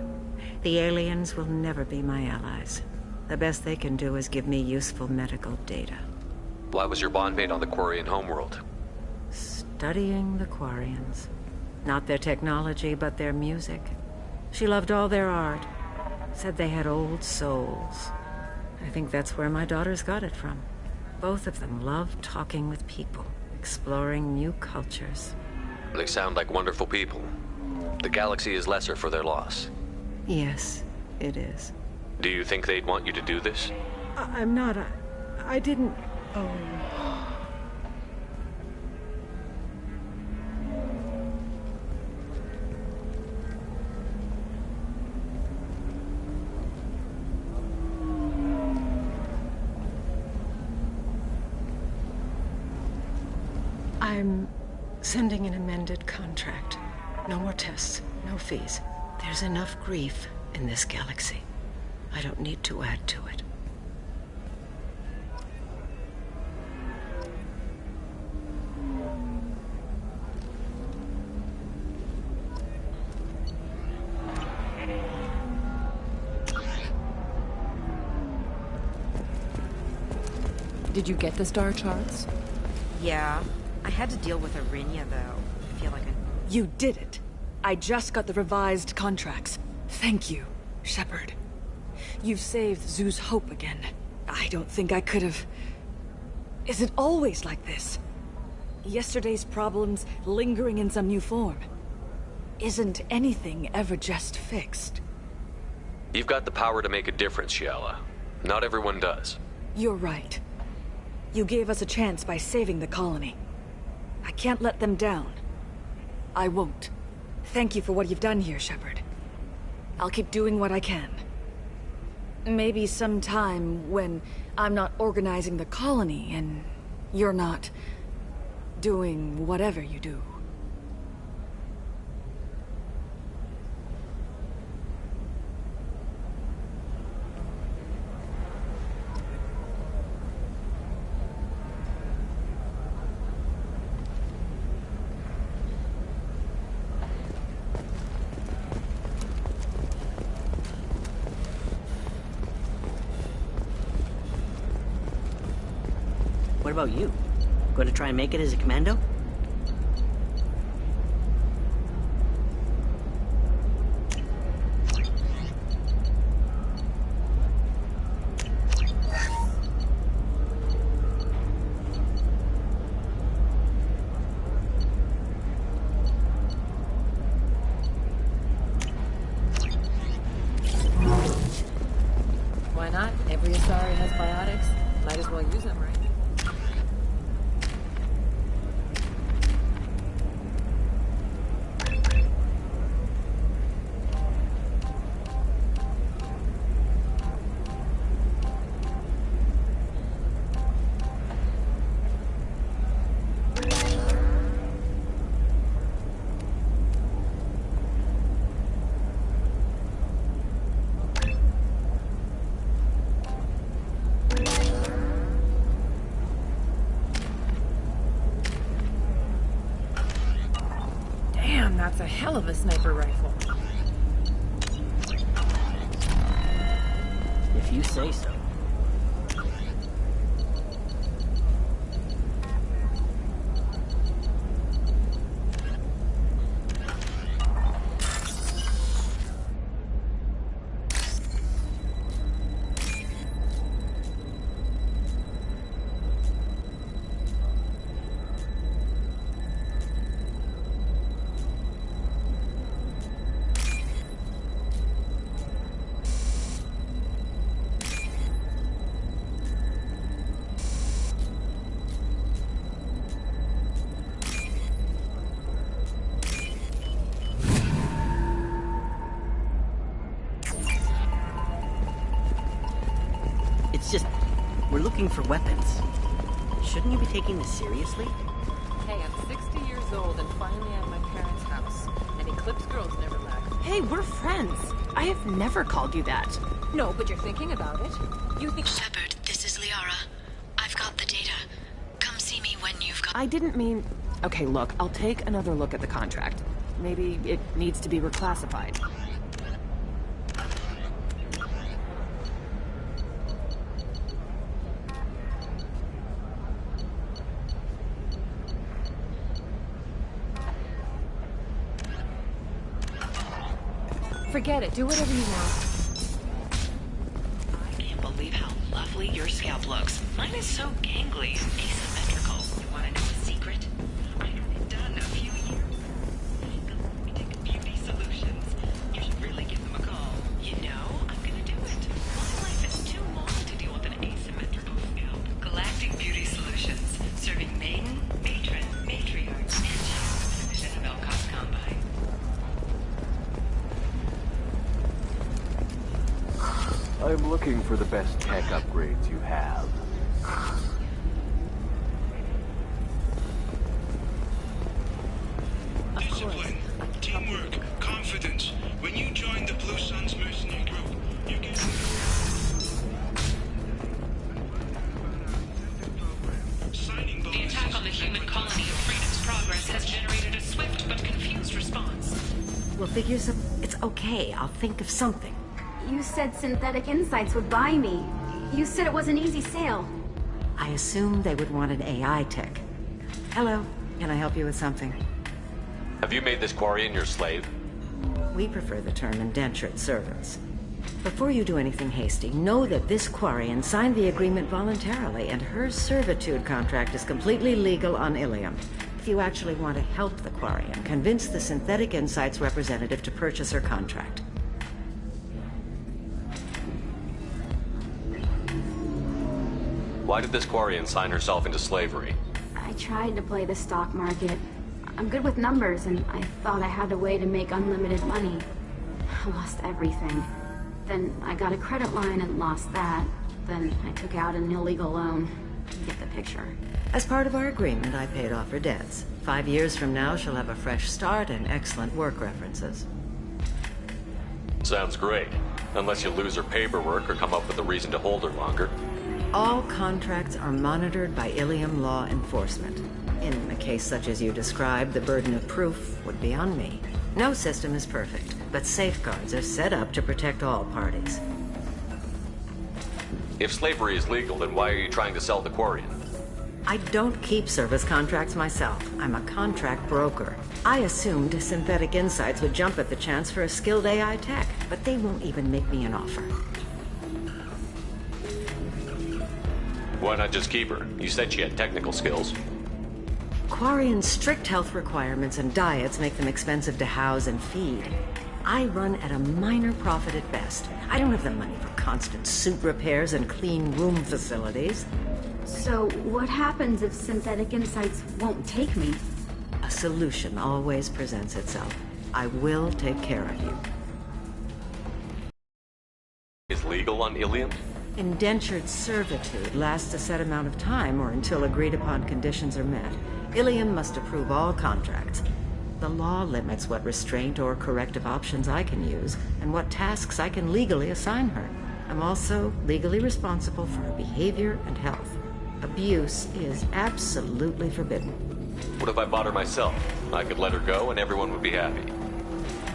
S4: The aliens will never be my allies. The best they can do is give me useful medical data.
S3: Why was your bondmate on the Quarian homeworld?
S4: Studying the Quarians. Not their technology, but their music. She loved all their art. Said they had old souls. I think that's where my daughters got it from. Both of them loved talking with people, exploring new cultures.
S3: They sound like wonderful people. The galaxy is lesser for their loss.
S4: Yes, it is.
S3: Do you think they'd want you to do this?
S4: I'm not. I didn't. Oh. I'm sending an amended contract. No more tests, no fees. There's enough grief in this galaxy. I don't need to add to it.
S22: Did you get the star charts?
S17: Yeah. I had to deal with Arinia, though. I feel like I...
S7: You did it. I just got the revised contracts. Thank you, Shepard. You've saved Zoo's hope again. I don't think I could have... Is it always like this? Yesterday's problems lingering in some new form. Isn't anything ever just fixed?
S3: You've got the power to make a difference, Shiala. Not everyone does.
S7: You're right. You gave us a chance by saving the colony. I can't let them down. I won't. Thank you for what you've done here, Shepard. I'll keep doing what I can. Maybe sometime when I'm not organizing the colony and you're not doing whatever you do.
S9: What about you? Going to try and make it as a commando?
S22: Why not? Every Asari has biotics. Might as well use them, right? Damn, that's a hell of a sniper rifle.
S9: If you say so. It's just, we're looking for weapons. Shouldn't you be taking this seriously?
S22: Hey, I'm 60 years old and finally at my parents' house. And Eclipse girls never lack. Hey, we're friends. I have never called you that. No, but you're thinking about it. You think—
S12: Shepard, this is Liara. I've got the data. Come see me when you've got—
S22: I didn't mean— Okay, look, I'll take another look at the contract. Maybe it needs to be reclassified. Forget it. Do whatever you want.
S6: I can't believe how lovely your scalp looks. Mine is so gangly and asymmetrical. You want to know a secret? I got it done a few years ago. Galactic Beauty Solutions. You should really give them a call. You know, I'm gonna do it. My life is too long to deal with an asymmetrical scalp. Galactic Beauty Solutions. Serving maiden, matron, matriarch, and child division of Elcott Combine.
S21: I'm looking for the best tech upgrades you have.
S24: Discipline, teamwork, confidence. When you join the Blue Suns mercenary group, you get...
S6: The attack on the human colony of Freedom's Progress has generated a swift but confused response.
S4: We'll figure some... It's okay. I'll think of something.
S2: You said Synthetic Insights would buy me. You said it was an easy sale.
S4: I assumed they would want an AI tech. Hello. Can I help you with something?
S3: Have you made this Quarian your slave?
S4: We prefer the term indentured servants. Before you do anything hasty, know that this Quarian signed the agreement voluntarily, and her servitude contract is completely legal on Ilium. If you actually want to help the Quarian, convince the Synthetic Insights representative to purchase her contract.
S3: Why did this Quarian sign herself into slavery?
S2: I tried to play the stock market. I'm good with numbers, and I thought I had a way to make unlimited money. I lost everything. Then I got a credit line and lost that. Then I took out an illegal loan. You get the picture.
S4: As part of our agreement, I paid off her debts. 5 years from now, she'll have a fresh start and excellent work references.
S3: Sounds great. Unless you lose her paperwork or come up with a reason to hold her longer.
S4: All contracts are monitored by Ilium law enforcement. In a case such as you described, the burden of proof would be on me. No system is perfect, but safeguards are set up to protect all parties.
S3: If slavery is legal, then why are you trying to sell the Quarian?
S4: I don't keep service contracts myself. I'm a contract broker. I assumed Synthetic Insights would jump at the chance for a skilled AI tech, but they won't even make me an offer.
S3: Why not just keep her? You said she had technical skills.
S4: Quarian's strict health requirements and diets make them expensive to house and feed. I run at a minor profit at best. I don't have the money for constant suit repairs and clean room facilities.
S2: So, what happens if Synthetic Insights won't take me?
S4: A solution always presents itself. I will take care of you.
S3: Is legal on Ilium?
S4: Indentured servitude lasts a set amount of time or until agreed upon conditions are met. Ilium must approve all contracts. The law limits what restraint or corrective options I can use and what tasks I can legally assign her. I'm also legally responsible for her behavior and health. Abuse is absolutely forbidden.
S3: What if I bought her myself? I could let her go and everyone would be happy.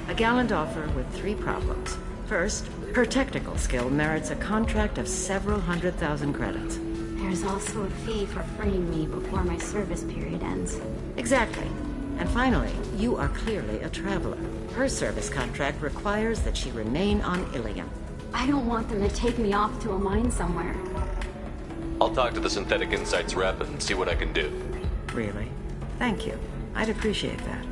S4: A gallant offer with 3 problems. First, her technical skill merits a contract of several 100,000 credits.
S2: There's also a fee for freeing me before my service period ends.
S4: Exactly. And finally, you are clearly a traveler. Her service contract requires that she remain on Ilium.
S2: I don't want them to take me off to a mine somewhere.
S3: I'll talk to the Synthetic Insights rep and see what I can do.
S4: Really? Thank you. I'd appreciate that.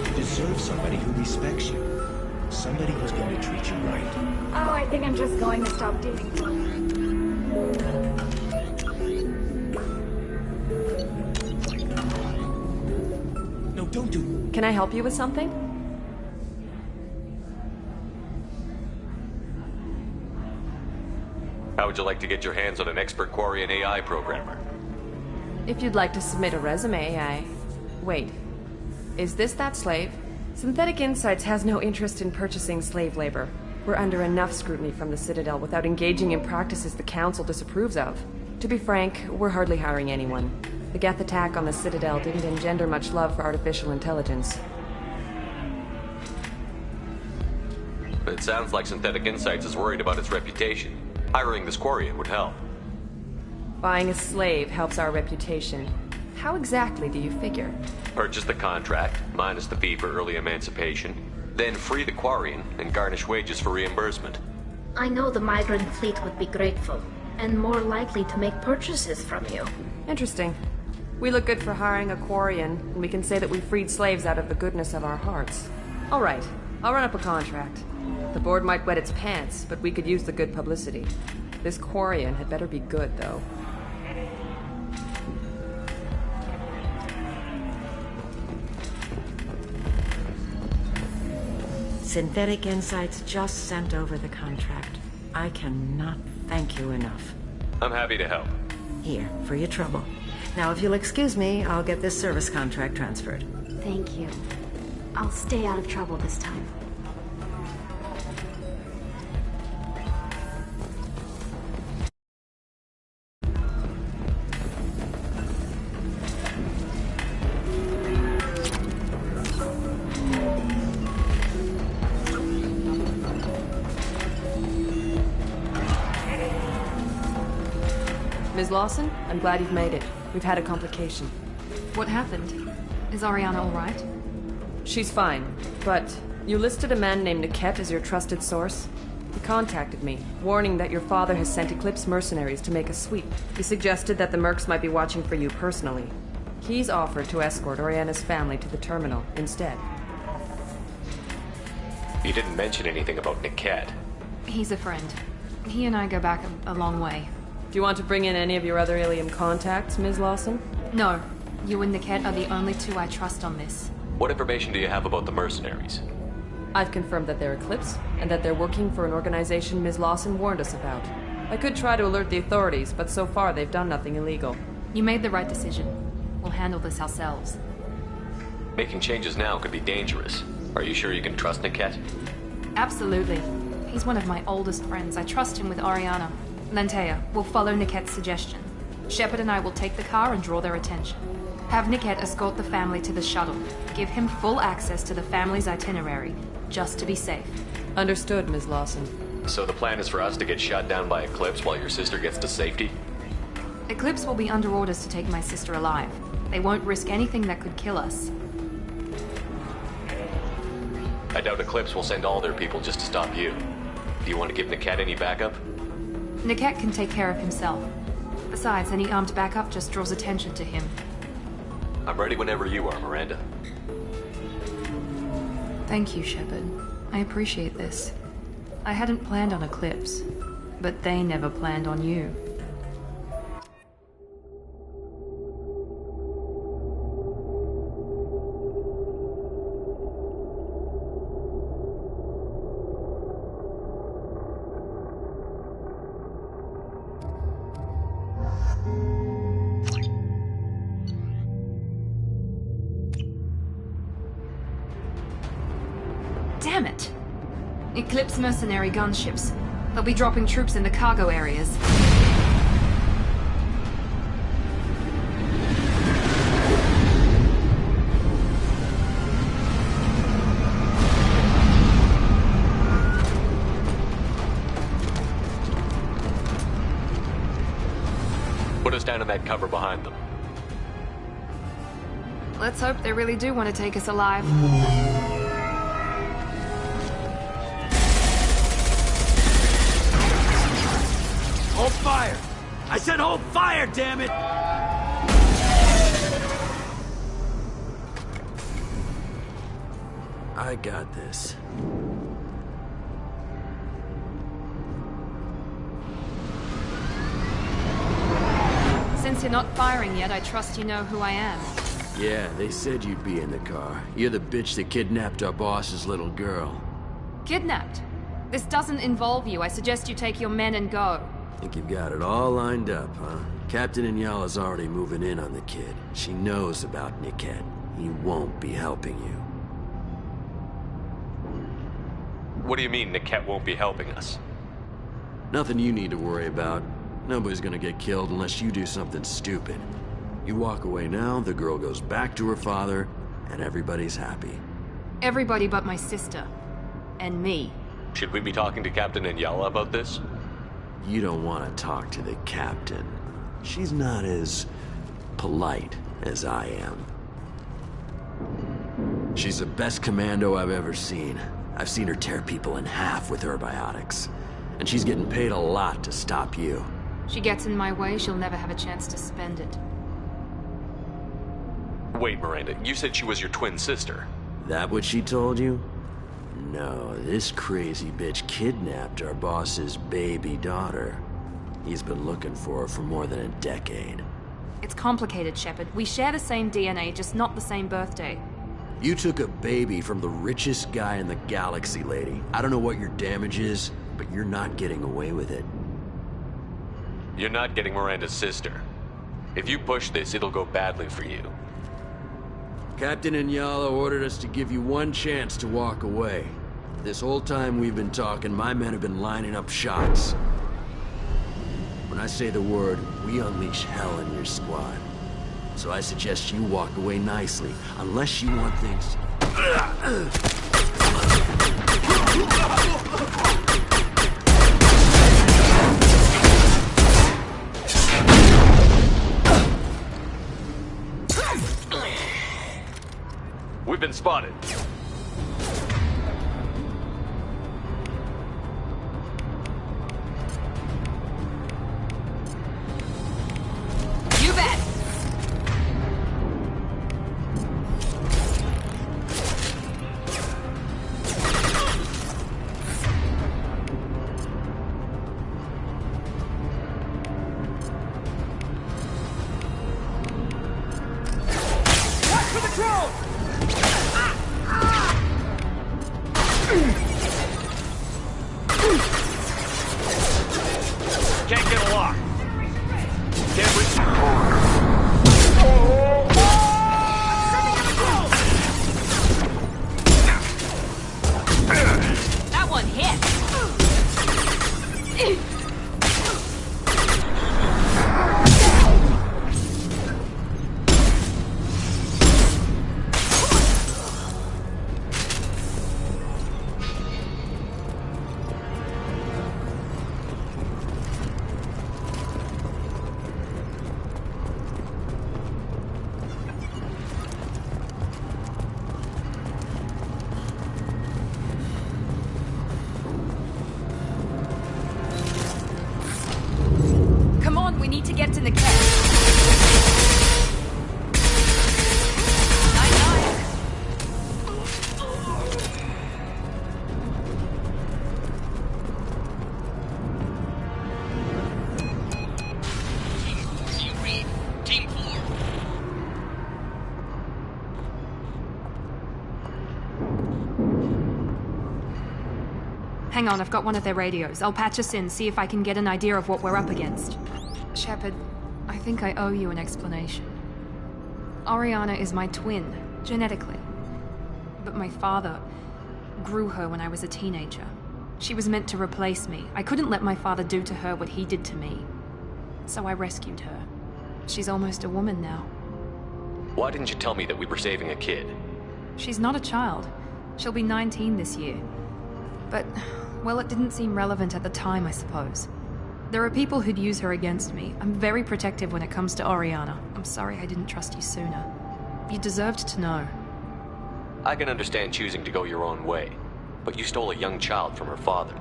S8: You deserve somebody who respects you. Somebody who's going to treat you right.
S2: Oh, I think I'm just going to stop dating.
S8: No, don't do...
S22: Can I help you with something?
S3: How would you like to get your hands on an expert Quarian AI programmer?
S22: If you'd like to submit a resume, Wait. Is this that slave? Synthetic Insights has no interest in purchasing slave labor. We're under enough scrutiny from the Citadel without engaging in practices the Council disapproves of. To be frank, we're hardly hiring anyone. The Geth attack on the Citadel didn't engender much love for artificial intelligence.
S3: It sounds like Synthetic Insights is worried about its reputation. Hiring this Quarian would help.
S22: Buying a slave helps our reputation. How exactly do you figure?
S3: Purchase the contract, minus the fee for early emancipation, then free the Quarian and garnish wages for reimbursement.
S13: I know the migrant fleet would be grateful, and more likely to make purchases from you.
S22: Interesting. We look good for hiring a Quarian, and we can say that we freed slaves out of the goodness of our hearts. All right, I'll run up a contract. The board might wet its pants, but we could use the good publicity. This Quarian had better be good, though.
S4: Synthetic Insights just sent over the contract. I cannot thank you enough.
S3: I'm happy to help.
S4: Here, for your trouble. Now, if you'll excuse me, I'll get this service contract transferred.
S2: Thank you. I'll stay out of trouble this time.
S22: Ms. Lawson, I'm glad you've made it. We've had a complication.
S5: What happened? Is Ariana all right?
S22: She's fine, but you listed a man named Niket as your trusted source. He contacted me, warning that your father has sent Eclipse mercenaries to make a sweep. He suggested that the mercs might be watching for you personally. He's offered to escort Oriana's family to the terminal instead.
S3: You didn't mention anything about Niket.
S5: He's a friend. He and I go back a long way.
S22: Do
S10: you want to bring in any of your other Ilium contacts, Ms. Lawson?
S11: No. You and Niket are the only two I trust on this.
S3: What information do you have about the mercenaries?
S10: I've confirmed that they're Eclipse, and that they're working for an organization Ms. Lawson warned us about. I could try to alert the authorities, but so far they've done nothing illegal.
S11: You made the right decision. We'll handle this ourselves.
S3: Making changes now could be dangerous. Are you sure you can trust Niket?
S11: Absolutely. He's one of my oldest friends. I trust him with Ariana. Lantea, we'll follow Niket's suggestion. Shepard and I will take the car and draw their attention. Have Niket escort the family to the shuttle. Give him full access to the family's itinerary, just to be safe.
S10: Understood, Ms. Lawson.
S3: So the plan is for us to get shot down by Eclipse while your sister gets to safety?
S11: Eclipse will be under orders to take my sister alive. They won't risk anything that could kill us.
S3: I doubt Eclipse will send all their people just to stop you. Do you want to give Niket any backup?
S11: Niket can take care of himself. Besides, any armed backup just draws attention to him.
S3: I'm ready whenever you are, Miranda.
S11: Thank you, Shepard. I appreciate this. I hadn't planned on Eclipse, but they never planned on you. Damn it! Eclipse mercenary gunships. They'll be dropping troops in the cargo areas.
S3: Put us down in that cover behind them.
S11: Let's hope they really do want to take us alive.
S14: Hold fire! I said hold fire, damn it! I got this.
S11: Since you're not firing yet, I trust you know who I am.
S14: Yeah, they said you'd be in the car. You're the bitch that kidnapped our boss's little girl.
S11: Kidnapped? This doesn't involve you. I suggest you take your men and go.
S14: Think you've got it all lined up, huh? Captain Inyala's already moving in on the kid. She knows about Niket. He won't be helping you.
S3: What do you mean Niket won't be helping us?
S14: Nothing you need to worry about. Nobody's gonna get killed unless you do something stupid. You walk away now, the girl goes back to her father, and everybody's happy.
S11: Everybody but my sister. And me.
S3: Should we be talking to Captain Inyala about this?
S14: You don't want to talk to the captain. She's not as polite as I am. She's the best commando I've ever seen. I've seen her tear people in half with her biotics. And she's getting paid a lot to stop you.
S11: She gets in my way, she'll never have a chance to spend it.
S3: Wait, Miranda, you said she was your twin sister.
S14: That what she told you? No, this crazy bitch kidnapped our boss's baby daughter. He's been looking for her for more than a decade.
S11: It's complicated, Shepard. We share the same DNA, just not the same birthday.
S14: You took a baby from the richest guy in the galaxy, lady. I don't know what your damage is, but you're not getting away with it.
S3: You're not getting Miranda's sister. If you push this, it'll go badly for you.
S14: Captain Inyala ordered us to give you one chance to walk away. This whole time we've been talking, my men have been lining up shots. When I say the word, we unleash hell in your squad. So I suggest you walk away nicely, unless you want things...
S3: We've been spotted.
S11: You bet! Hang on, I've got one of their radios. I'll patch us in, see if I can get an idea of what we're up against. Shepard, I think I owe you an explanation. Oriana is my twin, genetically. But my father grew her when I was a teenager. She was meant to replace me. I couldn't let my father do to her what he did to me. So I rescued her. She's almost a woman now.
S3: Why didn't you tell me that we were saving a kid?
S11: She's not a child. She'll be 19 this year. But, well, it didn't seem relevant at the time, I suppose. There are people who'd use her against me. I'm very protective when it comes to Oriana. I'm sorry I didn't trust you sooner. You deserved to know.
S3: I can understand choosing to go your own way, but you stole a young child from her father.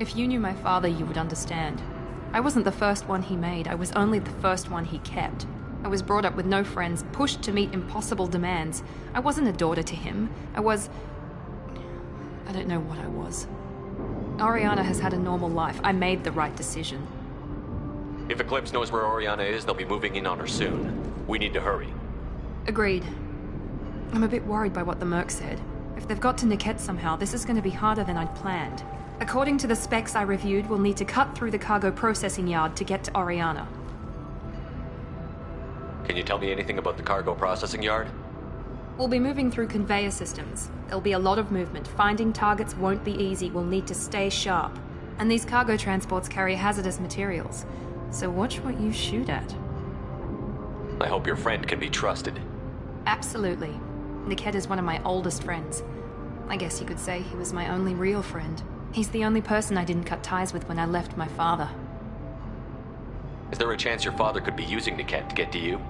S11: If you knew my father, you would understand. I wasn't the first one he made. I was only the first one he kept. I was brought up with no friends, pushed to meet impossible demands. I wasn't a daughter to him. I don't know what I was. Oriana has had a normal life. I made the right decision.
S3: If Eclipse knows where Oriana is, they'll be moving in on her soon. We need to hurry.
S11: Agreed. I'm a bit worried by what the Merc said. If they've got to Niket somehow, this is going to be harder than I'd planned. According to the specs I reviewed, we'll need to cut through the cargo processing yard to get to Oriana.
S3: Can you tell me anything about the cargo processing yard?
S11: We'll be moving through conveyor systems. There'll be a lot of movement. Finding targets won't be easy. We'll need to stay sharp. And these cargo transports carry hazardous materials. So watch what you shoot at.
S3: I hope your friend can be trusted.
S11: Absolutely. Niket is one of my oldest friends. I guess you could say he was my only real friend. He's the only person I didn't cut ties with when I left my father.
S3: Is there a chance your father could be using Niket to get to you?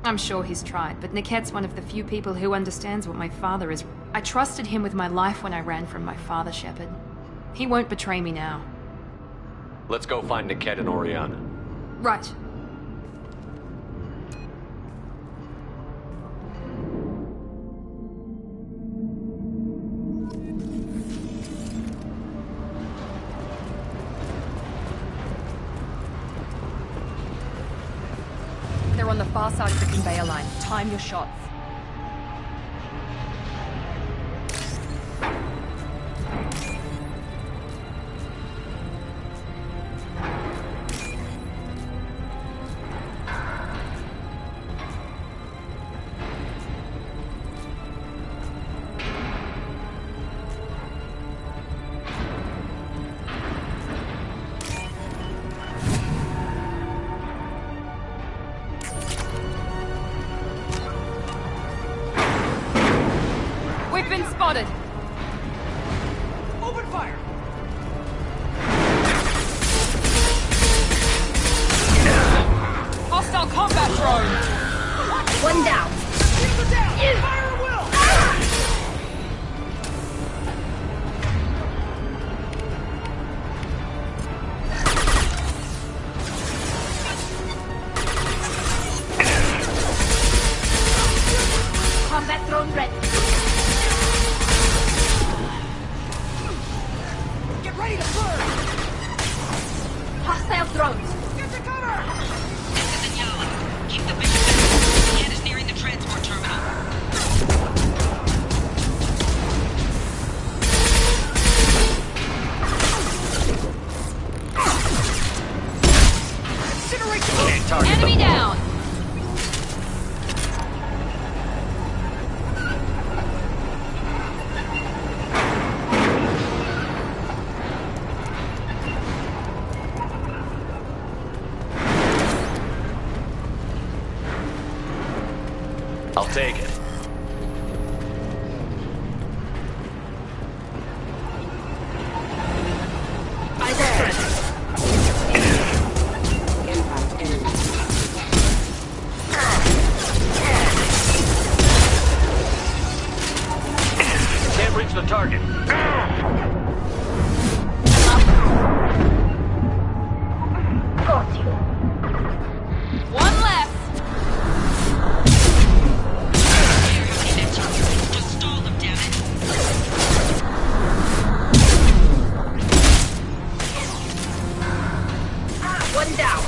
S11: I'm sure he's tried, but Niket's one of the few people who understands what my father is. I trusted him with my life when I ran from my father, Shepard. He won't betray me now.
S3: Let's go find Niket and Oriana.
S11: Right.
S22: They're on the far side of the conveyor line. Time your shots. Been spotted!
S15: Open fire!
S22: Hostile combat drone!
S13: One down.
S15: Fire at will!
S13: Combat drone ready.
S15: Get ready to burn!
S13: Hostile drones.
S15: Get to cover!
S12: This is Inyala. Keep the mission down. Cat is nearing the transport terminal.
S22: Enemy down!
S3: I'll take it. Can't reach the target.
S13: Got you.
S22: One left!
S12: Just stall them, damn it.
S13: One down.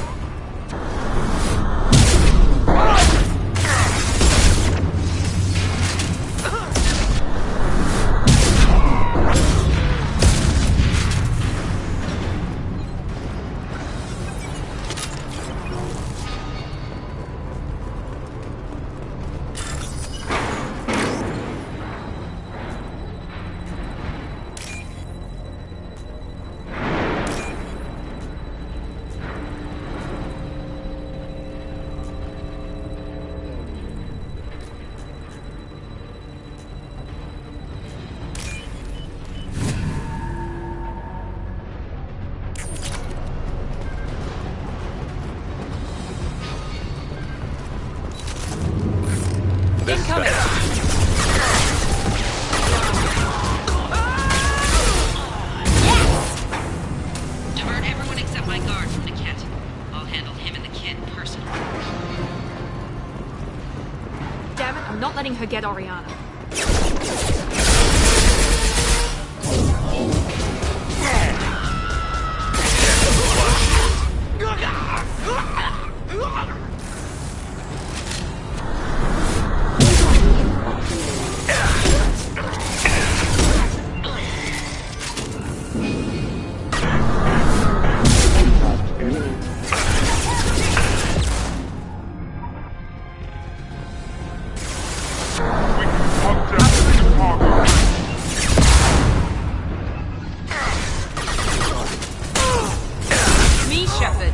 S6: Divert everyone except my guard from Niket. I'll handle him and the kid personally.
S11: Damn it, I'm not letting her get Oriana. Me, Shepard.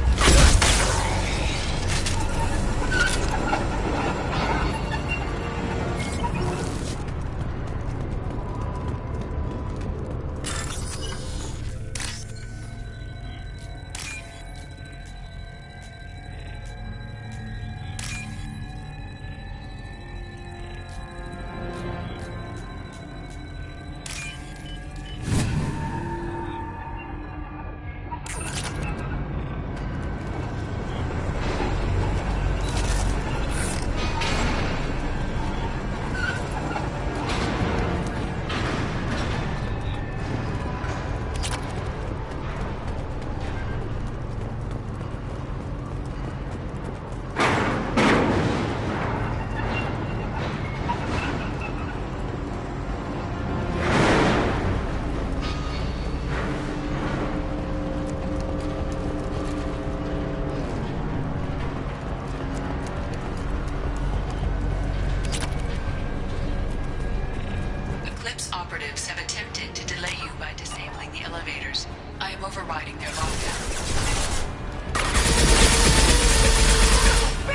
S12: Eclipse operatives have attempted to delay you by disabling the elevators. I am overriding their lockdown.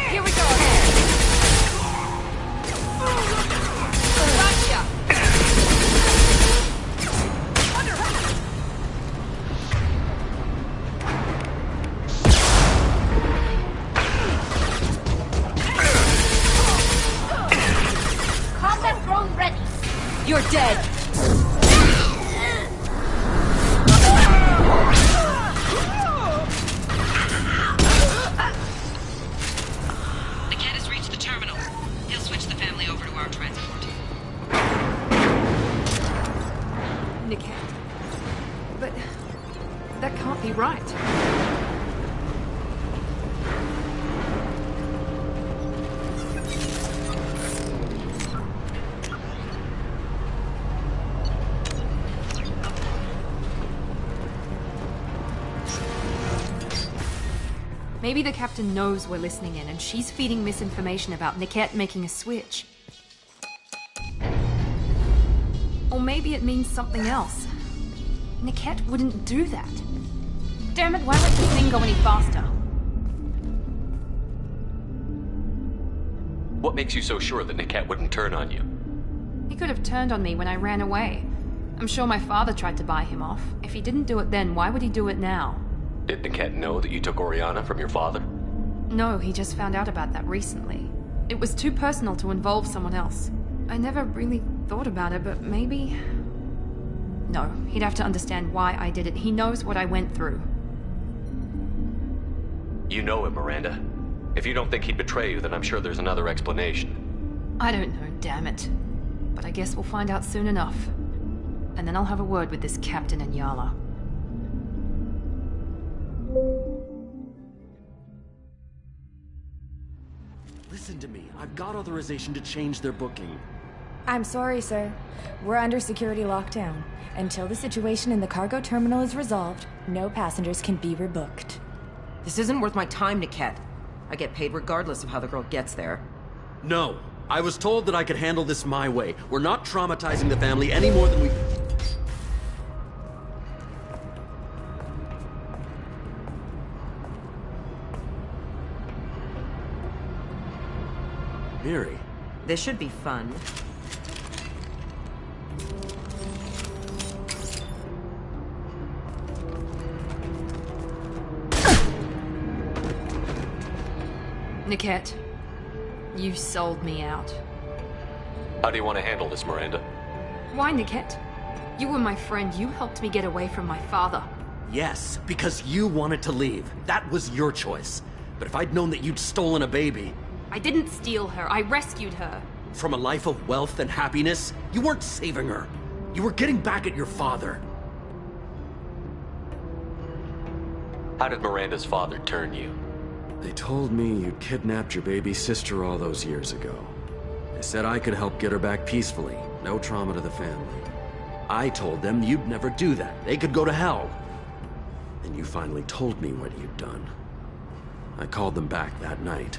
S11: Here we go. Gotcha.
S13: Combat drone ready.
S11: You're dead.
S6: Niket has reached the terminal. He'll switch the family over to our transport.
S11: Niket. But that can't be right. Maybe the captain knows we're listening in and she's feeding misinformation about Niket making a switch. Or maybe it means something else. Niket wouldn't do that. Damn it, why let the thing go any faster?
S3: What makes you so sure that Niket wouldn't turn on you?
S11: He could have turned on me when I ran away. I'm sure my father tried to buy him off. If he didn't do it then, why would he do it now?
S3: Did Niket know that you took Oriana from your father?
S11: No, he just found out about that recently. It was too personal to involve someone else. I never really thought about it, but maybe... No, he'd have to understand why I did it. He knows what I went through.
S3: You know him, Miranda. If you don't think he'd betray you, then I'm sure there's another explanation.
S11: I don't know, damn it. But I guess we'll find out soon enough. And then I'll have a word with this captain and Yala.
S14: Listen to me. I've got authorization to change their booking.
S16: I'm sorry, sir. We're under security lockdown. Until the situation in the cargo terminal is resolved, no passengers can be rebooked.
S1: This isn't worth my time, Niket. I get paid regardless of how the girl gets there.
S14: No. I was told that I could handle this my way. We're not traumatizing the family any more than we... Miri.
S1: This should be fun.
S11: Niket, you sold me out.
S3: How do you want to handle this, Miranda?
S11: Why, Niket? You were my friend. You helped me get away from my father.
S14: Yes, because you wanted to leave. That was your choice. But if I'd known that you'd stolen a baby...
S11: I didn't steal her. I rescued her.
S14: From a life of wealth and happiness, you weren't saving her. You were getting back at your father.
S3: How did Miranda's father turn you?
S14: They told me you'd kidnapped your baby sister all those years ago. They said I could help get her back peacefully. No trauma to the family. I told them you'd never do that. They could go to hell. And you finally told me what you'd done. I called them back that night.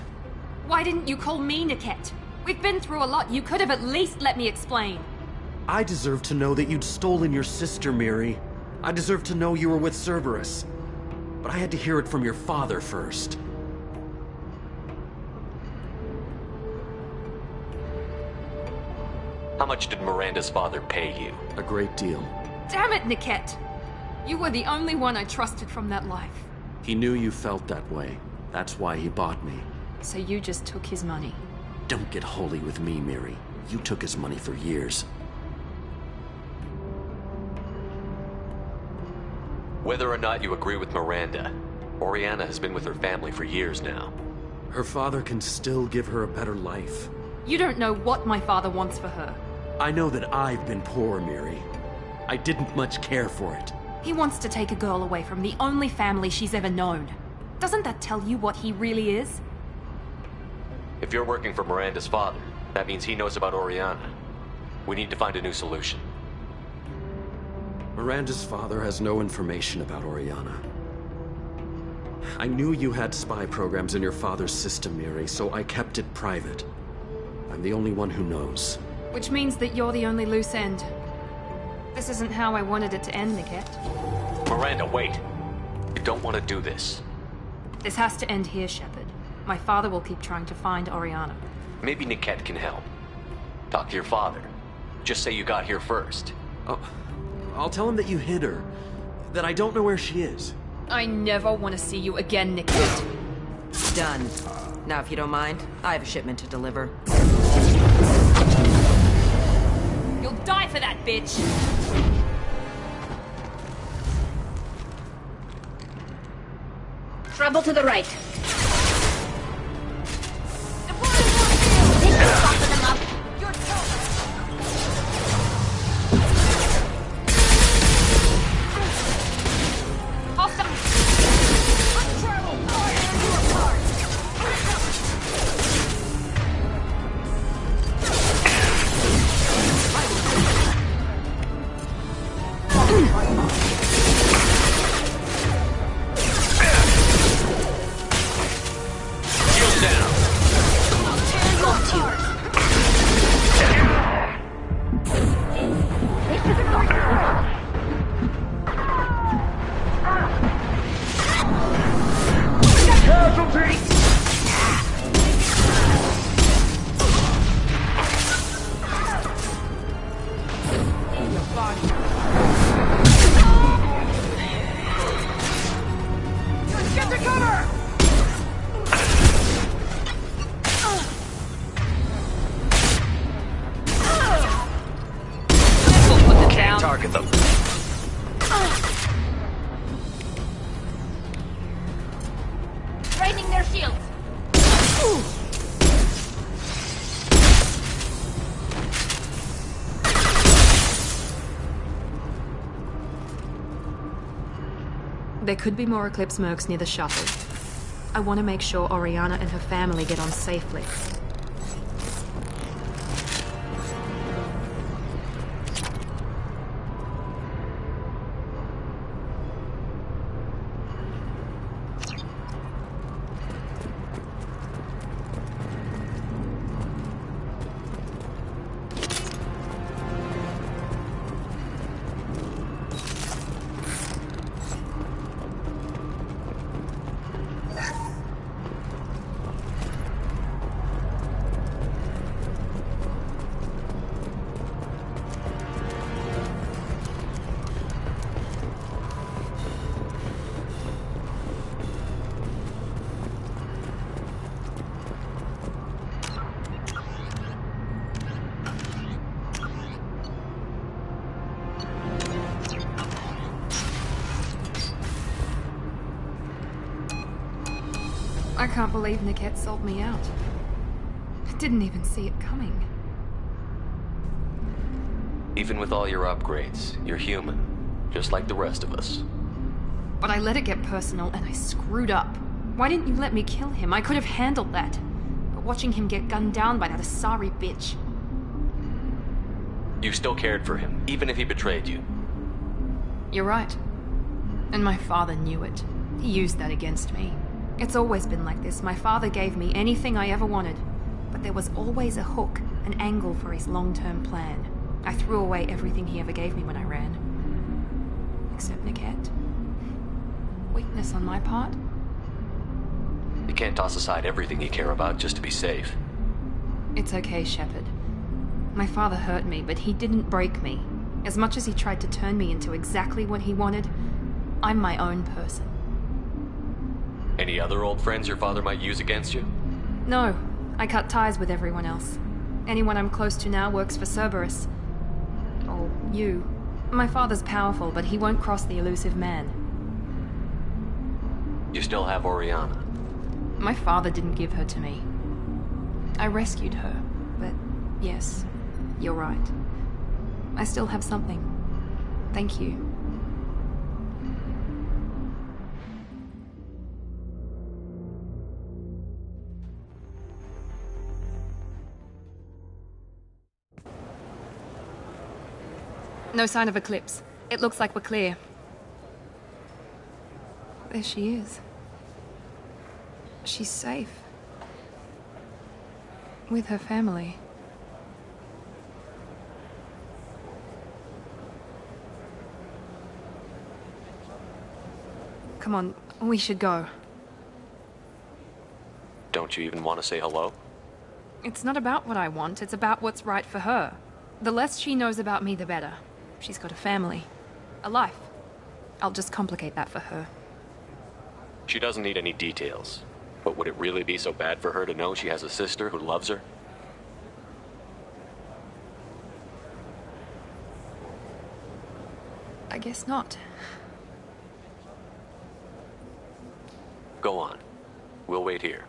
S11: Why didn't you call me, Niket? We've been through a lot. You could have at least let me explain.
S14: I deserve to know that you'd stolen your sister, Miri. I deserve to know you were with Cerberus. But I had to hear it from your father first.
S3: How much did Miranda's father pay you?
S14: A great deal.
S11: Damn it, Niket! You were the only one I trusted from that life.
S14: He knew you felt that way. That's why he bought me.
S11: So you just took his money?
S14: Don't get holy with me, Miri. You took his money for years.
S3: Whether or not you agree with Miranda, Oriana has been with her family for years now.
S14: Her father can still give her a better life.
S11: You don't know what my father wants for her.
S14: I know that I've been poor, Miri. I didn't much care for it.
S11: He wants to take a girl away from the only family she's ever known. Doesn't that tell you what he really is?
S3: If you're working for Miranda's father, that means he knows about Oriana. We need to find a new solution.
S14: Miranda's father has no information about Oriana. I knew you had spy programs in your father's system, Miri, so I kept it private. I'm the only one who knows.
S11: Which means that you're the only loose end. This isn't how I wanted it to end, Niket.
S3: Miranda, wait! You don't want to do this.
S11: This has to end here, Shepard. My father will keep trying to find Oriana.
S3: Maybe Niket can help. Talk to your father. Just say you got here first.
S14: Oh, I'll tell him that you hid her. That I don't know where she is.
S11: I never want to see you again, Niket.
S18: Done. Now, if you don't mind, I have a shipment to deliver.
S11: You'll die for that, bitch!
S13: Trouble to the right.
S3: Target them.
S13: Draining their shields.
S11: There could be more Eclipse mercs near the shuttle. I want to make sure Oriana and her family get on safely. I can't believe Niket sold me out. I didn't even see it coming.
S3: Even with all your upgrades, you're human, just like the rest of us.
S11: But I let it get personal and I screwed up. Why didn't you let me kill him? I could have handled that. But watching him get gunned down by that Asari bitch.
S3: You still cared for him, even if he betrayed you.
S11: You're right. And my father knew it. He used that against me. It's always been like this. My father gave me anything I ever wanted. But there was always a hook, an angle for his long-term plan. I threw away everything he ever gave me when I ran. Except Niket. Weakness on my part?
S3: You can't toss aside everything you care about just to be safe.
S11: It's okay, Shepard. My father hurt me, but he didn't break me. As much as he tried to turn me into exactly what he wanted, I'm my own person.
S3: Any other old friends your father might use against you?
S11: No, I cut ties with everyone else. Anyone I'm close to now works for Cerberus. Or you. My father's powerful, but he won't cross the elusive man.
S3: You still have Oriana.
S11: My father didn't give her to me. I rescued her, but yes, you're right. I still have something. Thank you. No sign of Eclipse. It looks like we're clear. There she is. She's safe. With her family. Come on, we should go.
S3: Don't you even want to say hello?
S11: It's not about what I want, it's about what's right for her. The less she knows about me, the better. She's got a family. A life. I'll just complicate that for her.
S3: She doesn't need any details. But would it really be so bad for her to know she has a sister who loves her?
S11: I guess not.
S3: Go on. We'll wait here.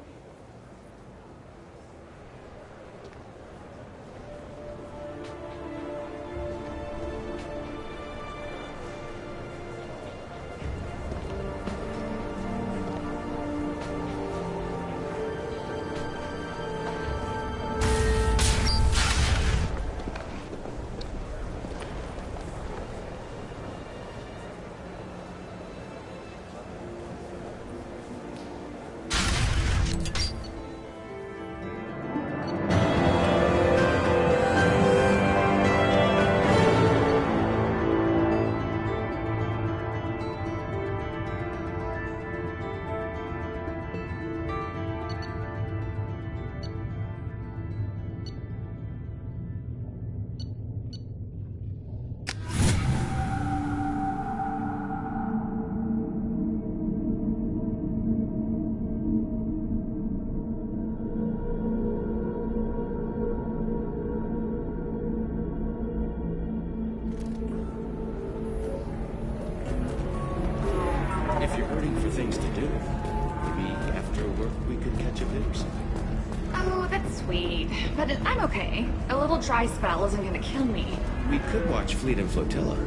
S8: If you're hurting for things to do, maybe after work we could catch a bit or something.
S17: Oh, that's sweet. But I'm okay. A little dry spell isn't gonna kill me.
S8: We could watch Fleet and Flotilla.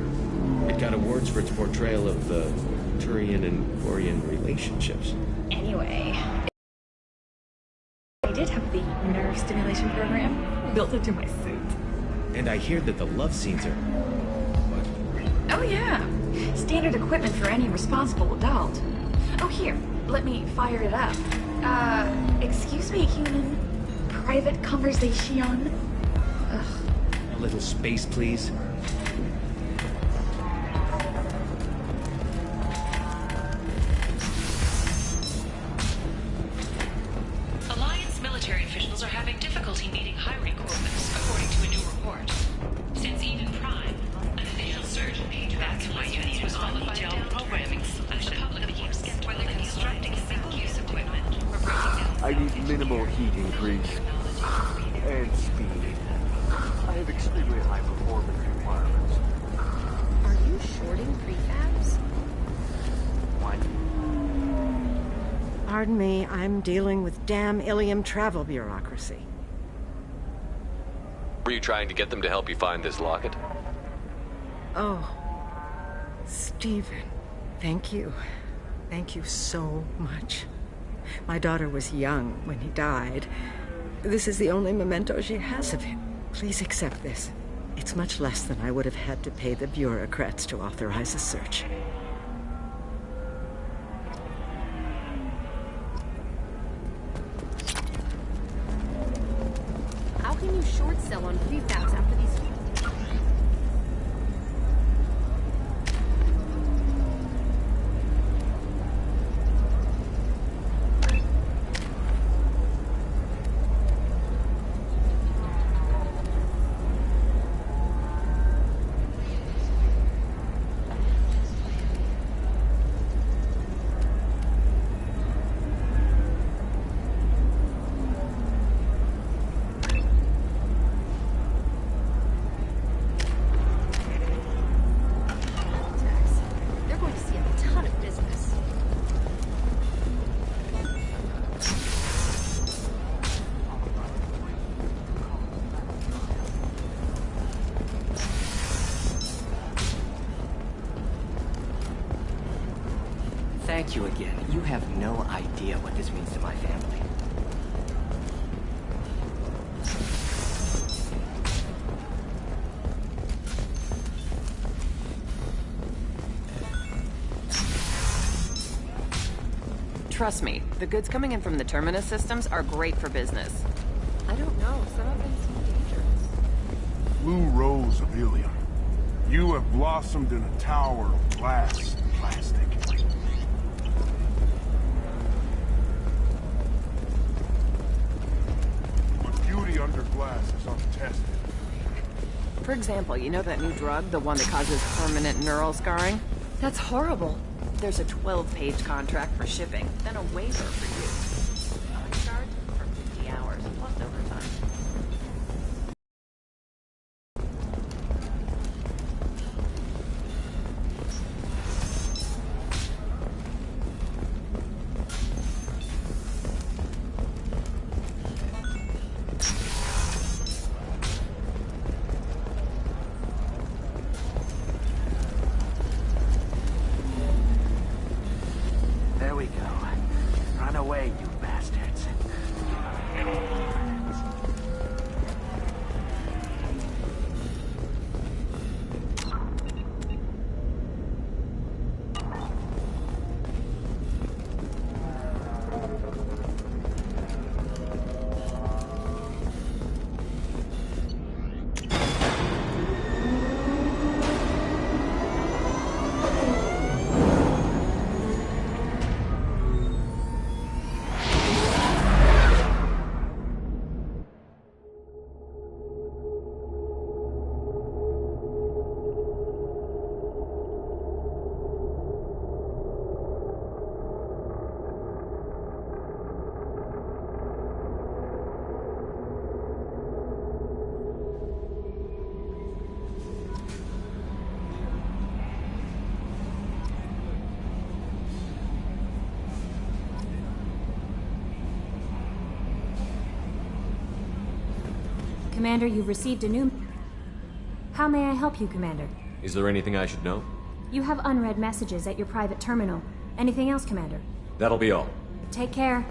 S8: It got awards for its portrayal of the Turian and Quarian relationships.
S17: Anyway, I did have the nerve stimulation program built into my suit.
S8: And I hear that the love scenes are... what?
S17: Oh yeah. Standard equipment for any responsible adult. Oh here, let me fire it up. Excuse me, human. Private conversation. Ugh.
S8: A little space, please.
S6: Alliance military officials are having difficulty meeting hiring quotas, according to a new report. Since Eden Prime, an initial surge in page that's why you need was followed by a programming solution. The public became skeptical whether constructing single-use equipment or breaking down.
S21: I need minimal heat increase and speed. I have extremely high performance requirements.
S13: Are you shorting prefabs?
S21: What?
S4: Pardon me, I'm dealing with damn Ilium travel bureaucracy.
S3: Were you trying to get them to help you find this locket?
S4: Oh, Stephen, thank you. Thank you so much. My daughter was young when he died. This is the only memento she has of him. Please accept this. It's much less than I would have had to pay the bureaucrats to authorize a search.
S2: How can you short sell on prefabs after these...
S1: Thank you again. You have no idea what this means to my family.
S22: Trust me, the goods coming in from the Terminus systems are great for business. I don't know, some of them seem dangerous.
S7: Blue Rose of Ilium. You have blossomed in a tower of glass and plastic. But beauty under glass is untested.
S22: For example, you know that new drug, the one that causes permanent neural scarring? That's horrible. There's a 12-page contract for shipping, then a waiver for use. Charge for 50 hours, plus overtime.
S21: There we go. Run away, you bastards.
S19: Commander, you've received a new... How may I help you, Commander?
S3: Is there anything I should know?
S19: You have unread messages at your private terminal. Anything else, Commander?
S3: That'll be all.
S19: Take care.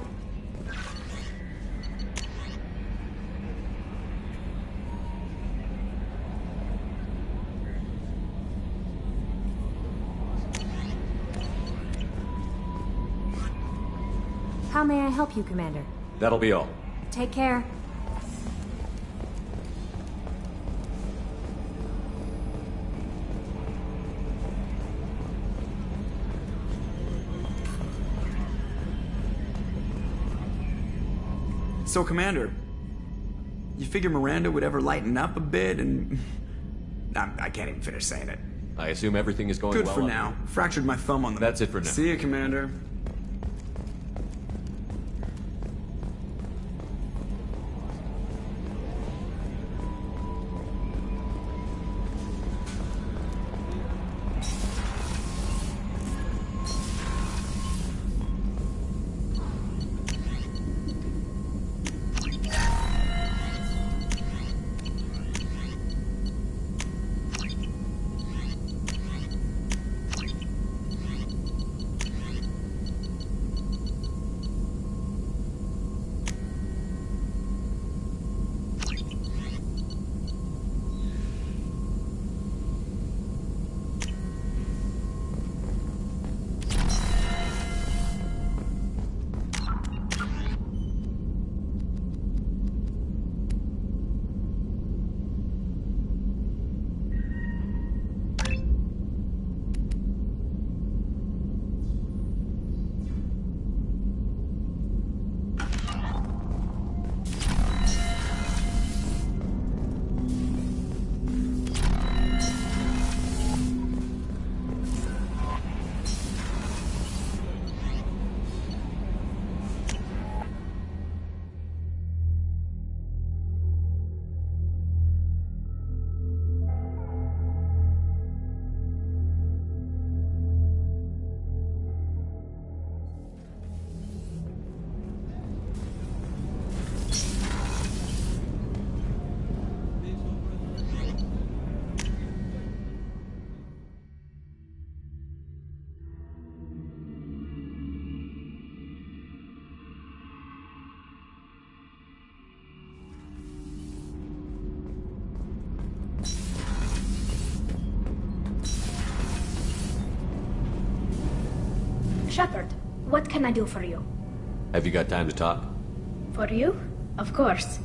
S19: How may I help you, Commander?
S3: That'll be all.
S19: Take care.
S20: So, Commander, you figure Miranda would ever lighten up a bit and... I can't even finish saying it.
S3: I assume everything is going
S20: Good
S3: well.
S20: for now. Fractured my thumb on the...
S3: That's it for now.
S20: See you, Commander.
S13: Shepard, what can I do for you?
S3: Have you got time to talk?
S13: For you? Of course.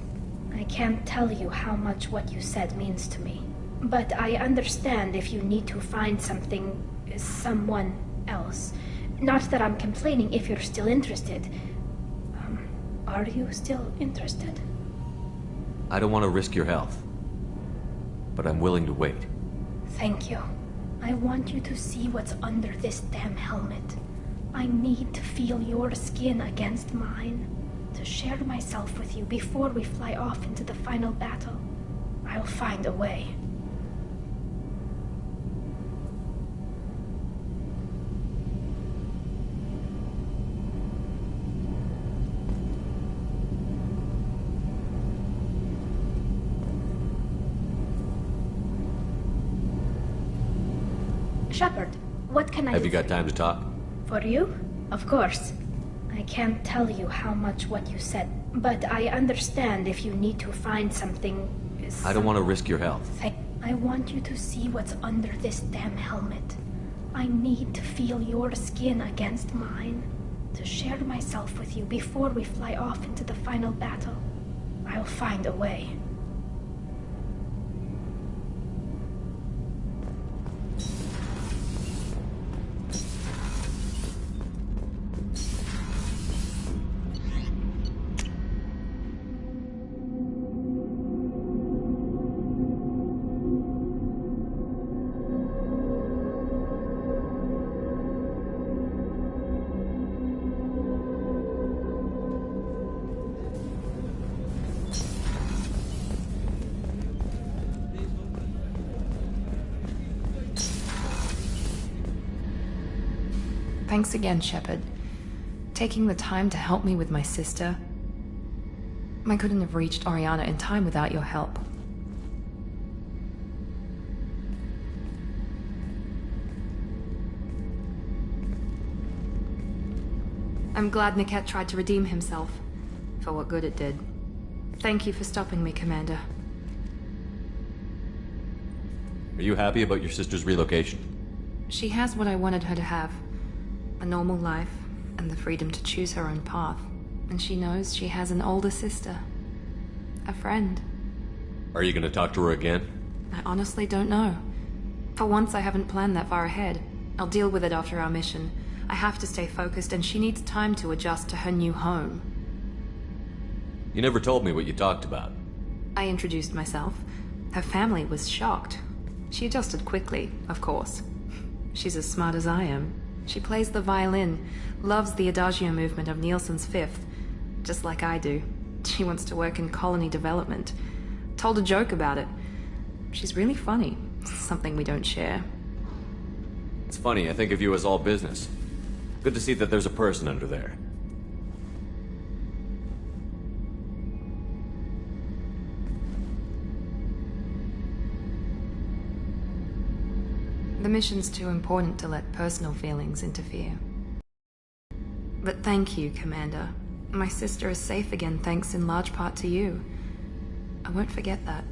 S13: I can't tell you how much what you said means to me. But I understand if you need to find someone else. Not that I'm complaining if you're still interested. Are you still interested?
S3: I don't want to risk your health. But I'm willing to wait.
S13: Thank you. I want you to see what's under this damn helmet. I need to feel your skin against mine. To share myself with you before we fly off into the final battle. I'll find a way. Shepard, what can I do?
S3: Have you got time to talk?
S13: For you? Of course. I can't tell you how much what you said, but I understand if you need to find something...
S3: I don't want to risk your health.
S13: I want you to see what's under this damn helmet. I need to feel your skin against mine. To share myself with you before we fly off into the final battle. I'll find a way.
S11: Thanks again, Shepard. Taking the time to help me with my sister. I couldn't have reached Oriana in time without your help. I'm glad Niket tried to redeem himself, for what good it did. Thank you for stopping me, Commander.
S3: Are you happy about your sister's relocation?
S11: She has what I wanted her to have. A normal life, and the freedom to choose her own path. And she knows she has an older sister. A friend.
S3: Are you gonna talk to her again?
S11: I honestly don't know. For once, I haven't planned that far ahead. I'll deal with it after our mission. I have to stay focused, and she needs time to adjust to her new home.
S3: You never told me what you talked about.
S11: I introduced myself. Her family was shocked. She adjusted quickly, of course. She's as smart as I am. She plays the violin, loves the Adagio movement of Nielsen's Fifth, just like I do. She wants to work in colony development. Told a joke about it. She's really funny. Something we don't share.
S3: It's funny, I think of you as all business. Good to see that there's a person under there.
S11: The mission's too important to let personal feelings interfere. But thank you, Commander. My sister is safe again thanks in large part to you. I won't forget that.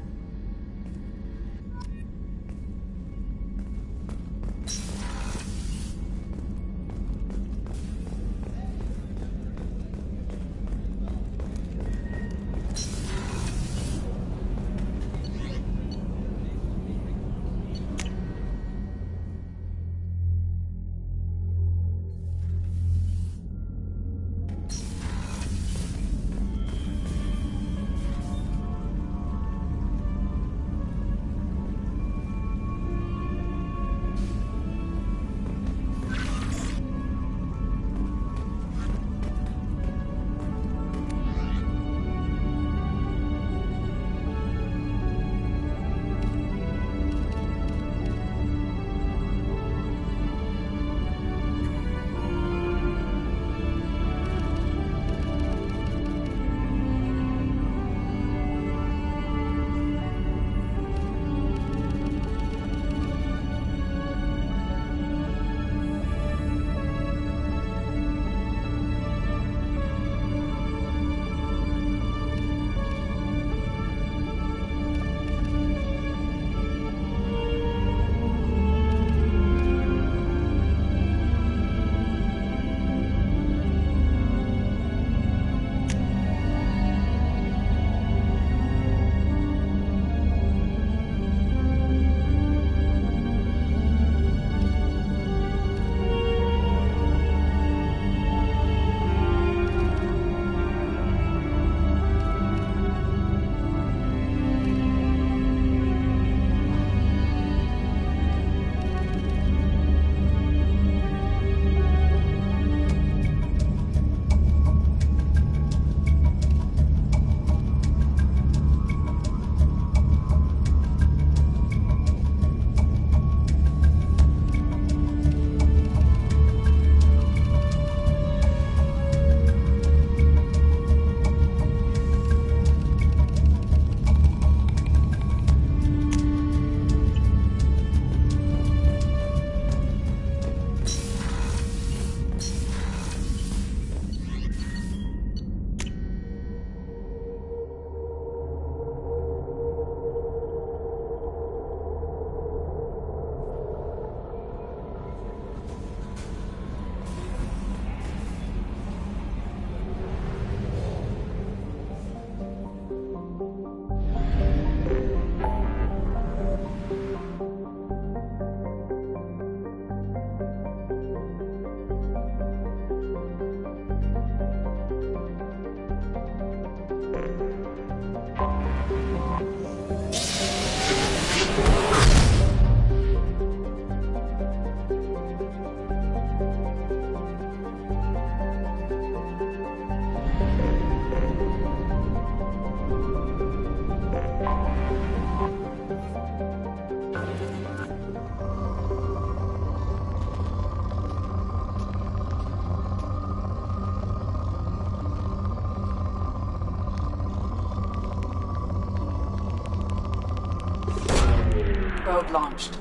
S12: Probe launched.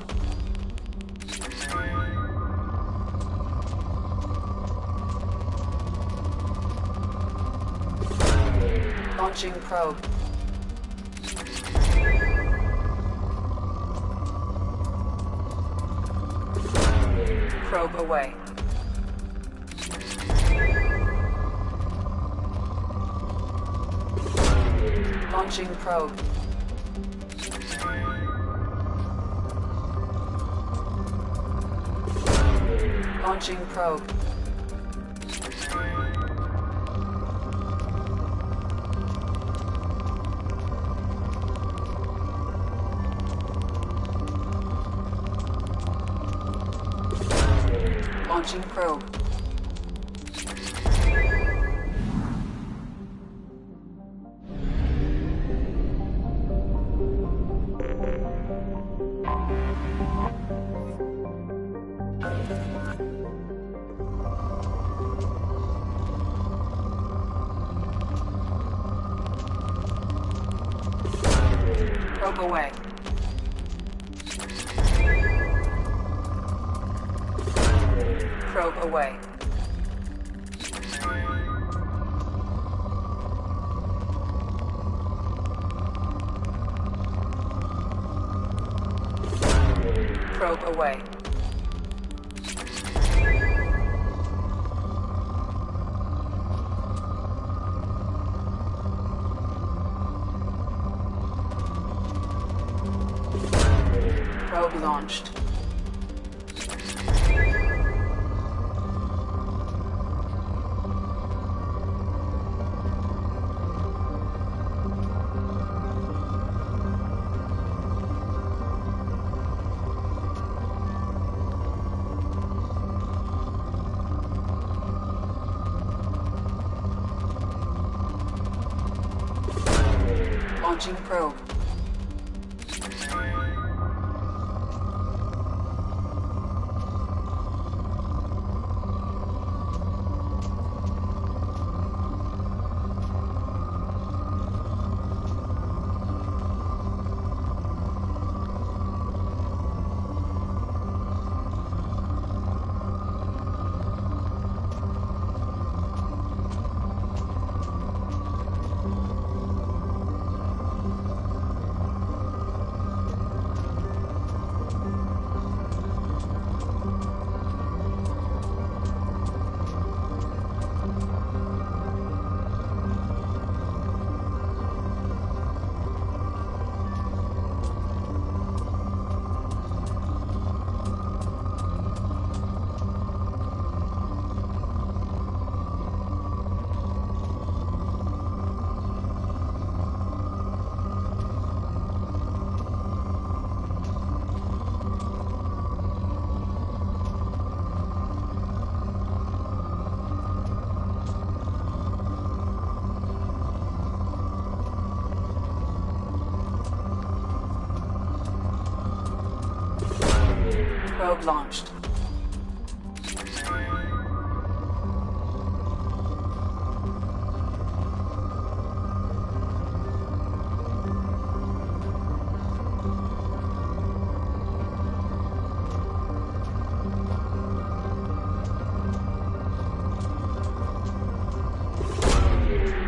S12: Launching probe. Probe away. Launching probe. Launching probe. Launching probe. Probe away. Probe away. Probe away. Probe launched. Launching probe. Probe launched.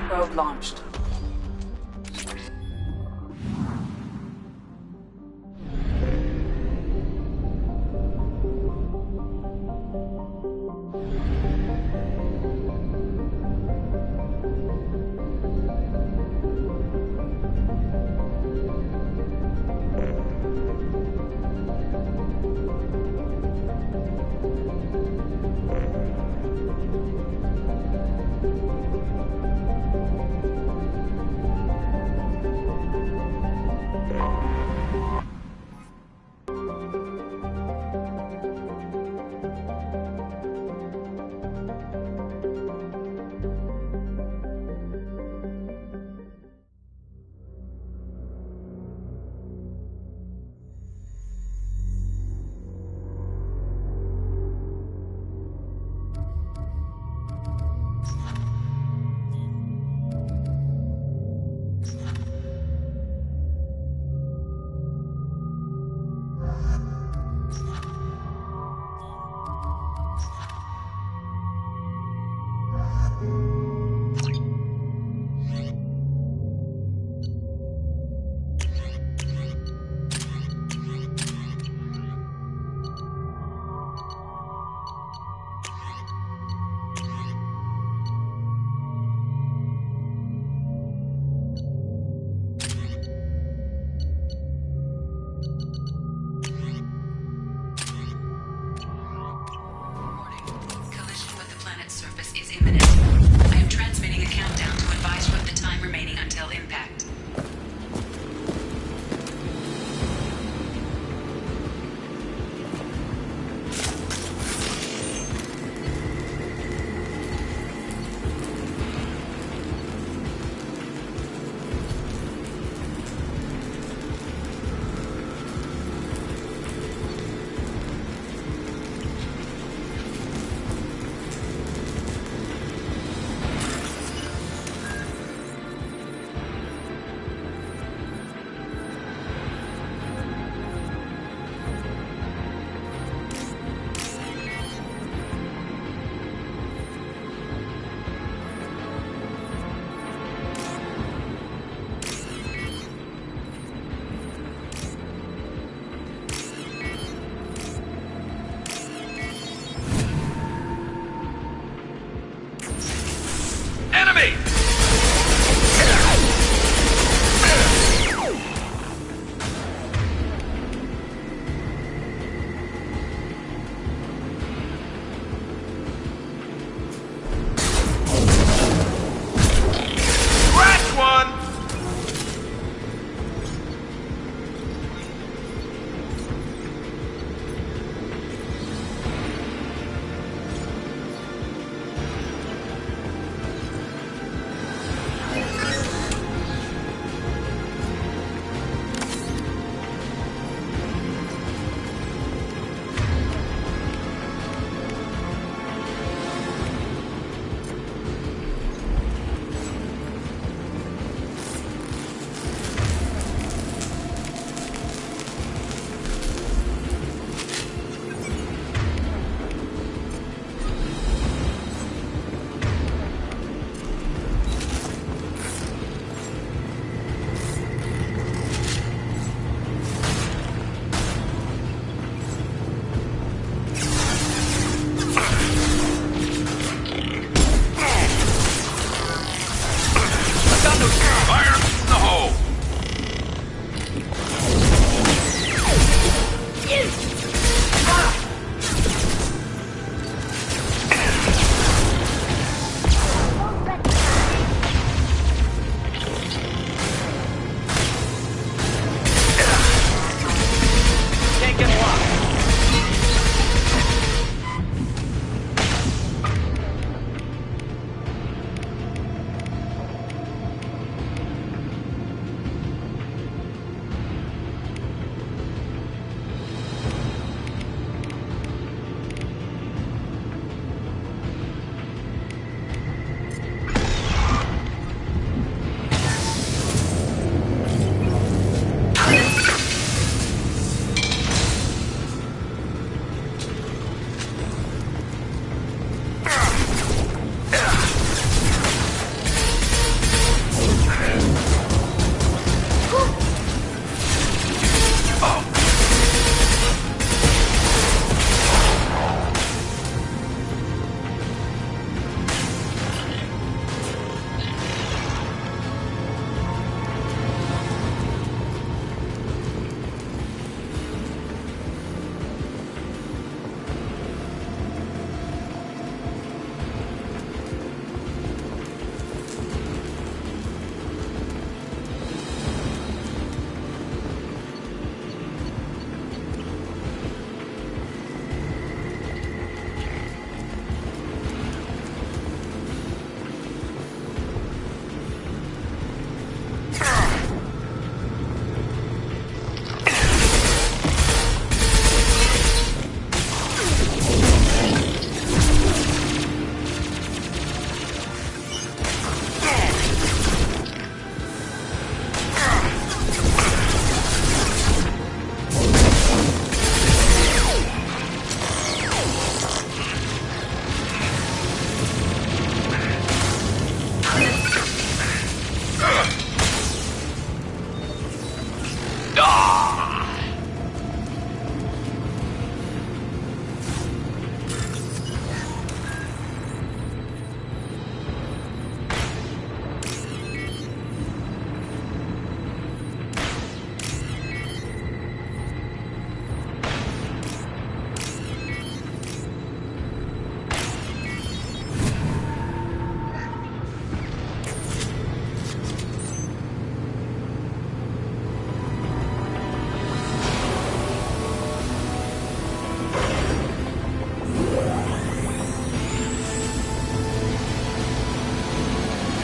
S12: Probe launched.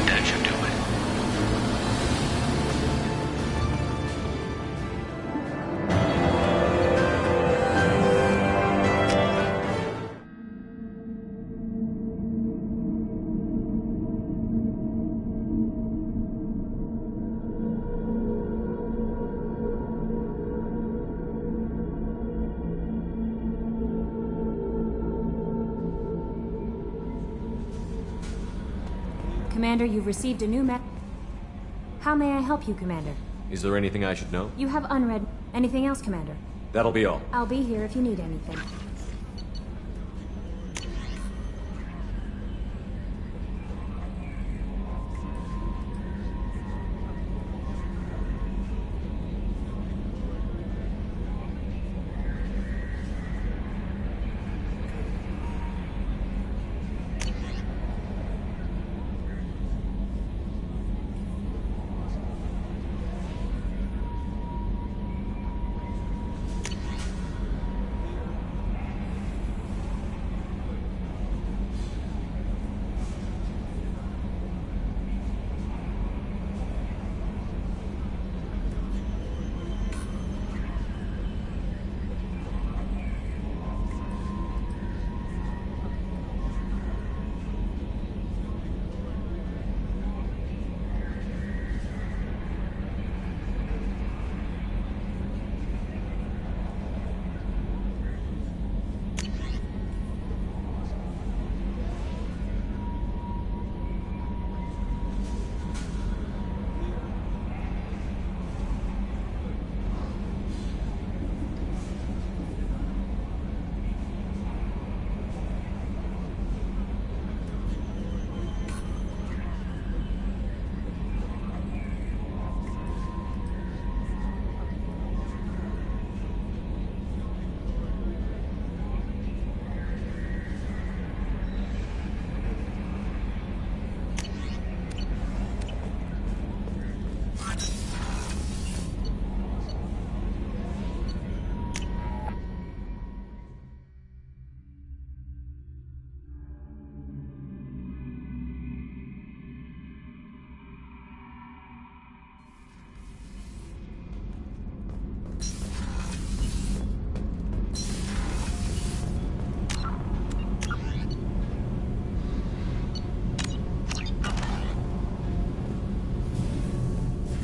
S21: That should do it.
S19: Commander, you've received a new How may I help you, Commander?
S3: Is there anything I should know?
S19: You have unread... Anything else, Commander?
S3: That'll be all.
S19: I'll be here if you need anything.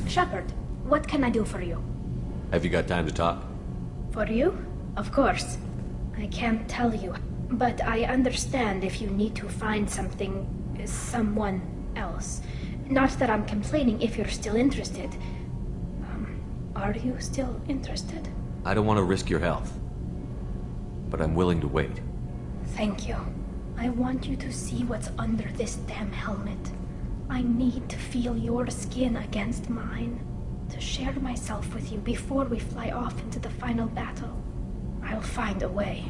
S13: Shepard, what can I do for you?
S3: Have you got time to talk?
S13: For you? Of course. I can't tell you, but I understand if you need to find someone else. Not that I'm complaining if you're still interested. Are you still interested?
S3: I don't want to risk your health, but I'm willing to wait.
S13: Thank you. I want you to see what's under this damn helmet. I need to feel your skin against mine, to share myself with you before we fly off into the final battle. I'll find a way.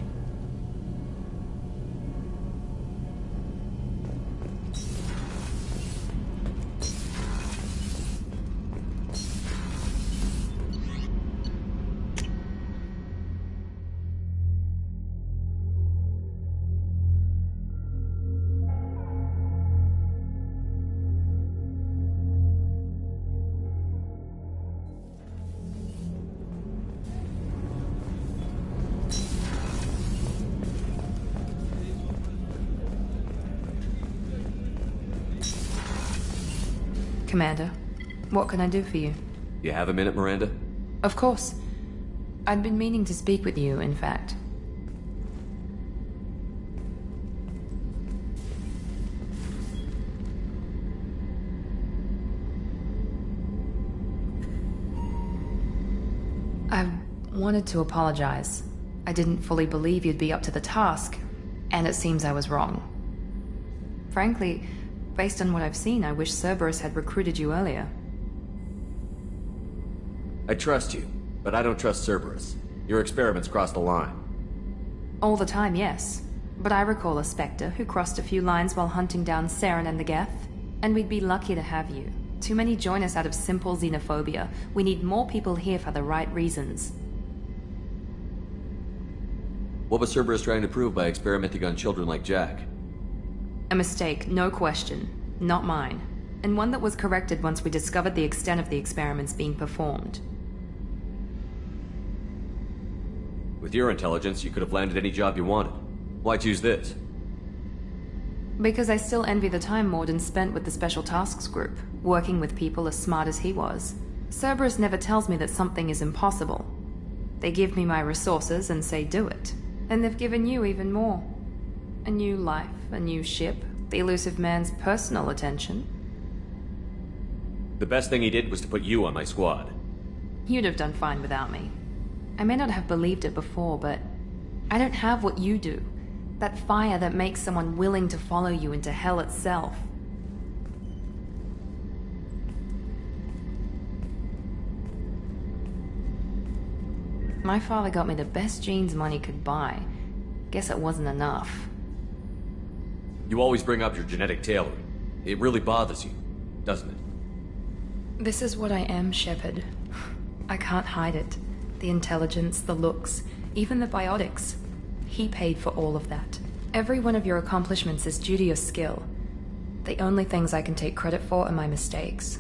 S10: Commander, what can I do for you?
S3: You have a minute, Miranda?
S10: Of course. I'd been meaning to speak with you, in fact.
S11: I wanted to apologize. I didn't fully believe you'd be up to the task, and it seems I was wrong. Frankly, based on what I've seen, I wish Cerberus had recruited you earlier.
S3: I trust you, but I don't trust Cerberus. Your experiments crossed the line.
S11: All the time, yes. But I recall a Spectre who crossed a few lines while hunting down Saren and the Geth, and we'd be lucky to have you. Too many join us out of simple xenophobia. We need more people here for the right reasons.
S3: What was Cerberus trying to prove by experimenting on children like Jack?
S11: A mistake, no question. Not mine. And one that was corrected once we discovered the extent of the experiments being performed.
S3: With your intelligence, you could have landed any job you wanted. Why choose this?
S11: Because I still envy the time Morden spent with the Special Tasks Group, working with people as smart as he was. Cerberus never tells me that something is impossible. They give me my resources and say do it. And they've given you even more. A new life, a new ship, the elusive man's personal attention.
S3: The best thing he did was to put you on my squad.
S11: You'd have done fine without me. I may not have believed it before, but I don't have what you do. That fire that makes someone willing to follow you into hell itself. My father got me the best jeans money could buy. Guess it wasn't enough.
S3: You always bring up your genetic tailoring. It really bothers you, doesn't it?
S11: This is what I am, Shepard. I can't hide it. The intelligence, the looks, even the biotics. He paid for all of that. Every one of your accomplishments is due to your skill. The only things I can take credit for are my mistakes.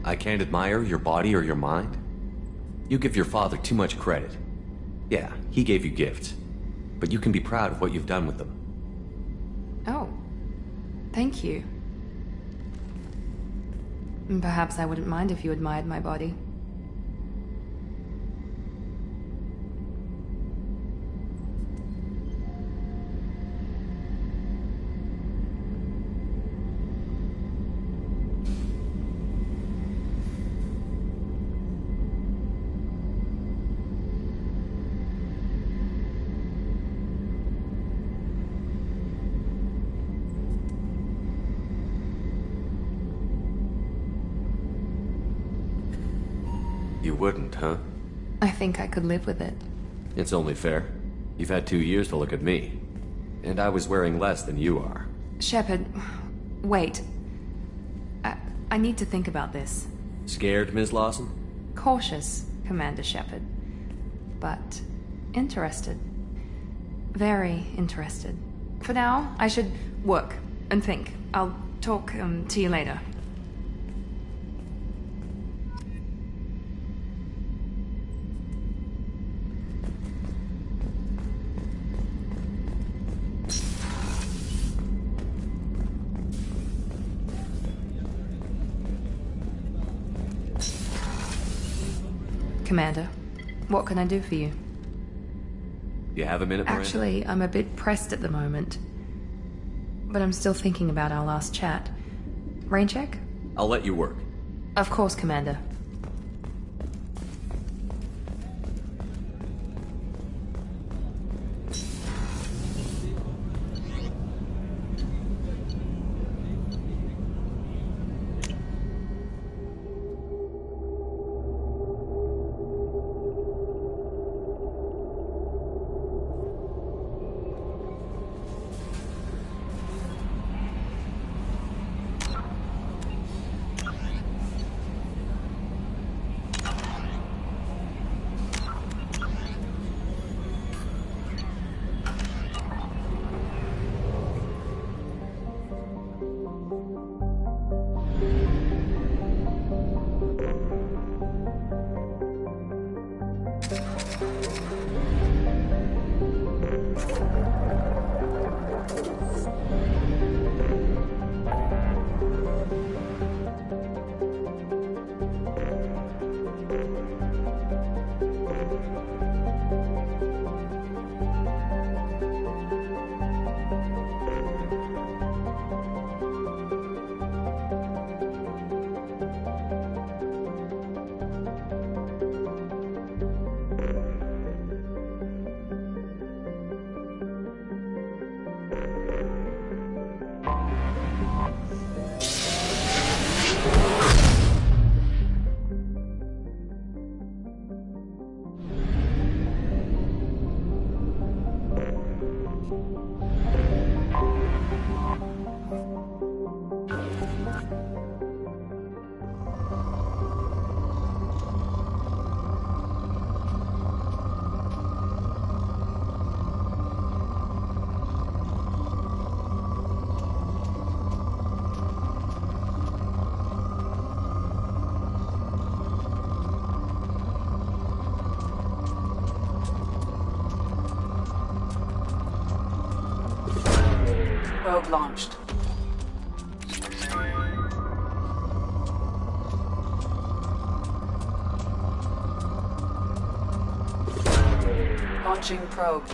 S3: I can't admire your body or your mind? You give your father too much credit. Yeah, he gave you gifts. But you can be proud of what you've done with them.
S11: Oh. Thank you. Perhaps I wouldn't mind if you admired my body.
S3: You wouldn't, huh?
S11: I think I could live with it.
S3: It's only fair. You've had 2 years to look at me. And I was wearing less than you are.
S11: Shepard, wait. I need to think about this.
S3: Scared, Ms. Lawson?
S11: Cautious, Commander Shepard. But interested. Very interested. For now, I should work and think. I'll talk to you later. Commander, what can I do for you?
S3: You have a minute, Miranda?
S11: Actually, I'm a bit pressed at the moment. But I'm still thinking about our last chat. Rain check?
S3: I'll let you work.
S11: Of course, Commander.
S12: Probe launched. Launching probe.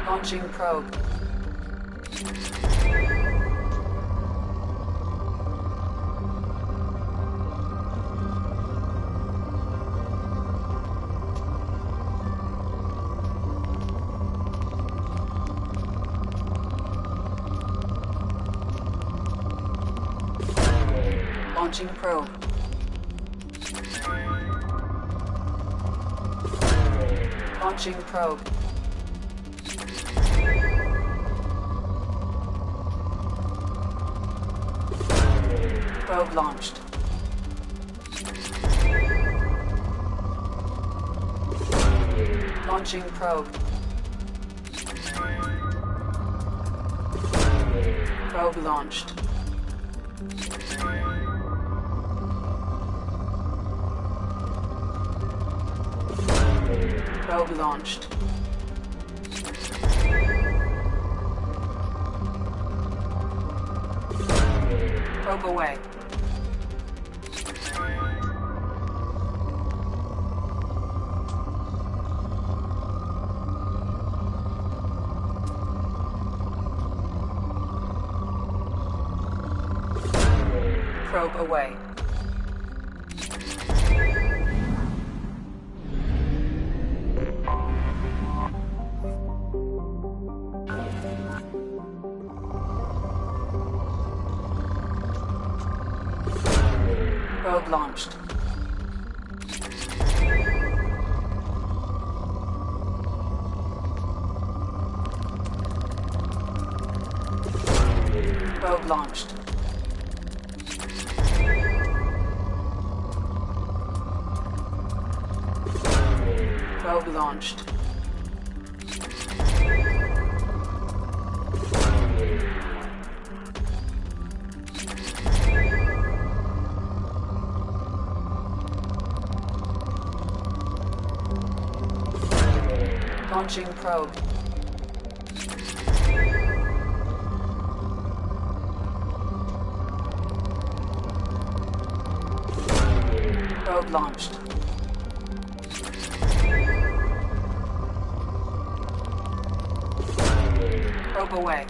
S12: Launching probe. Launching probe. Launching probe. Probe launched. Launching probe. Probe launched. Probe launched. Probe away. Probe away. Probe launched. Probe launched. Probe launched. Launching probe. Probe launched. Probe away.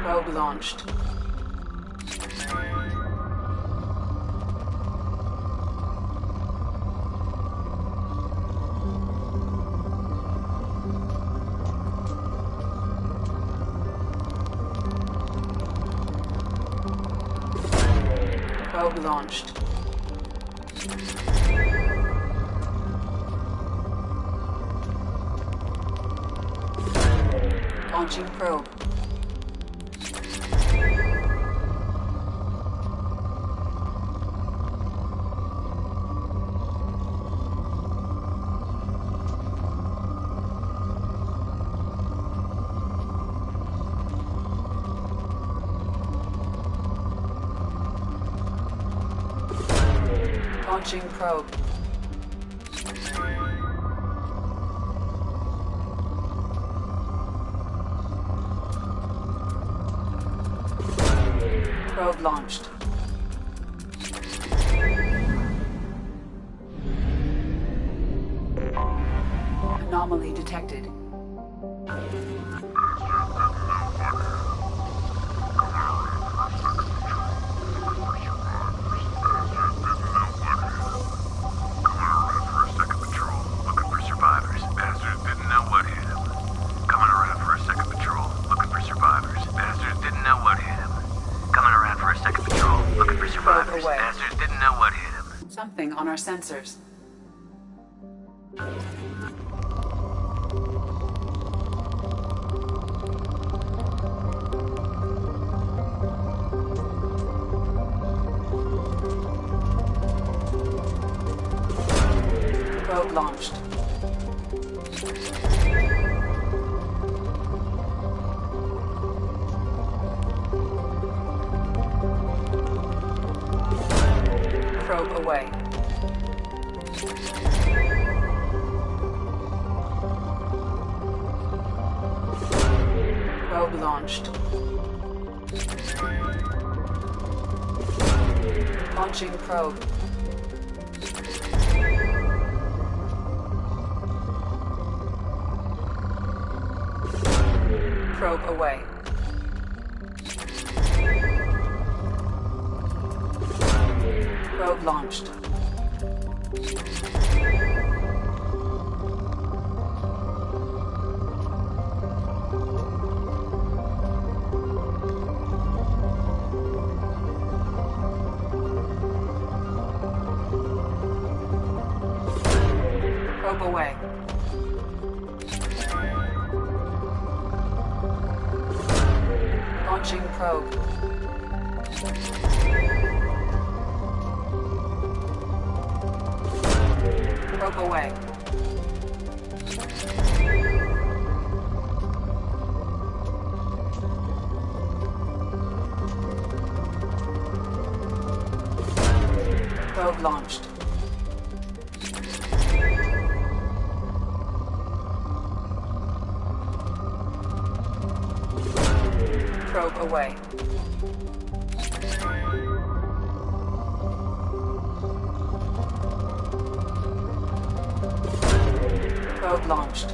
S12: Probe launched. Probe launched. Launching probe. Launching probe. Probe launched. Anomaly detected. These bastards didn't know what hit him. Something on our sensors. Probe launched. Probe away. Probe launched. Launching probe. Probe away. Probe launched. Probe away. Launching probe. Probe away. Probe launched. Probe away. Probe launched.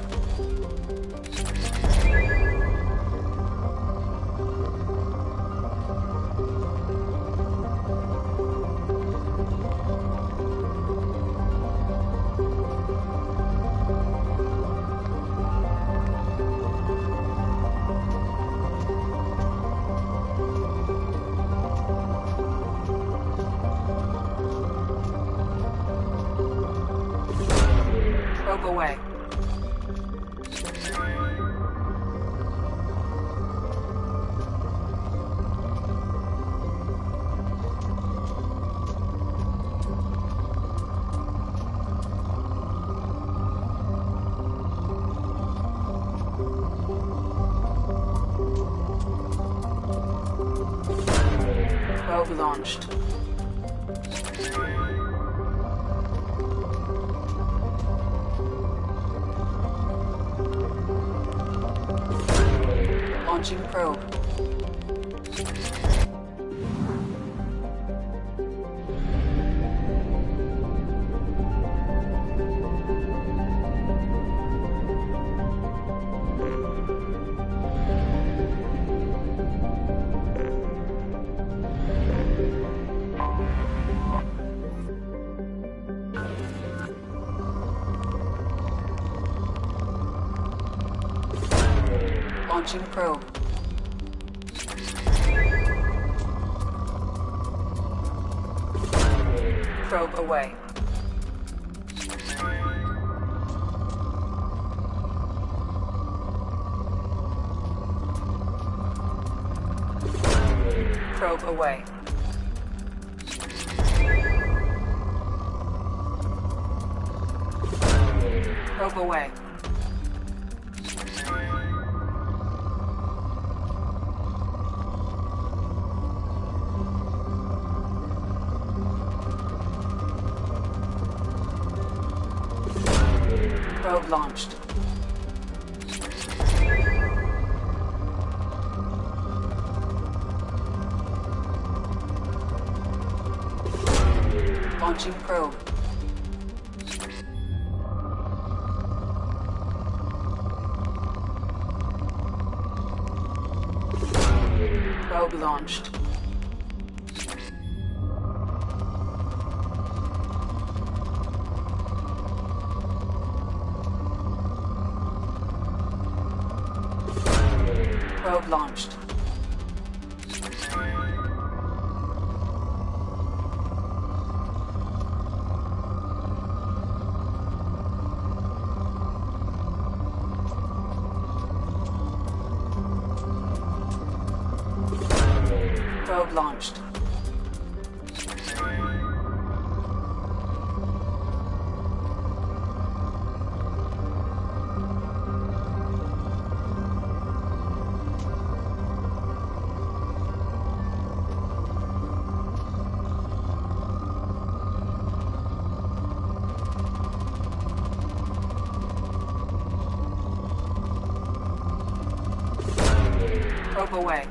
S12: Probe away. Probe launched. Launching probe. Launching probe. Probe away. Probe away. Probe away. Probe launched. Launching probe. Probe launched. Probe launched. Node launched. Probe away.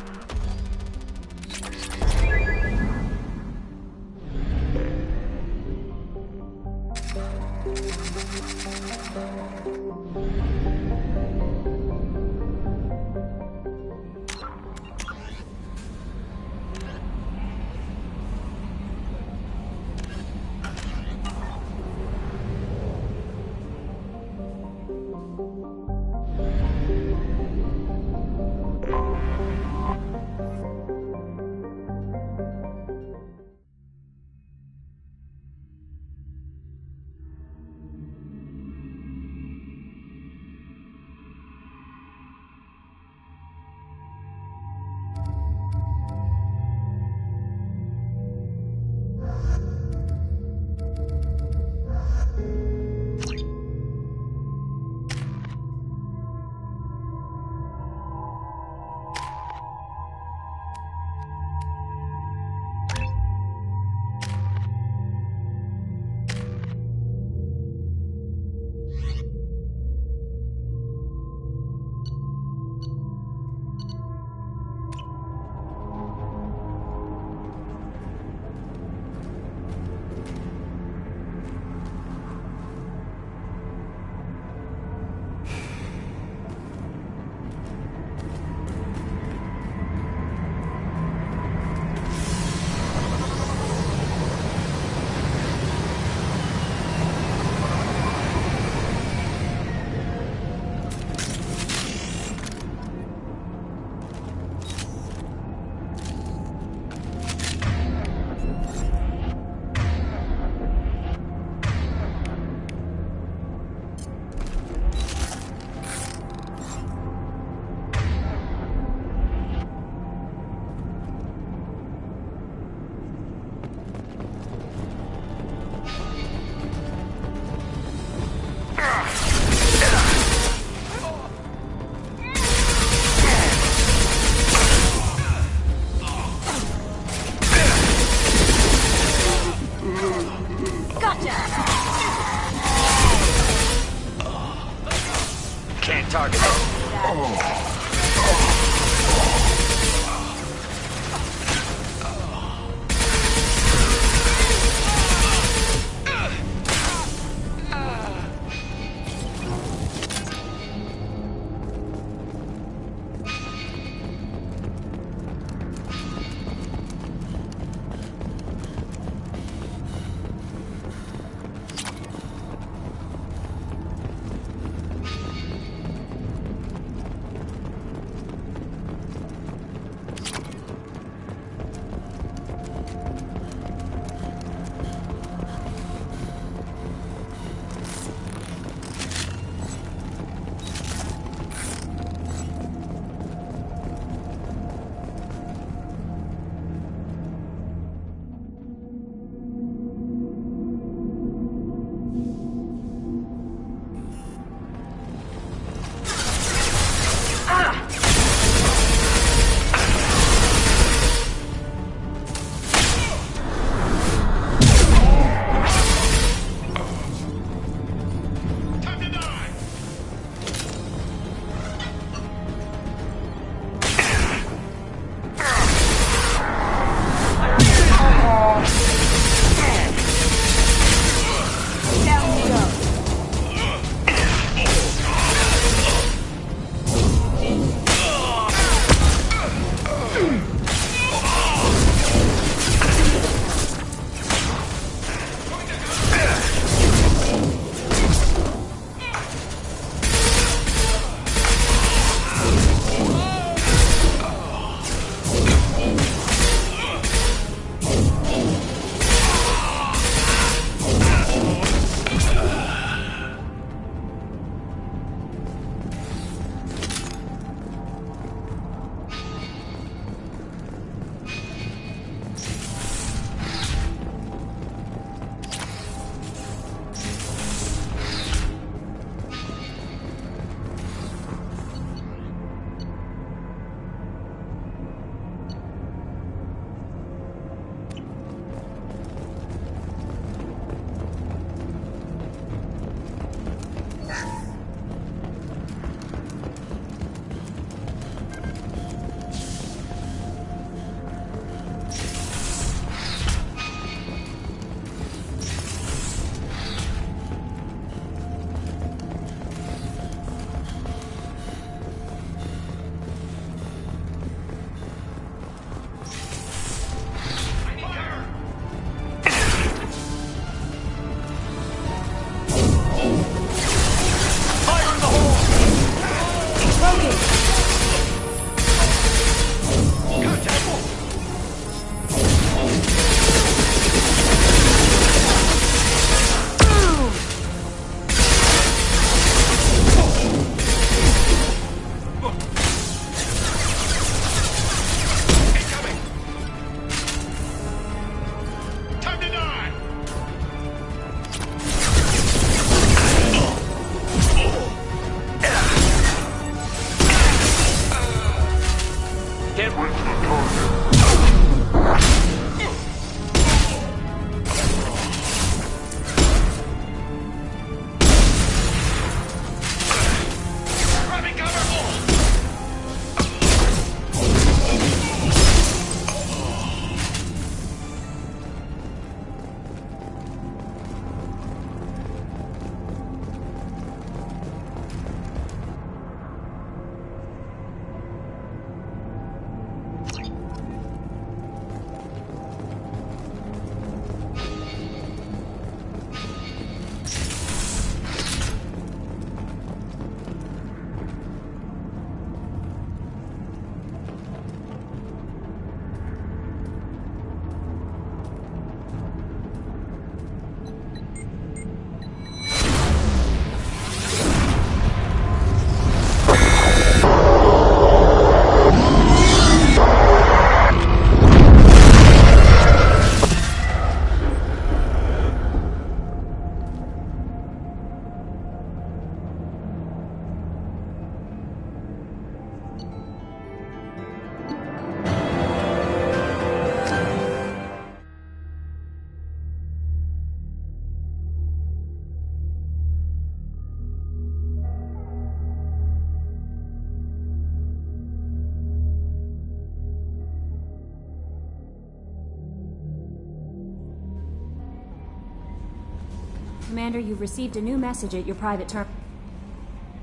S19: Commander, you've received a new message at your private term.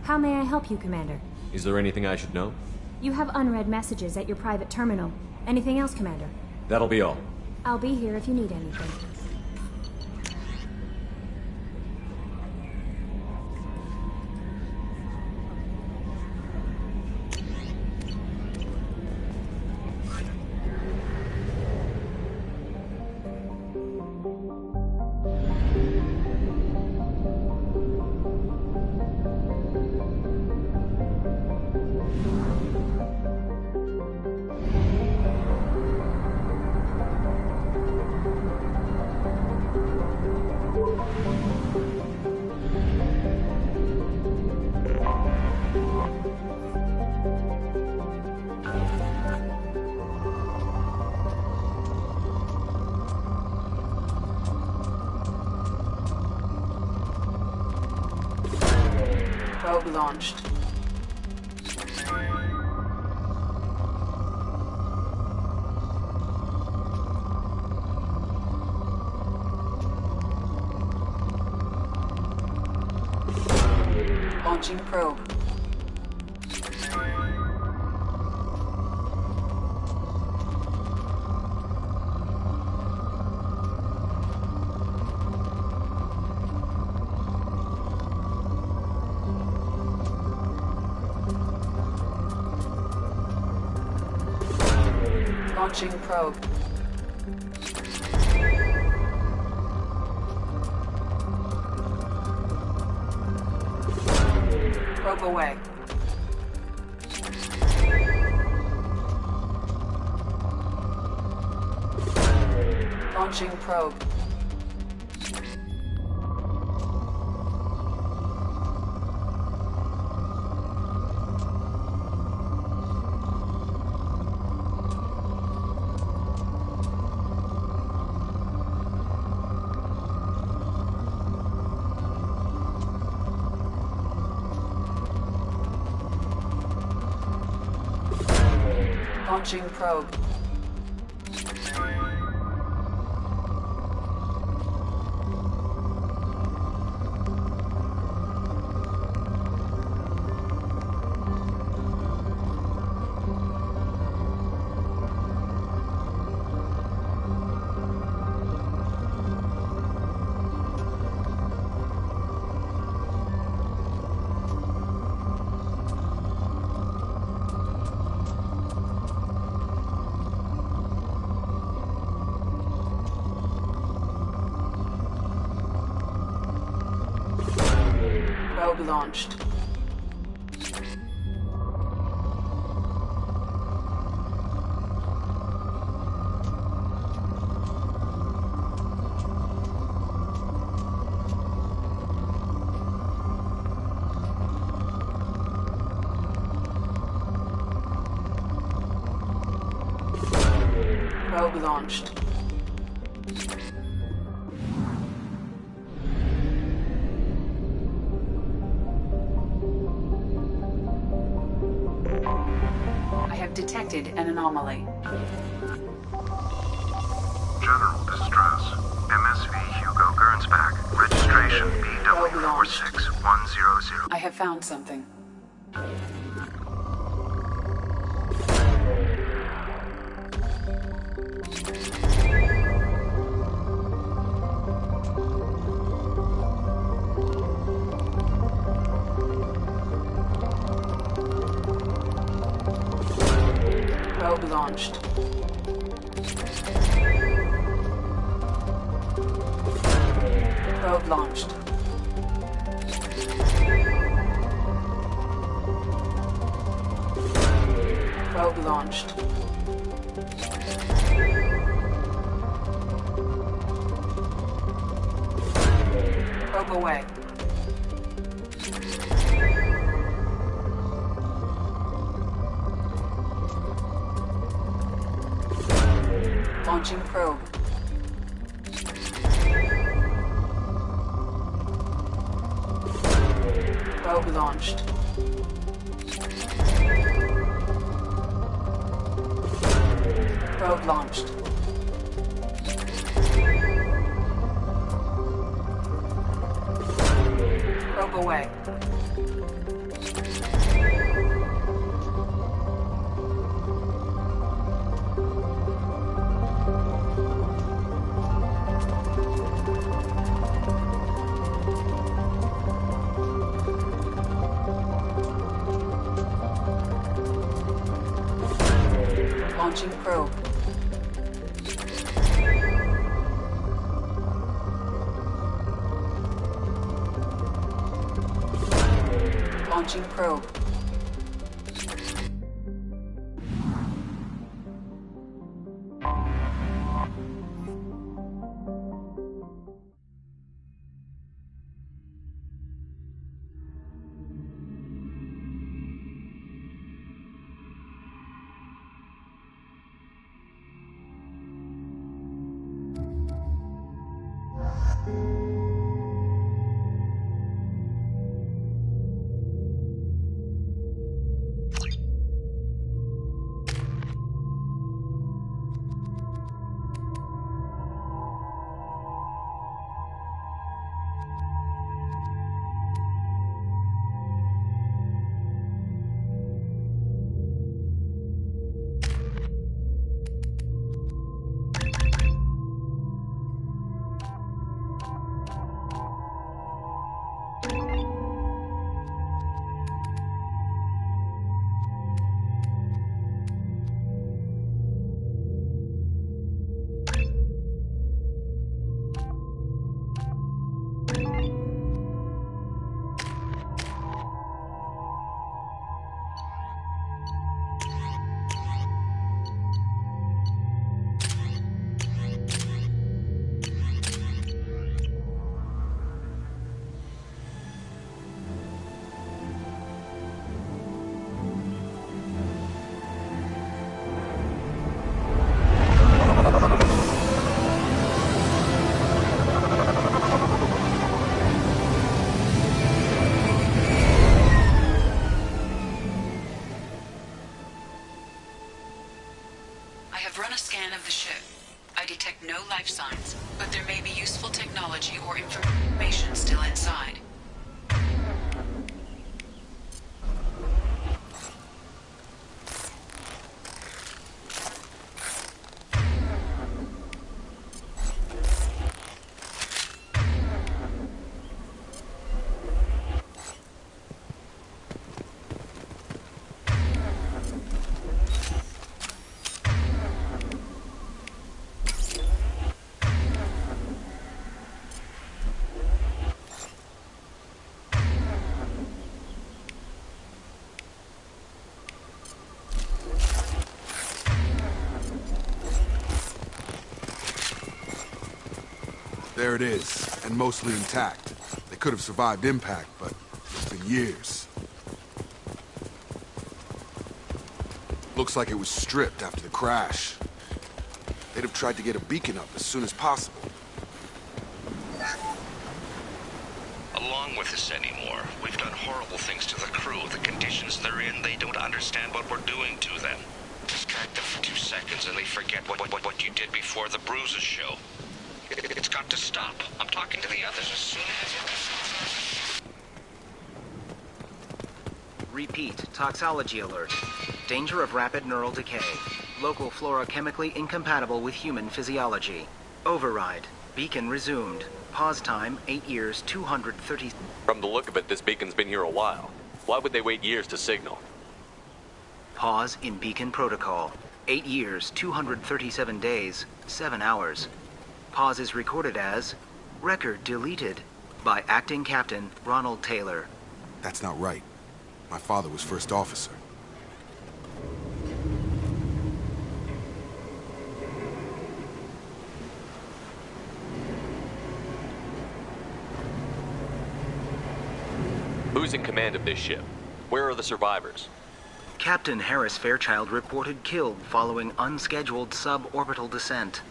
S19: How may I help you, Commander?
S3: Is there anything I should know?
S19: You have unread messages at your private terminal. Anything else, Commander?
S3: That'll be all.
S19: I'll be here if you need anything.
S12: Probe launched. Launching probe. Launching probe. Probe away. Launching probe. Launching probe. Probe launched. Probe launched. I have detected an anomaly.
S5: General distress. MSV Hugo Gernsback. Registration BW46100.
S12: I have found something. Probe launched. Probe launched. Probe launched. Probe away. Launching probe. Probe launched. Probe launched. Jump away. Launching probe. Launching probe. I detect no life signs, but there may be useful technology or information still inside.
S7: There it is, and mostly intact. They could have survived impact, but it's been years. Looks like it was stripped after the crash. They'd have tried to get a beacon up as soon as possible.
S9: Along with this anymore. We've done horrible things to the crew. The conditions they're in, they don't understand what we're doing to them. Distract them for 2 seconds and they forget what you did before the bruises show. It's got to stop. I'm talking to the others as soon as...
S15: Repeat, toxology alert. Danger of rapid neural decay. Local flora chemically incompatible with human physiology. Override. Beacon resumed. Pause time, 8 years, 230...
S3: From the look of it, this beacon's been here a while. Why would they wait years to signal?
S15: Pause in beacon protocol. 8 years, 237 days, 7 hours. Pause is recorded as... Record deleted by Acting Captain Ronald Taylor.
S7: That's not right. My father was first officer.
S3: Who's in command of this ship? Where are the survivors?
S15: Captain Harris Fairchild reported killed following unscheduled suborbital descent.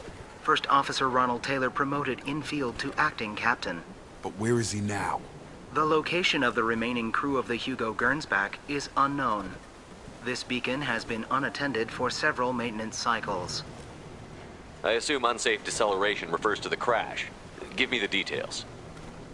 S15: First Officer Ronald Taylor promoted in-field to acting captain.
S7: But where is he now?
S15: The location of the remaining crew of the Hugo Gernsback is unknown. This beacon has been unattended for several maintenance cycles.
S3: I assume unsafe deceleration refers to the crash. Give me the details.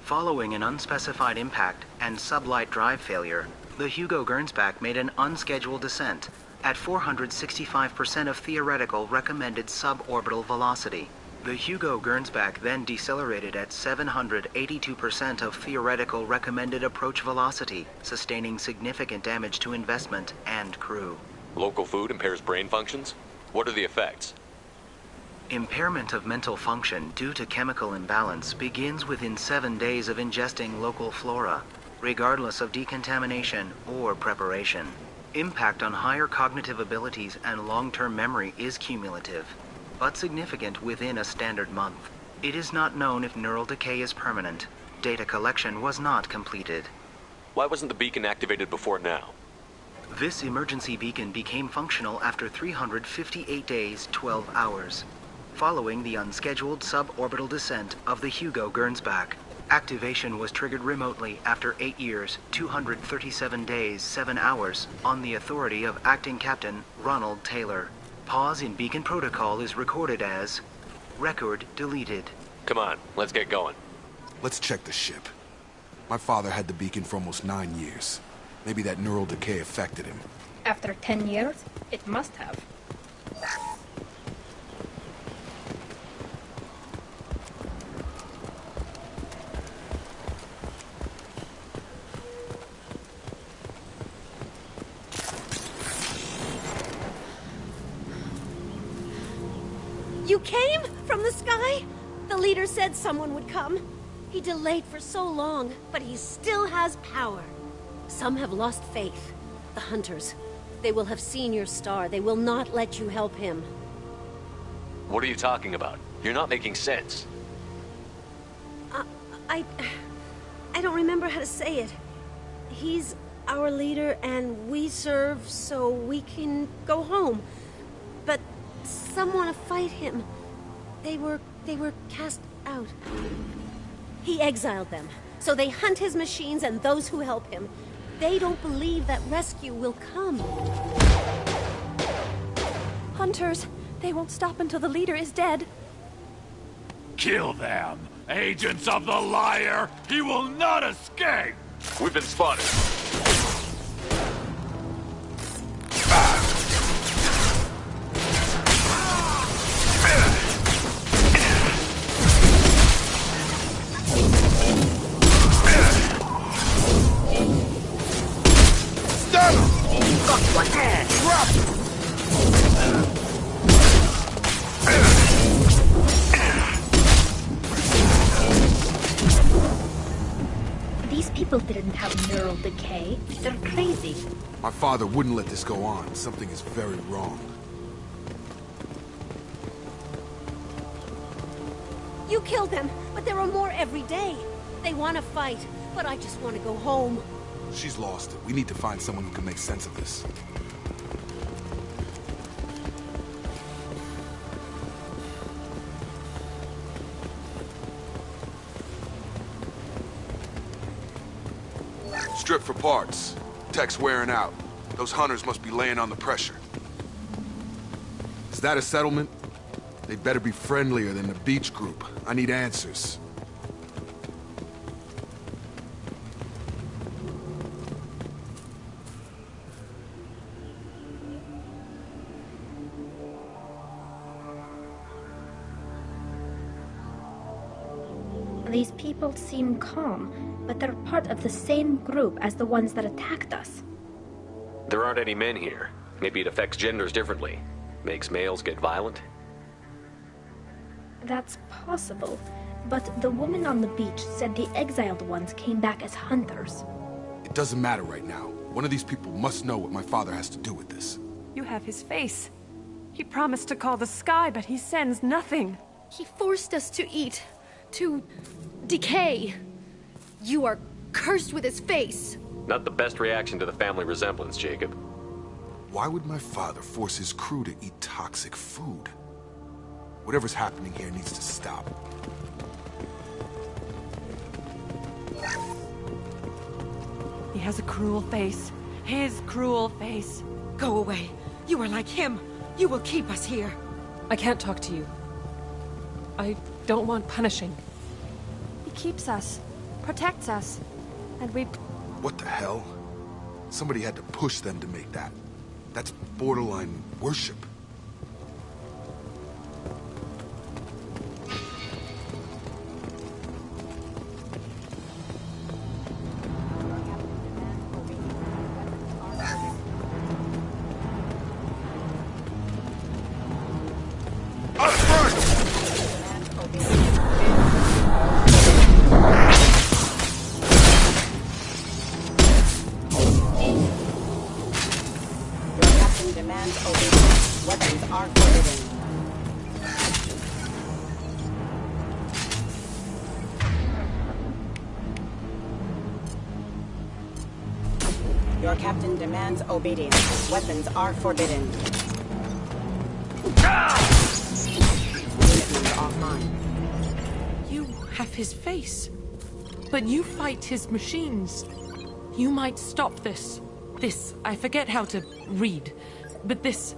S15: Following an unspecified impact and sublight drive failure, the Hugo Gernsback made an unscheduled descent at 465% of theoretical recommended suborbital velocity. The Hugo Gernsback then decelerated at 782% of theoretical recommended approach velocity, sustaining significant damage to investment and crew.
S3: Local food impairs brain functions? What are the effects?
S15: Impairment of mental function due to chemical imbalance begins within 7 days of ingesting local flora, regardless of decontamination or preparation. Impact on higher cognitive abilities and long-term memory is cumulative, but significant within a standard month. It is not known if neural decay is permanent. Data collection was not completed.
S3: Why wasn't the beacon activated before now?
S15: This emergency beacon became functional after 358 days, 12 hours, following the unscheduled suborbital descent of the Hugo Gernsback. Activation was triggered remotely after 8 years, 237 days, 7 hours, on the authority of Acting Captain Ronald Taylor. Pause in beacon protocol is recorded as record deleted.
S3: Come on, let's get going.
S7: Let's check the ship. My father had the beacon for almost 9 years. Maybe that neural decay affected him.
S13: After 10 years, it must have.
S4: You came from the sky? The leader said someone would come. He delayed for so long, but he still has power. Some have lost faith. The hunters. They will have seen your star. They will not let you help him.
S3: What are you talking about? You're not making sense.
S4: I don't remember how to say it. He's our leader and we serve so we can go home. But some want to fight him. They were cast out. He exiled them, so they hunt his machines and those who help him. They don't believe that rescue will come.
S22: Hunters, they won't stop until the leader is dead.
S14: Kill them! Agents of the liar! He will not escape!
S3: We've been spotted.
S13: These people didn't have neural decay. They're crazy.
S7: My father wouldn't let this go on. Something is very wrong.
S4: You killed them, but there are more every day. They want to fight, but I just want to go home.
S7: She's lost it. We need to find someone who can make sense of this. Strip for parts. Tech's wearing out. Those hunters must be laying on the pressure. Is that a settlement? They better be friendlier than the beach group. I need answers.
S13: These people seem calm, but they're part of the same group as the ones that attacked us.
S3: There aren't any men here. Maybe it affects genders differently. Makes males get violent?
S13: That's possible, but the woman on the beach said the exiled ones came back as hunters.
S7: It doesn't matter right now. One of these people must know what my father has to do with this.
S22: You have his face. He promised to call the sky, but he sends nothing.
S16: He forced us to eat, to decay. You are cursed with his face.
S3: Not the best reaction to the family resemblance, Jacob.
S7: Why would my father force his crew to eat toxic food? Whatever's happening here needs to stop.
S22: He has a cruel face. His cruel face.
S4: Go away. You are like him. You will keep us here.
S22: I can't talk to you. I don't want punishing. He keeps us.
S11: protects us. And we...
S7: What the hell? Somebody had to push them to make that. That's borderline worship.
S17: Your captain demands obedience. Weapons are forbidden. Unit offline.
S18: You have his face, but you fight his machines. You might stop this. This, I forget how to read, but this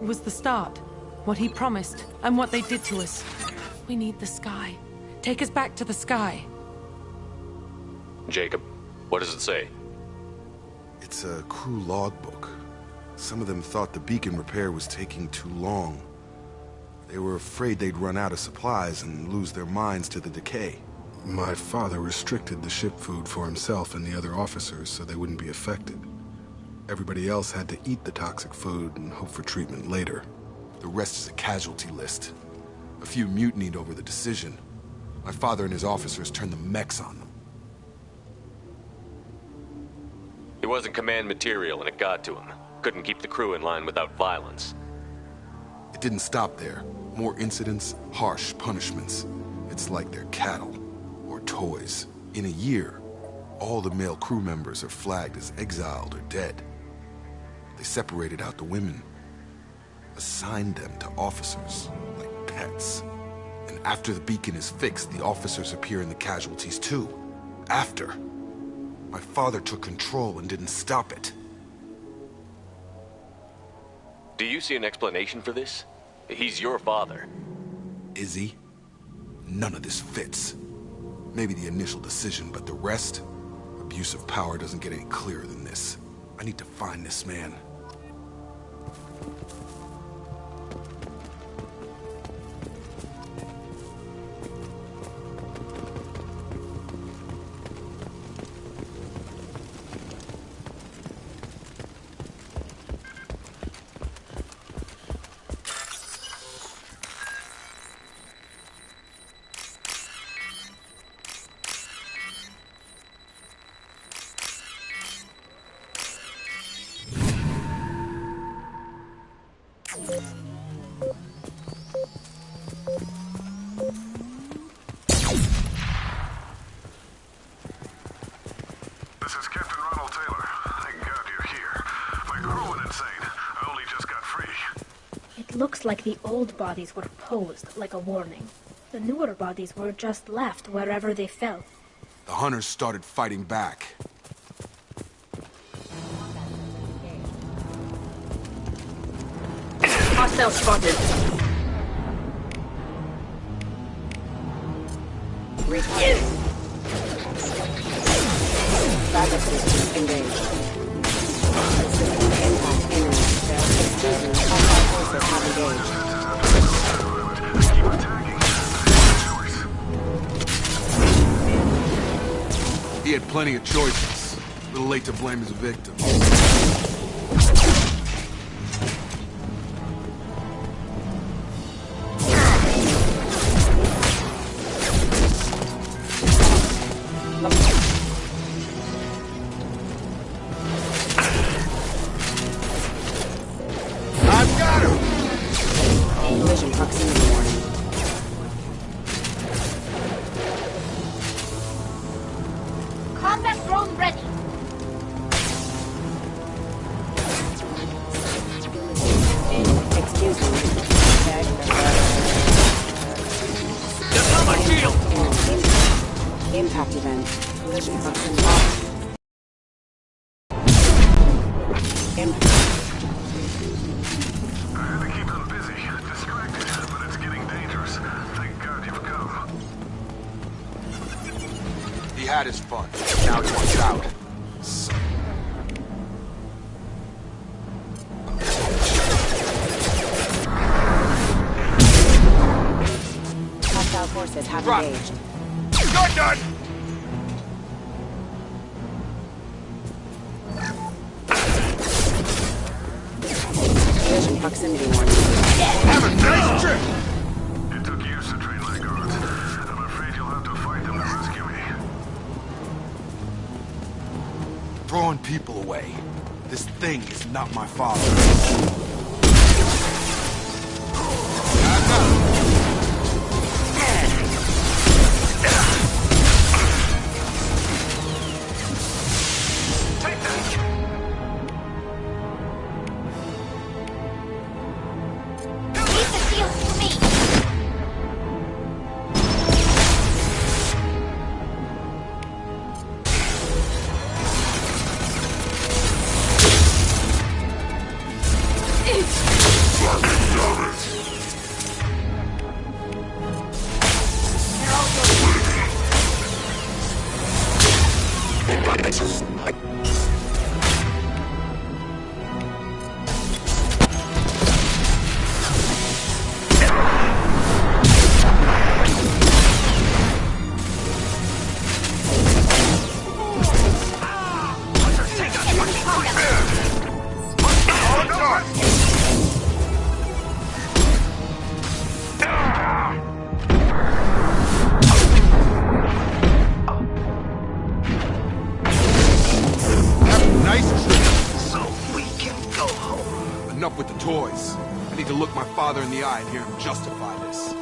S18: was the start. What he promised, and what they did to us. We need the sky. Take us back to the sky.
S3: Jacob, what does it say?
S7: It's a crew logbook. Some of them thought the beacon repair was taking too long. They were afraid they'd run out of supplies and lose their minds to the decay. My father restricted the ship food for himself and the other officers so they wouldn't be affected. Everybody else had to eat the toxic food and hope for treatment later. The rest is a casualty list. A few mutinied over the decision. My father and his officers turned the mechs on them.
S3: He wasn't command material and it got to him. Couldn't keep the crew in line without violence.
S7: It didn't stop there. More incidents, harsh punishments. It's like they're cattle or toys. In a year, all the male crew members are flagged as exiled or dead. They separated out the women, assigned them to officers like pets. And after the beacon is fixed, the officers appear in the casualties too. After. My father took control and didn't stop it.
S3: Do you see an explanation for this? He's your father.
S7: Is he? None of this fits. Maybe the initial decision, but the rest? Abuse of power doesn't get any clearer than this. I need to find this man.
S13: Looks like the old bodies were posed like a warning. The newer bodies were just left wherever they fell.
S7: The hunters started fighting back.
S13: Hostile spotted.
S17: Backup system engaged. System impact imminent. Hostile forces have engaged.
S7: He had plenty of choices. A little late to blame his victim.
S17: I've got him! Collision proximity warning.
S13: Combat drone ready.
S17: Excuse me.
S14: That's not my shield!
S17: Impact event. Collision proximity off.
S5: I had to keep them busy, distracted, but it's getting dangerous. Thank God you've come.
S7: He had his fun. Now he wants out.
S17: Hostile forces have engaged.
S7: You're done!
S17: Collision proximity warning.
S7: Have a nice trip!
S5: It took years to train my guards. I'm afraid you'll have to fight them to rescue me.
S7: Throwing people away. This thing is not my father. Enough with the toys. I need to look my father in the eye and hear him justify this.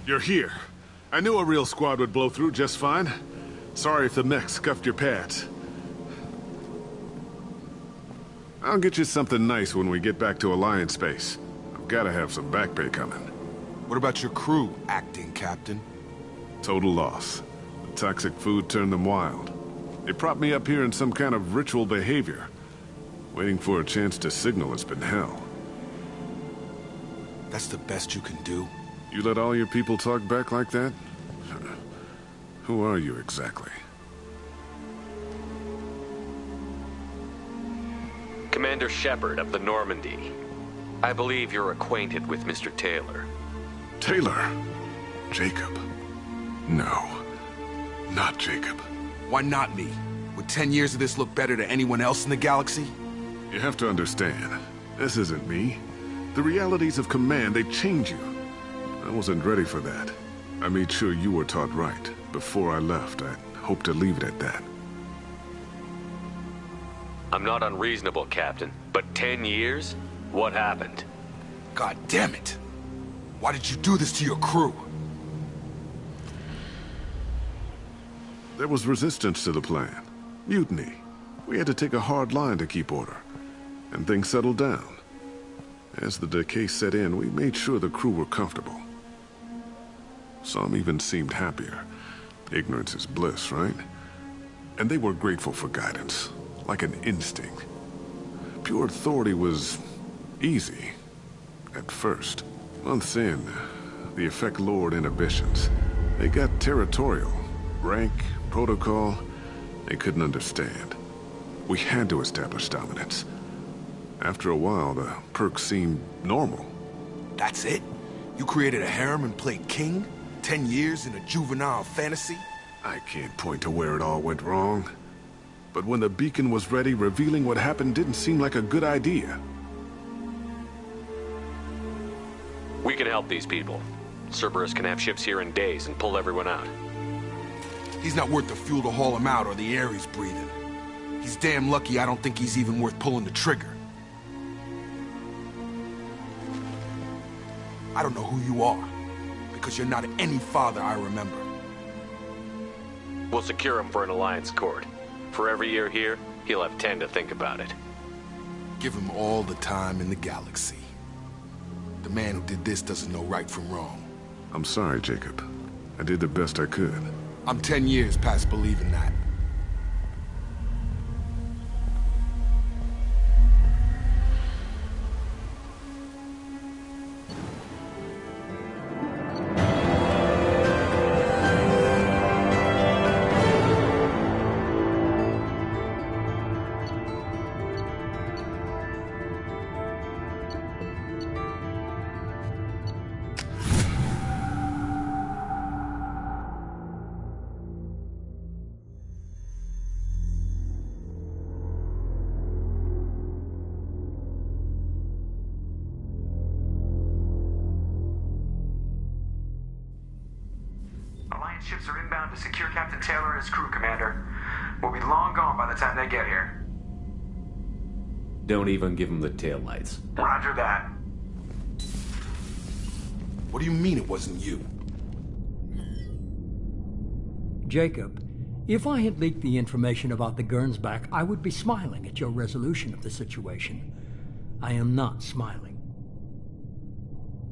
S5: You're here. I knew a real squad would blow through just fine. Sorry if the mech scuffed your pads. I'll get you something nice when we get back to Alliance space. I've gotta have some back pay coming.
S7: What about your crew, acting captain?
S5: Total loss. The toxic food turned them wild. They propped me up here in some kind of ritual behavior. Waiting for a chance to signal has been hell.
S7: That's the best you can do?
S5: You let all your people talk back like that? Who are you exactly?
S3: Commander Shepard of the Normandy. I believe you're acquainted with Mr. Taylor.
S5: Taylor? Jacob? No. Not Jacob.
S7: Why not me? Would 10 years of this look better to anyone else in the galaxy?
S5: You have to understand, this isn't me. The realities of command, they change you. I wasn't ready for that. I made sure you were taught right. Before I left, I hoped to leave it at that.
S3: I'm not unreasonable, Captain, but 10 years? What happened?
S7: God damn it! Why did you do this to your crew?
S5: There was resistance to the plan. Mutiny. We had to take a hard line to keep order. And things settled down. As the decay set in, we made sure the crew were comfortable. Some even seemed happier. Ignorance is bliss, right? And they were grateful for guidance, like an instinct. Pure authority was easy, at first. Months in, the effect lowered inhibitions. They got territorial. Rank, protocol, they couldn't understand. We had to establish dominance. After a while, the perks seemed normal.
S7: That's it? You created a harem and played king? 10 years in a juvenile fantasy?
S5: I can't point to where it all went wrong. But when the beacon was ready, revealing what happened didn't seem like a good idea.
S3: We can help these people. Cerberus can have ships here in days and pull everyone out.
S7: He's not worth the fuel to haul him out or the air he's breathing. He's damn lucky I don't think he's even worth pulling the trigger. I don't know who you are, because you're not any father I remember.
S3: We'll secure him for an alliance court. For every year here, he'll have 10 to think about it.
S7: Give him all the time in the galaxy. The man who did this doesn't know right from wrong.
S5: I'm sorry, Jacob. I did the best I could.
S7: I'm 10 years past believing that.
S6: Ships are inbound to secure Captain Taylor and his crew, Commander. We'll be long gone by the time they get here.
S3: Don't even give him the taillights.
S6: Roger that.
S7: What do you mean it wasn't you?
S8: Jacob, if I had leaked the information about the Gernsback, I would be smiling at your resolution of the situation. I am not smiling.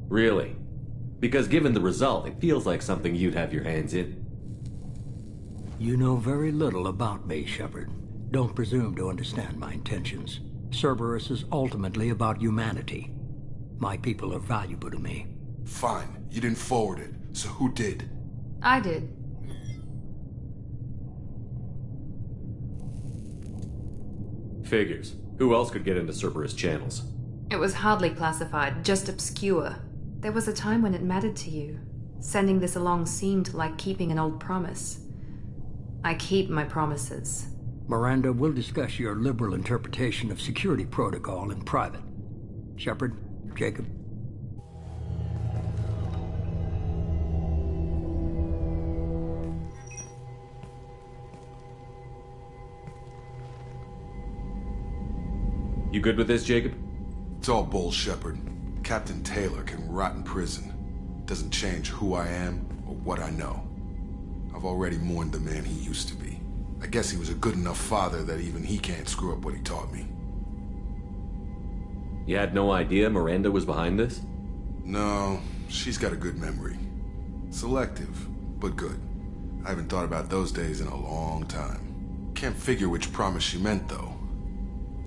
S3: Really? Because given the result, it feels like something you'd have your hands in.
S8: You know very little about me, Shepard. Don't presume to understand my intentions. Cerberus is ultimately about humanity. My people are valuable to me.
S7: Fine. You didn't forward it. So who did?
S11: I did.
S3: Figures. Who else could get into Cerberus channels?
S11: It was hardly classified, just obscure. There was a time when it mattered to you. Sending this along seemed like keeping an old promise. I keep my promises.
S8: Miranda, we'll discuss your liberal interpretation of security protocol in private. Shepard, Jacob.
S3: You good with this, Jacob?
S7: It's all bull, Shepard. Captain Taylor can rot in prison. Doesn't change who I am or what I know. I've already mourned the man he used to be. I guess he was a good enough father that even he can't screw up what he taught me.
S3: You had no idea Miranda was behind this?
S7: No, she's got a good memory. Selective, but good. I haven't thought about those days in a long time. Can't figure which promise she meant, though.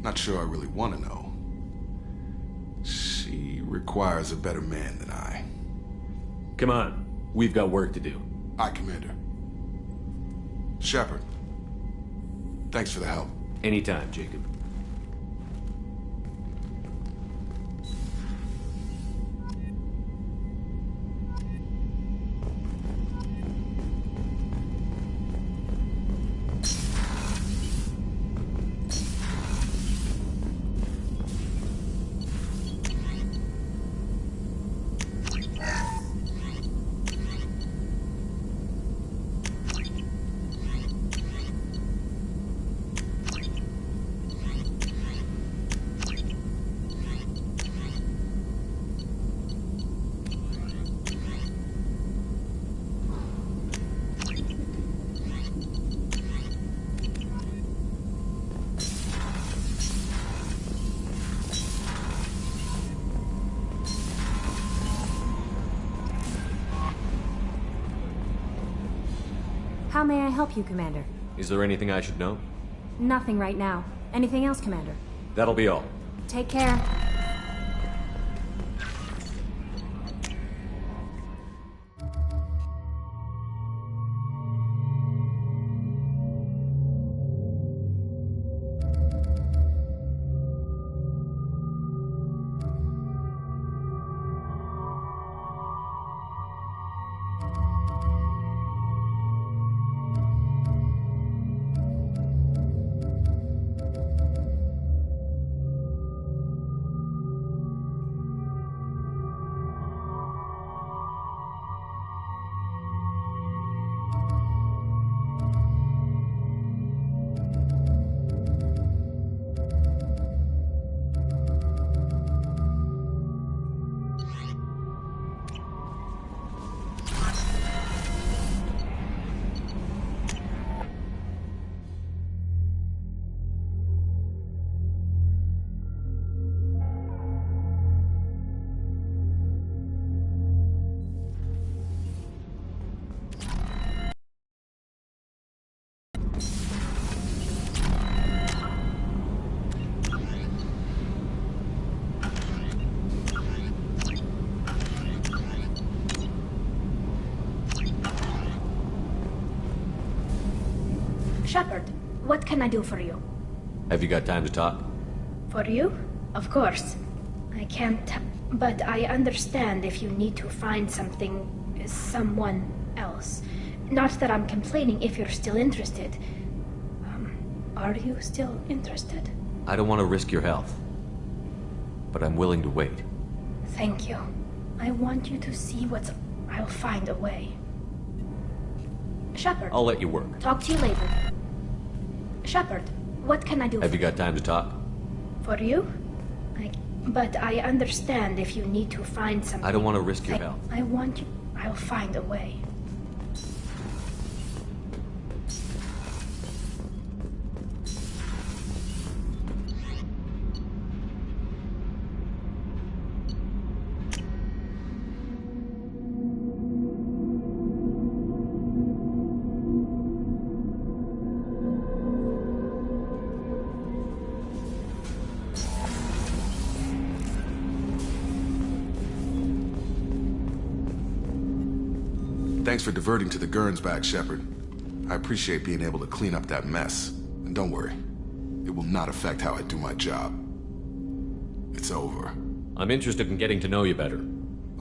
S7: Not sure I really want to know. She requires a better man than I.
S3: Come on. We've got work to do.
S7: Aye, Commander. Shepard. Thanks for the help.
S3: Anytime, Jacob.
S19: How may I help you, Commander?
S3: Is there anything I should know?
S19: Nothing right now. Anything else, Commander?
S3: That'll be all.
S19: Take care.
S13: can I do for you?
S3: Have you got time to talk?
S13: For you? Of course. I can't... But I understand if you need to find someone else. Not that I'm complaining if you're still interested. Are you still interested?
S3: I don't want to risk your health. But I'm willing to wait.
S13: Thank you. I want you to see what's... I'll find a way. Shepard.
S3: I'll let you work.
S13: Talk to you later. Shepard, what can I do
S3: Have you got time to talk?
S13: for you? But I understand if you need to find something...
S3: I don't want to risk your health.
S13: I want you... I'll find a way.
S7: Thanks for diverting to the Gurns back, Shepard. I appreciate being able to clean up that mess. And don't worry, it will not affect how I do my job. It's over.
S3: I'm interested in getting to know you better.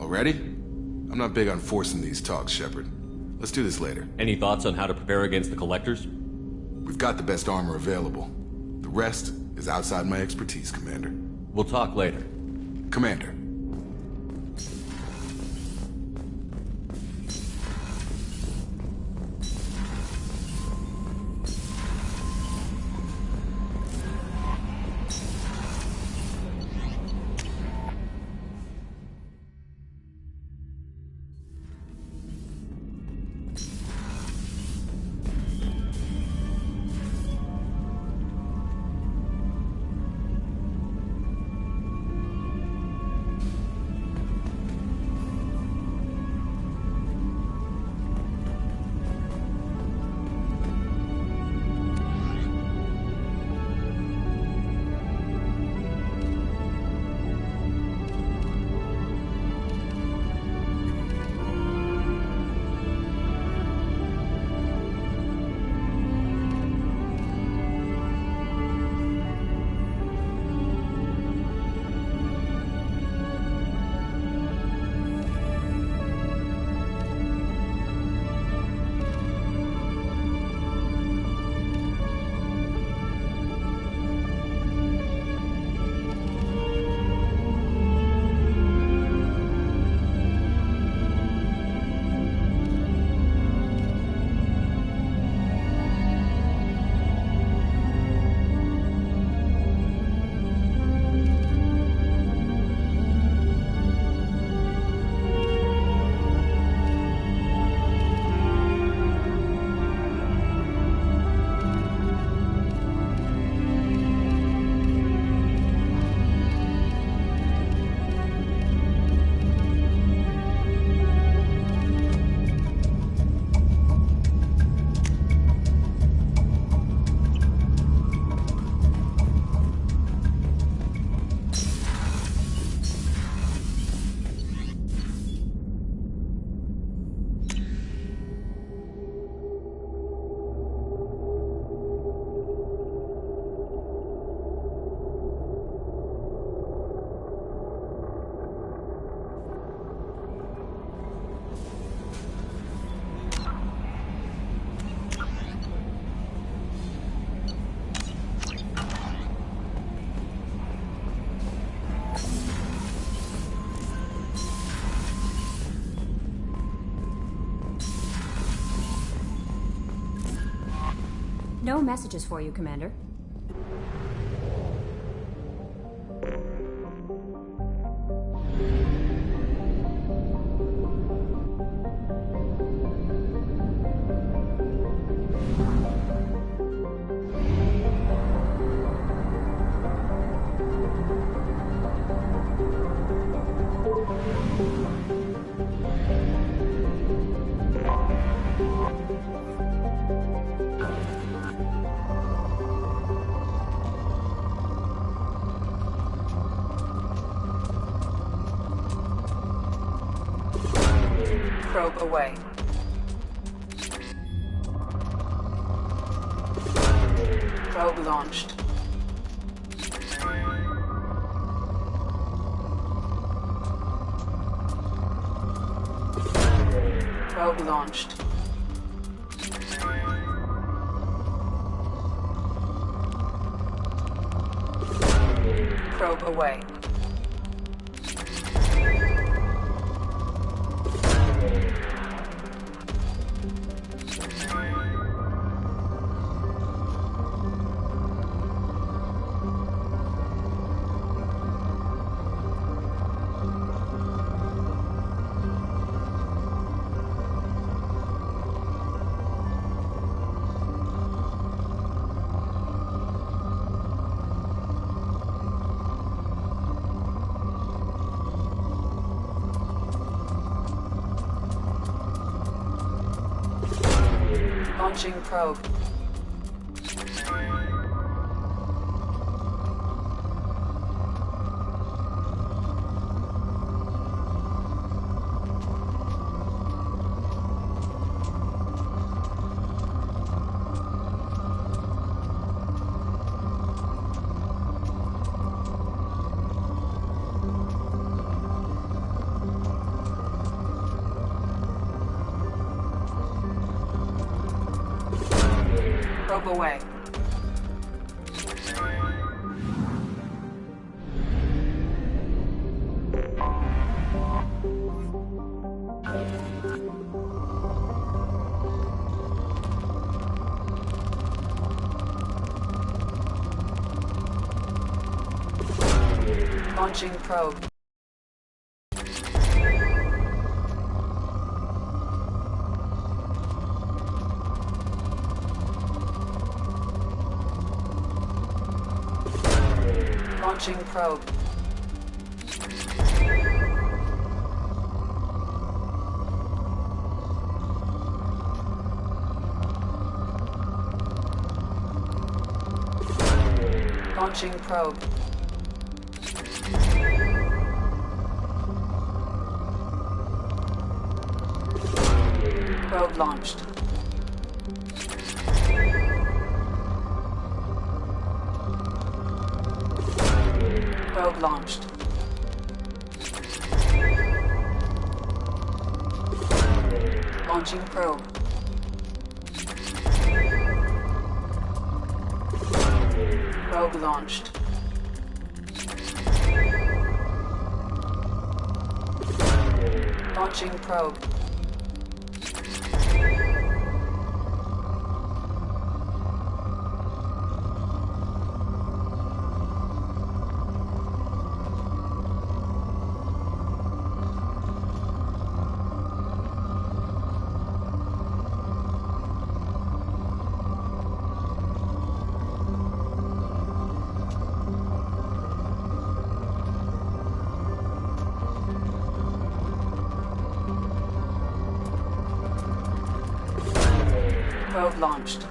S7: Already? I'm not big on forcing these talks, Shepard. Let's do this later.
S3: Any thoughts on how to prepare against the Collectors?
S7: We've got the best armor available. The rest is outside my expertise, Commander.
S3: We'll talk later.
S7: Commander.
S19: No messages for you, Commander.
S12: Probe away. Probe launched. Probe launched. Probe away. Launching probe. Probe away. Launching probe. Launching probe. Launching probe. Probe launched. Probe launched. Launching probe. Probe launched. Launching probe. Probe launched.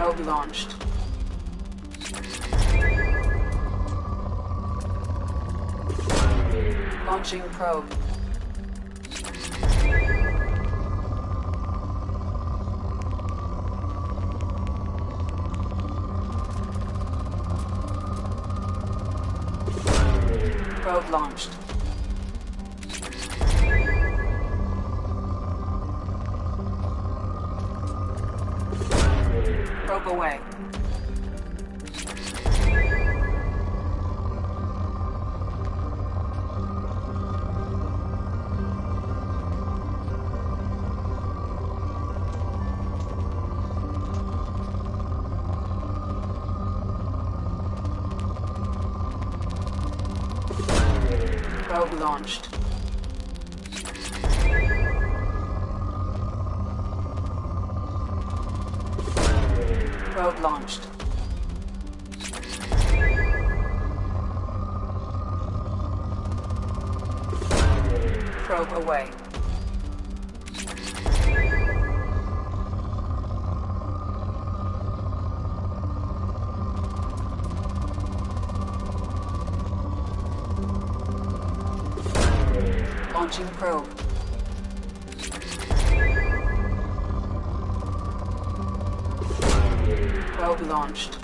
S12: Probe launched. Launching probe. Probe launched. Probe away. Probe launched. Probe launched. Probe away. Launching probe. Probe launched.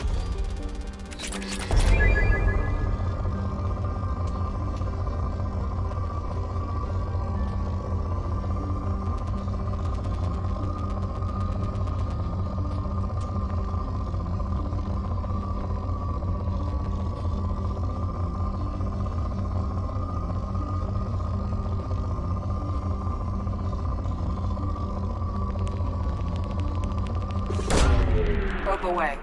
S12: Probe away.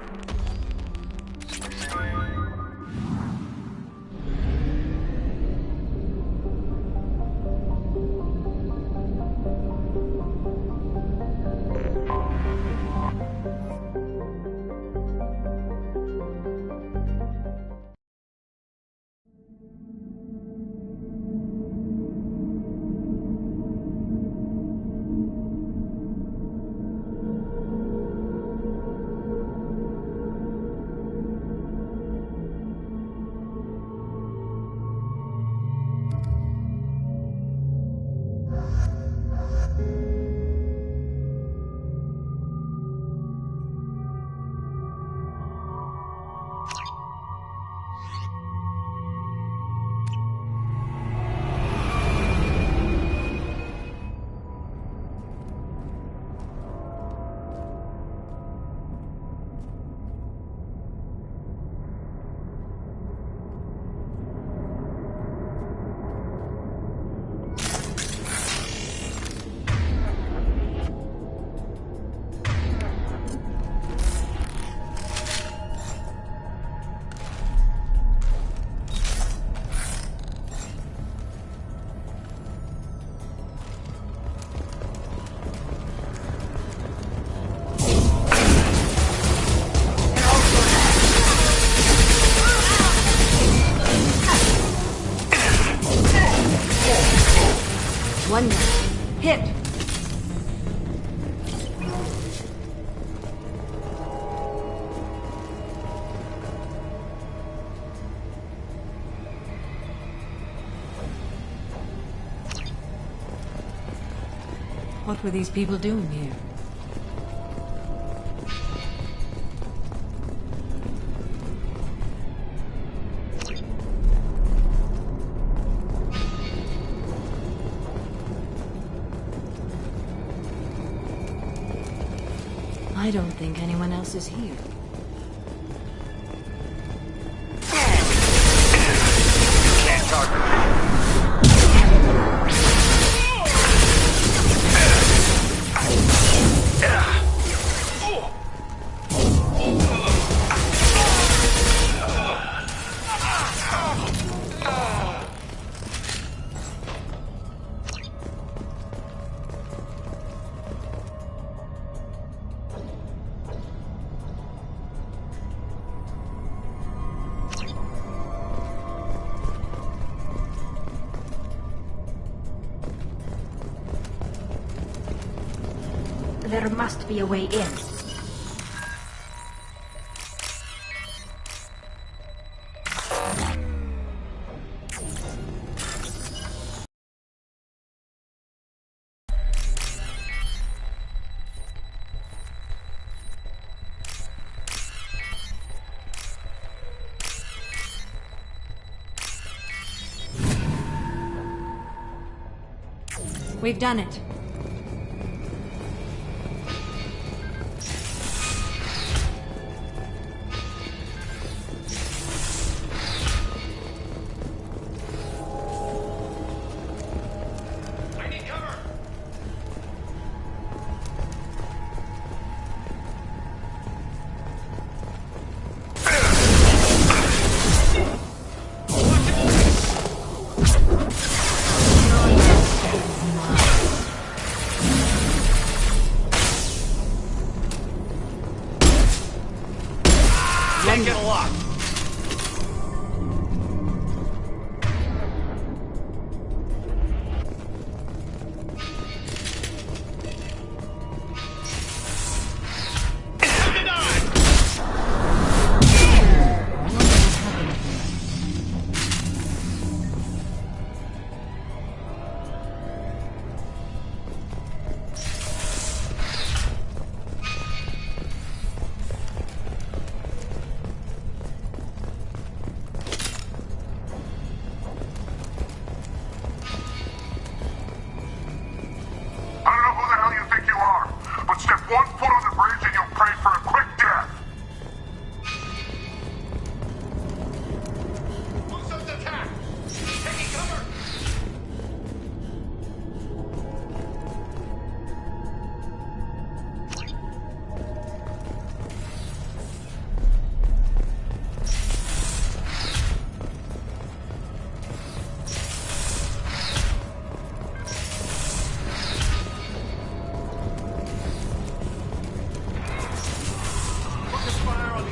S1: One hit.
S18: What were these people doing here? I don't think anyone else is here.
S9: Can't talk to me.
S13: There must be a way in.
S19: We've done it.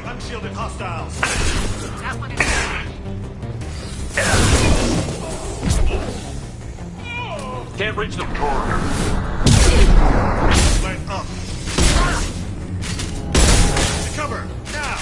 S14: Unshielded hostiles.
S12: That one is...
S14: Can't reach them. Light up. Cover, now!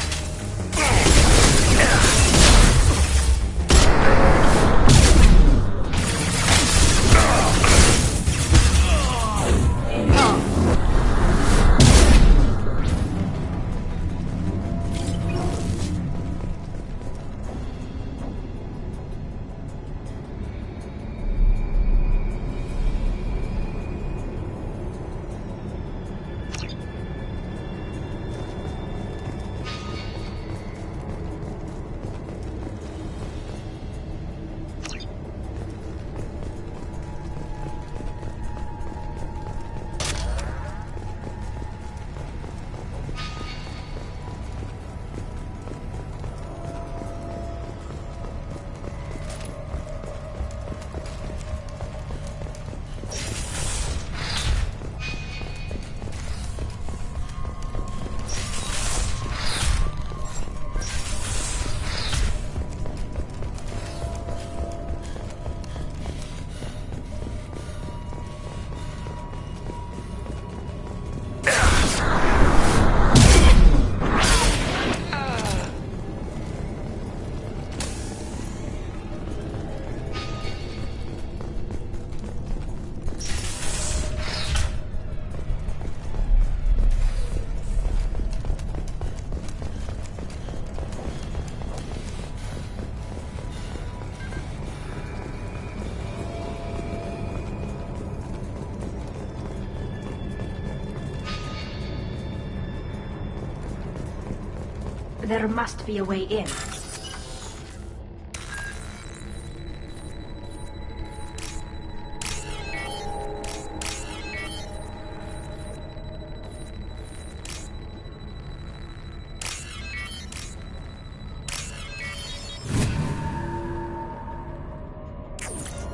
S13: There must be a way in.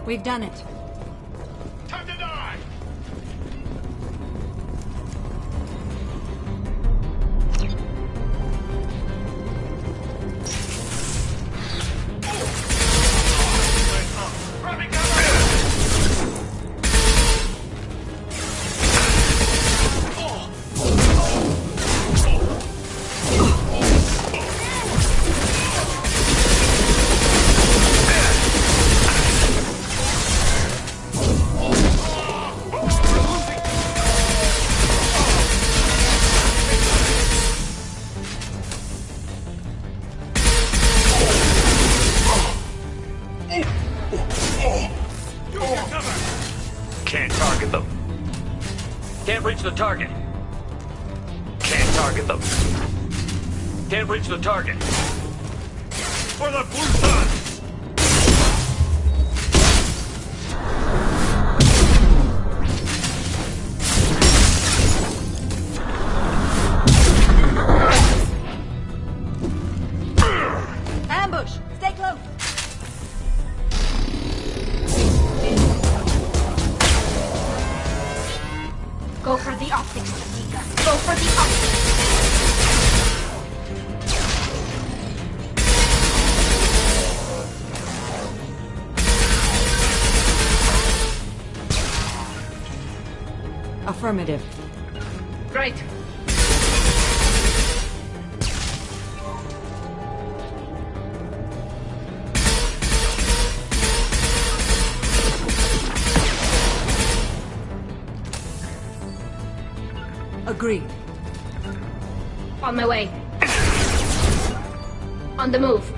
S19: We've done it.
S14: Time to die! reach the target. Can't target them. Can't reach the target. For the blue sun!
S1: Ambush! Stay close!
S13: Go for the optics, Latika. Go for the optics!
S1: Affirmative.
S13: Right.
S1: Agreed.
S13: On my way. On the move.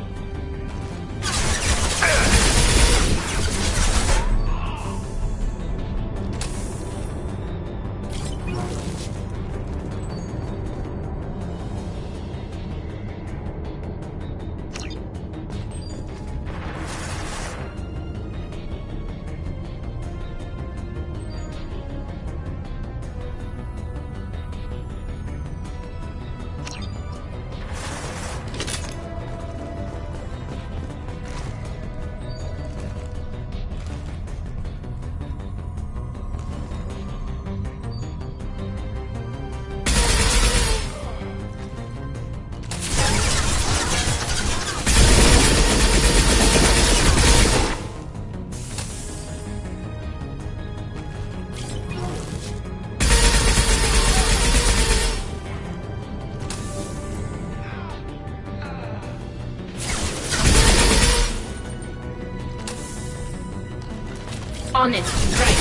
S13: On it. Right.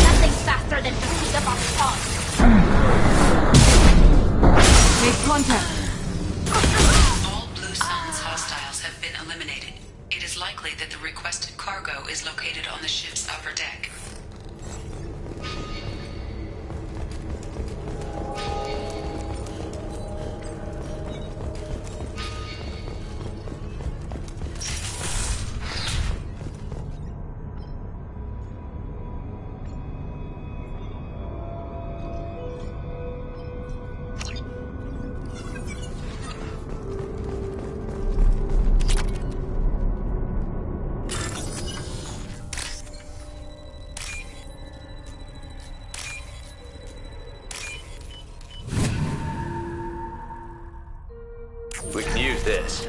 S13: Nothing's faster than the speed of our thoughts.
S1: Make contact.
S12: All Blue Suns hostiles have been eliminated. It is likely that the requested cargo is located on the ship's upper deck.
S3: We can use this.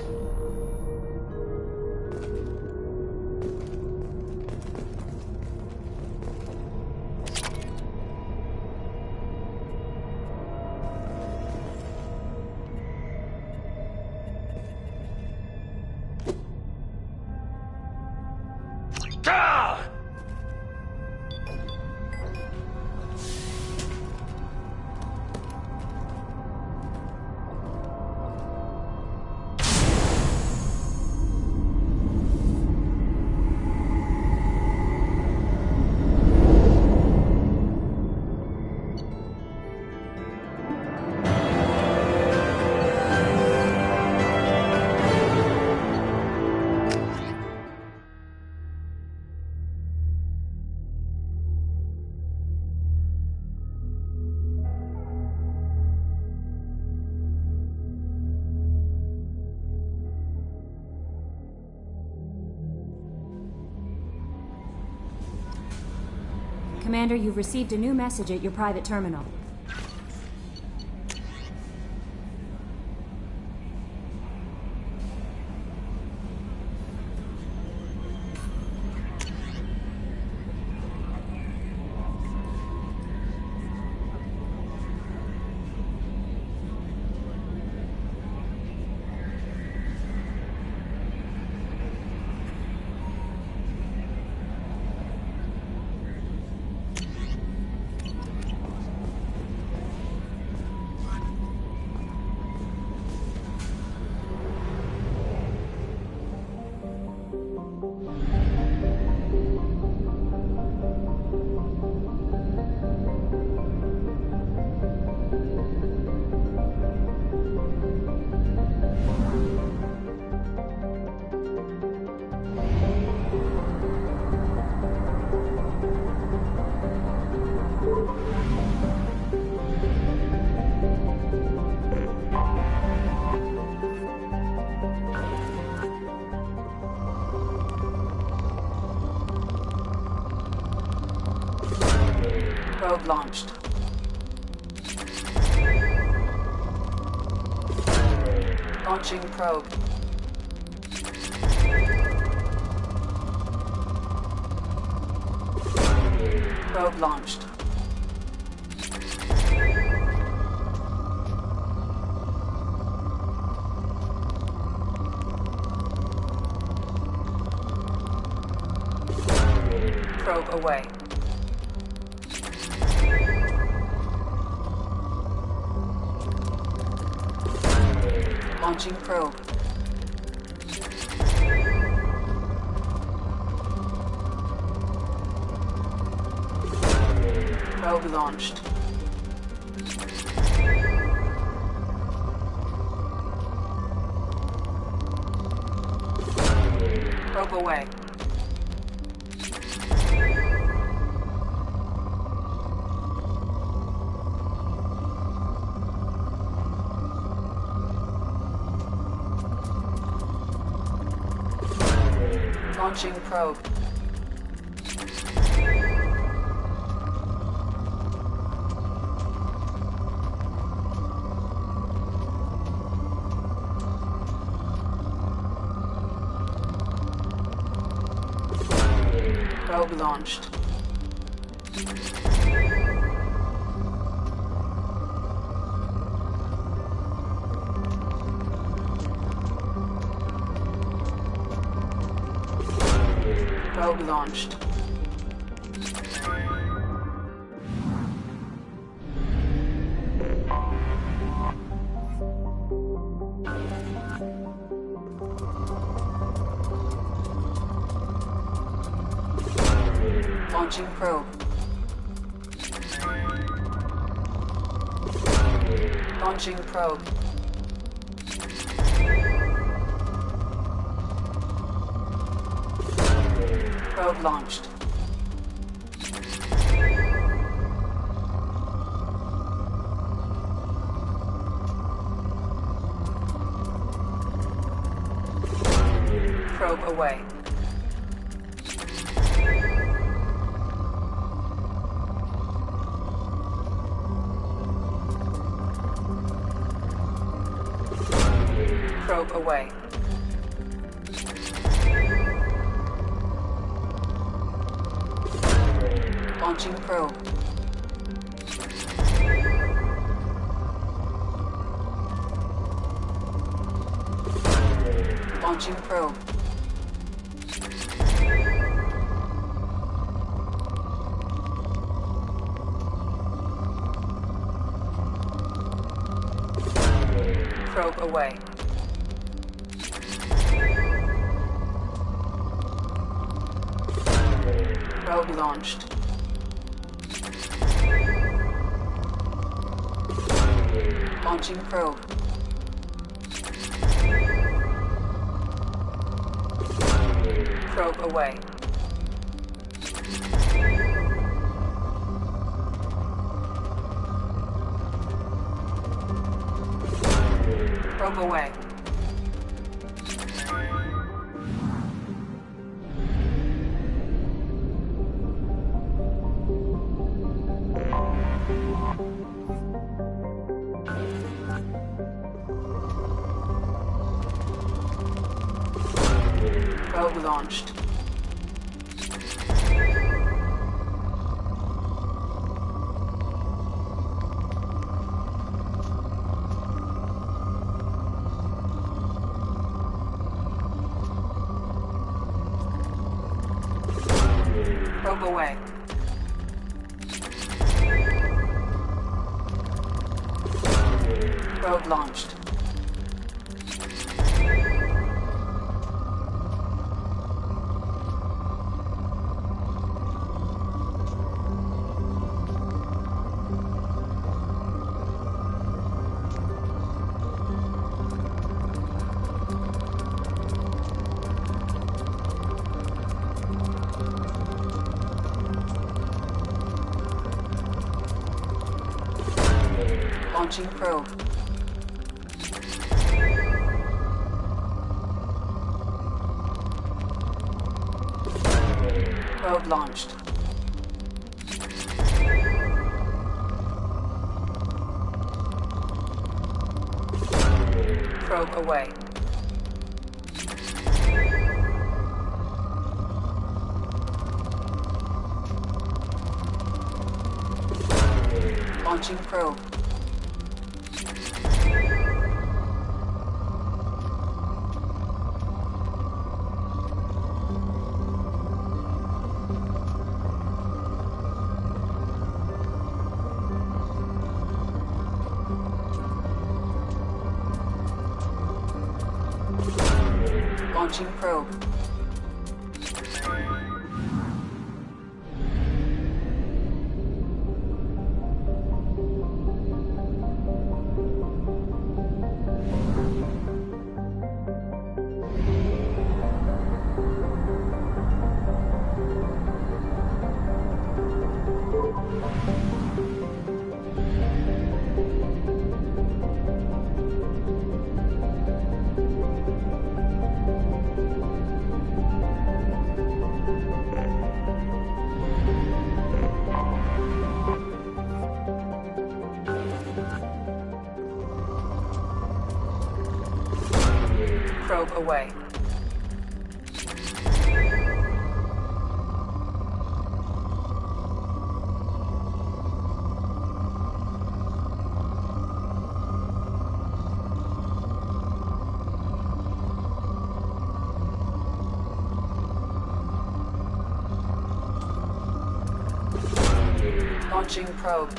S19: Commander, you've received a new message at your private terminal.
S12: Probe launched. Launching probe. Probe launched. Probe away. Launching probe. Probe launched. Probe away. Launching probe. Probe launched. Probe launched. Launching probe. Launching probe. Probe launched. Probe away. Probe away. Launching probe. Launching probe. Probe away. Probe launched. Launching probe. Probe away. Probe away. Probe launched. Probe away. Probe launched. Launching probe. Probe launched. Probe away. Launching probe. Launching probe. Probe away. Launching probe.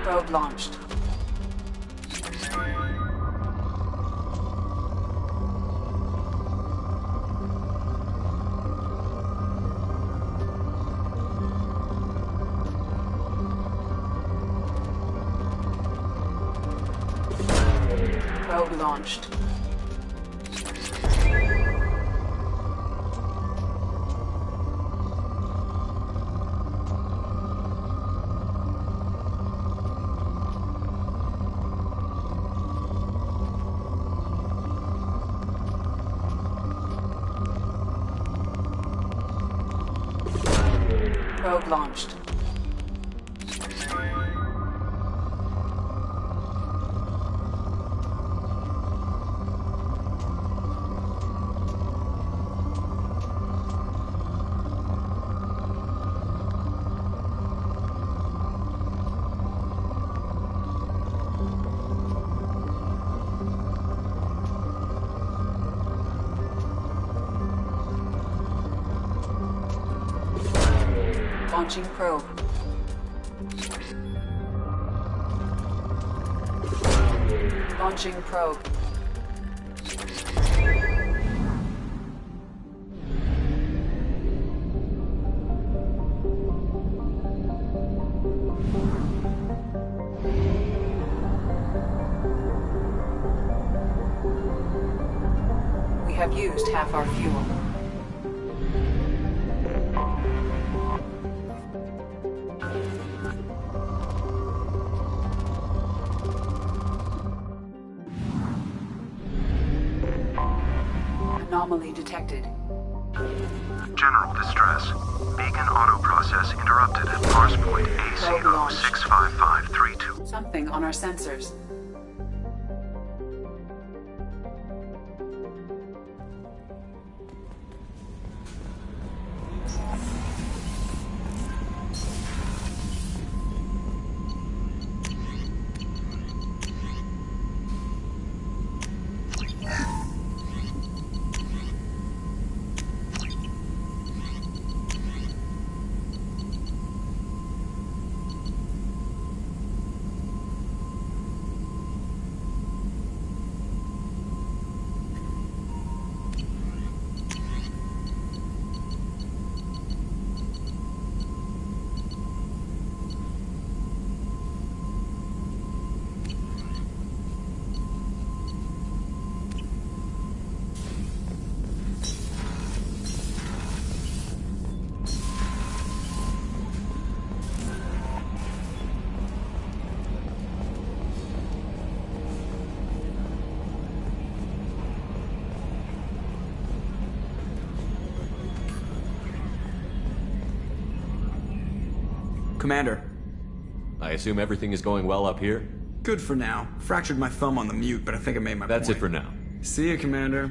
S12: Probe launched. Probe launched. Probe launched. Launching probe. Launching probe. We have used half our fuel. Anomaly detected.
S6: General distress. Beacon auto process interrupted at parse point ACO 65532.
S12: Something on our sensors.
S2: Commander,
S3: I assume everything is going well up here?
S2: Good for now. Fractured my thumb on the mute, but I think I made my point.
S3: That's it for now.
S2: See you, Commander.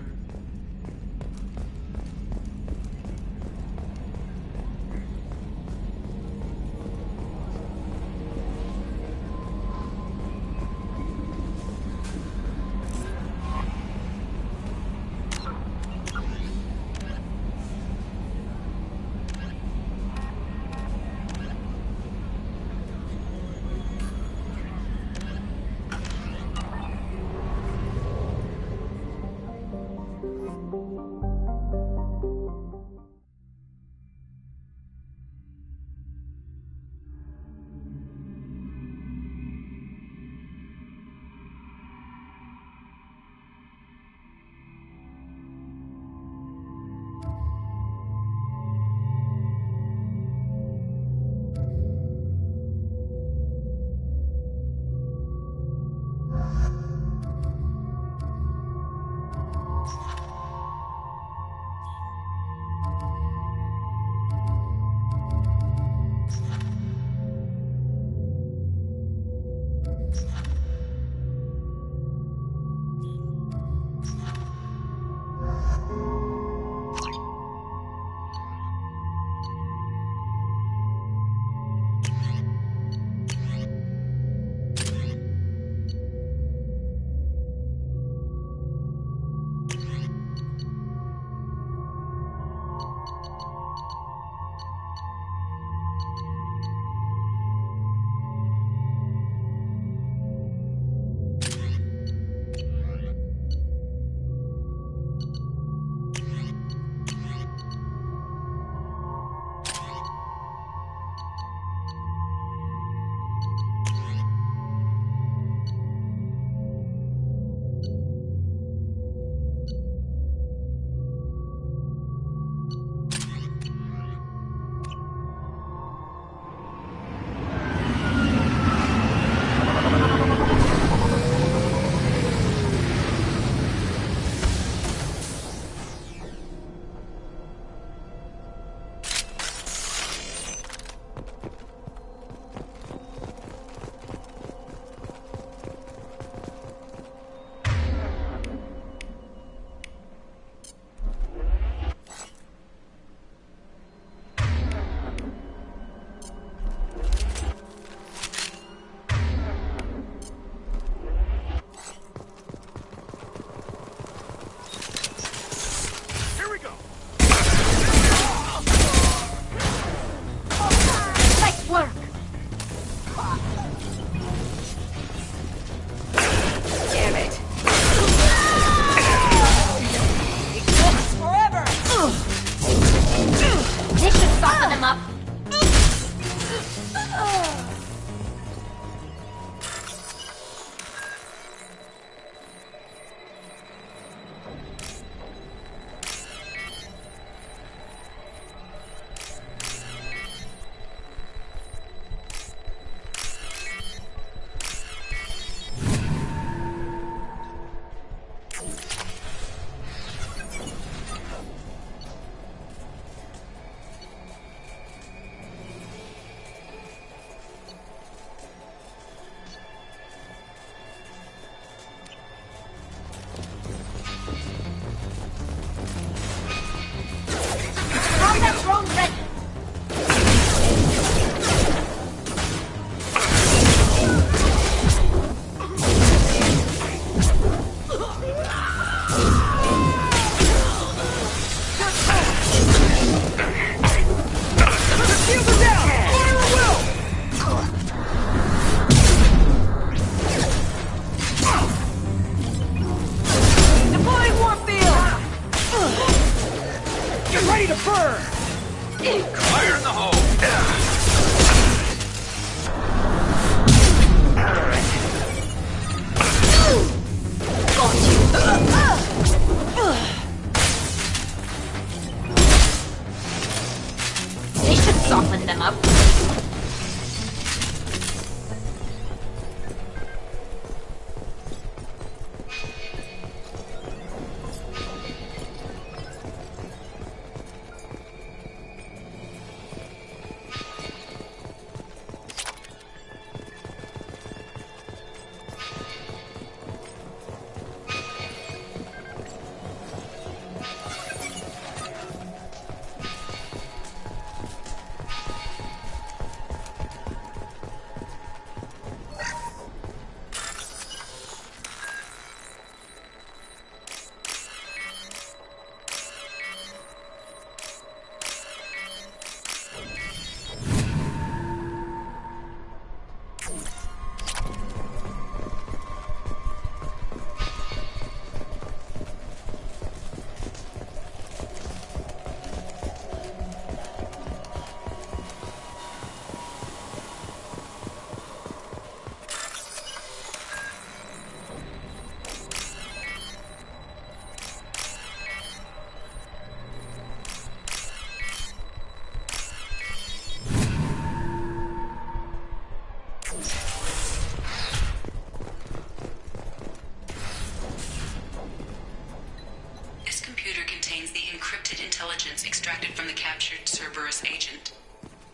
S12: encrypted intelligence extracted from the captured Cerberus agent.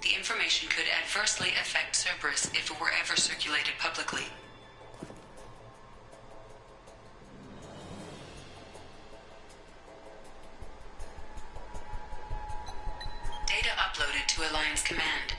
S12: The information could adversely affect Cerberus if it were ever circulated publicly. Data uploaded to Alliance Command.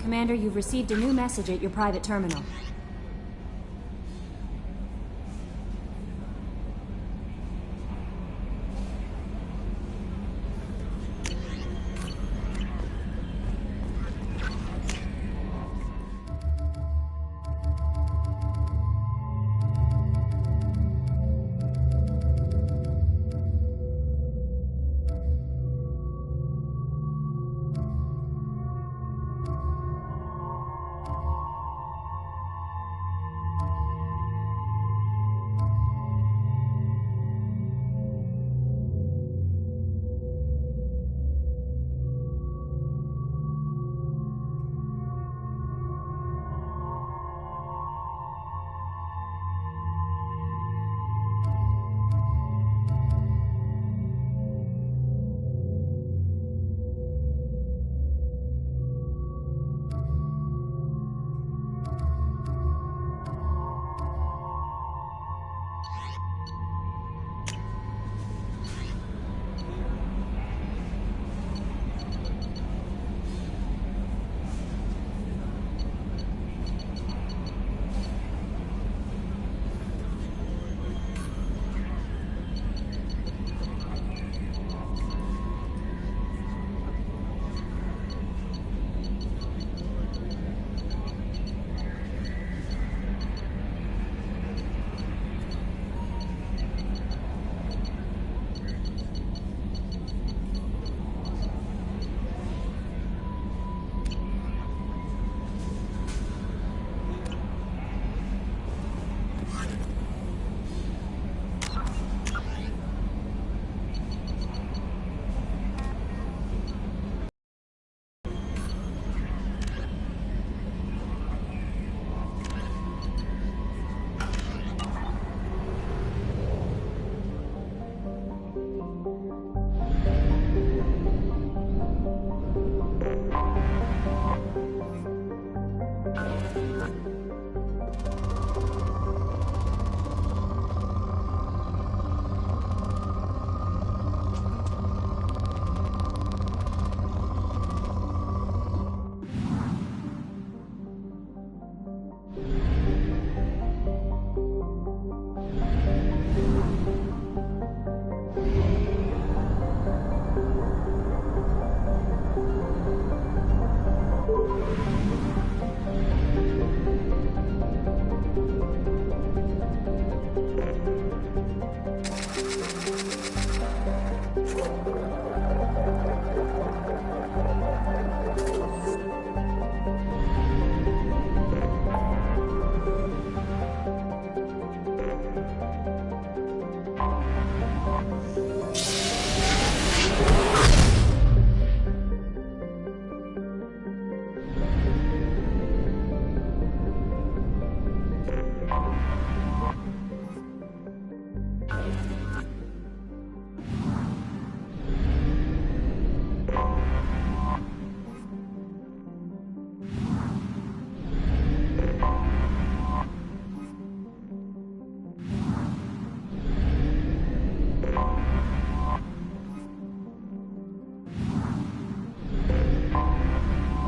S19: Commander, you've received a new message at your private terminal.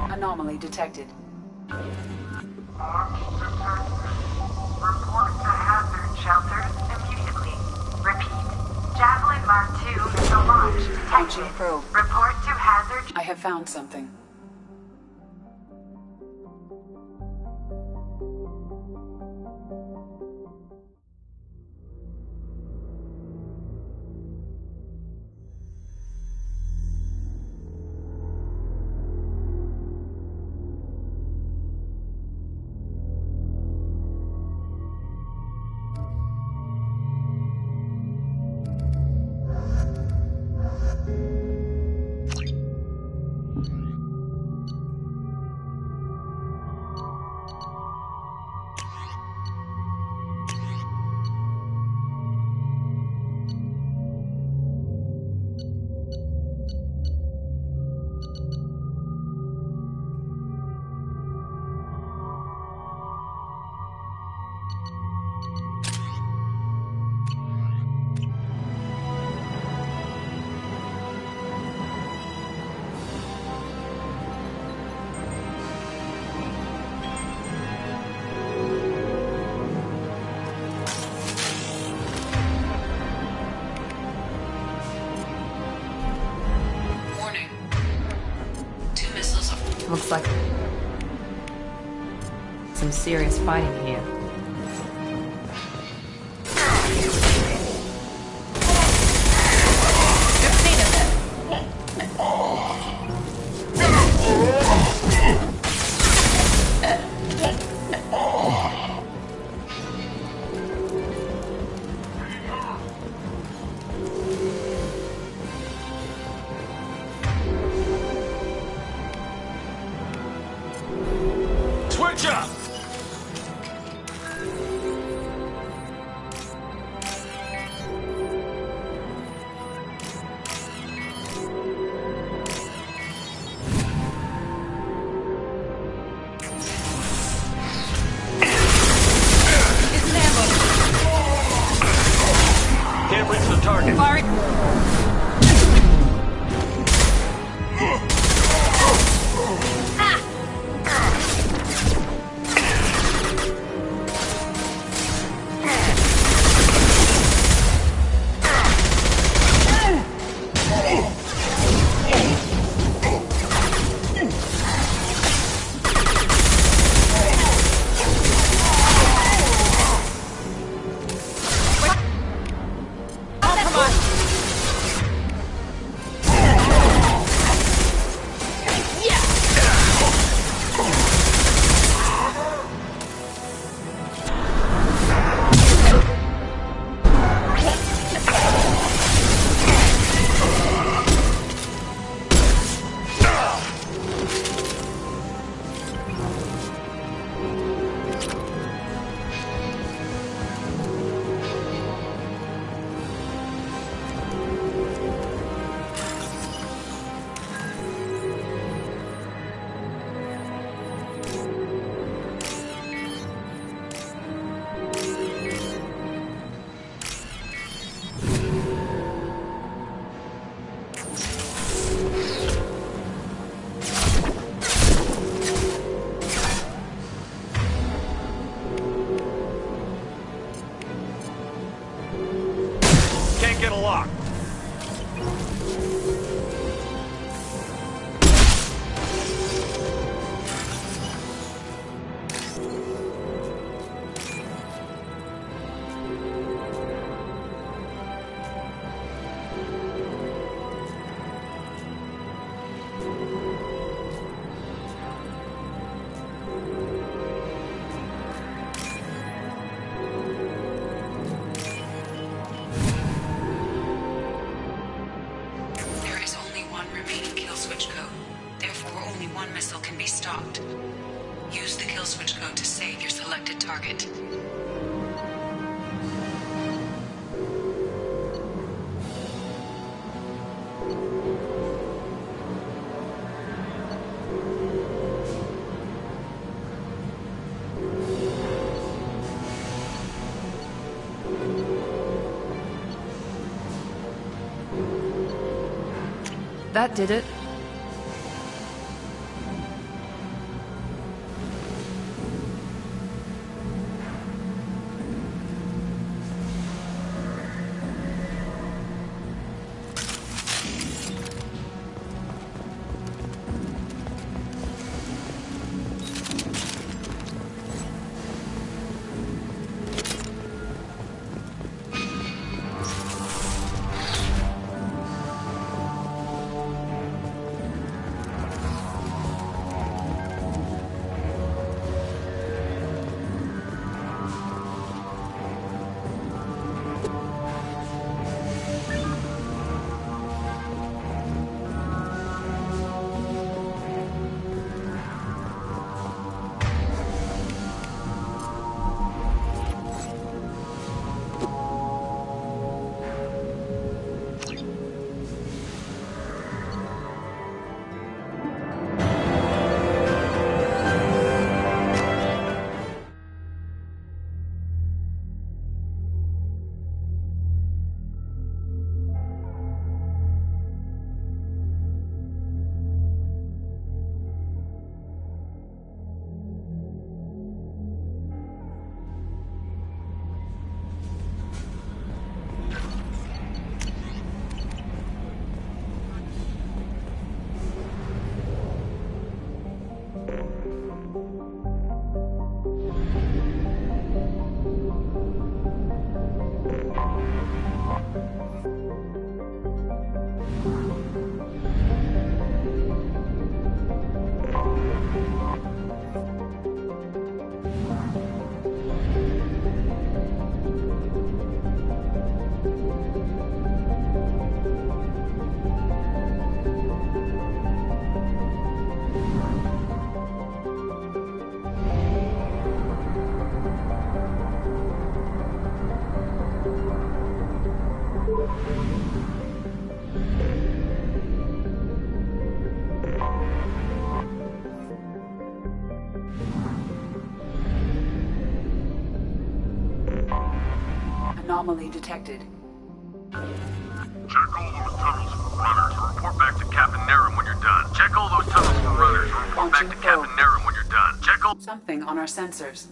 S12: Anomaly detected.
S20: Report to hazard shelters immediately. Repeat. Javelin Mark II missile launch detected.
S12: Launching probe.
S20: Report to hazard.
S12: I have found something.
S11: Looks like some serious fighting here.
S14: Switch up! Can't reach the target.
S11: Firing.
S14: Can't get a lock.
S12: There is only one remaining kill switch code. Therefore, only one missile can be stopped. Use the kill switch code to save your selected target.
S11: That did it.
S1: Anomaly detected.
S10: Check all those tunnels for runners and report back to Captain Nerum when you're done. Check all those tunnels for runners and report back to Captain Nerum when you're done. Check all...
S1: Something on our sensors.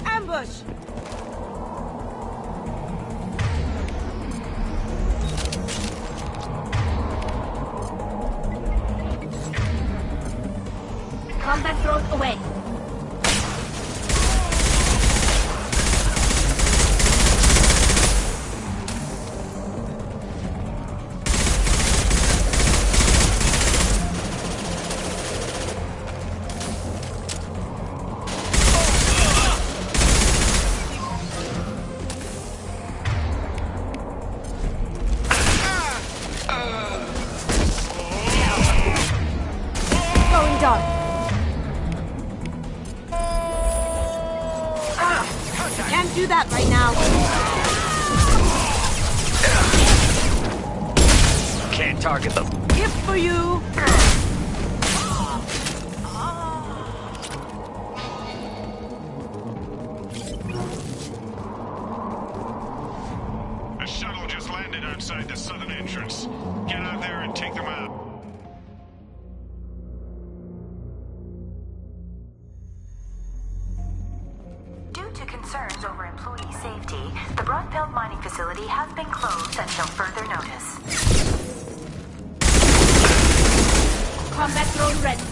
S17: Ambush!
S13: Combat drone away.
S16: Going dark.
S17: Can't do that right now.
S14: Can't target them.
S17: Gift for you.
S10: A shuttle just landed outside the southern entrance. Get out there and take them out.
S20: Due to concerns over employee safety, the Broadfield mining facility has been closed until further notice.
S13: Combat drone ready.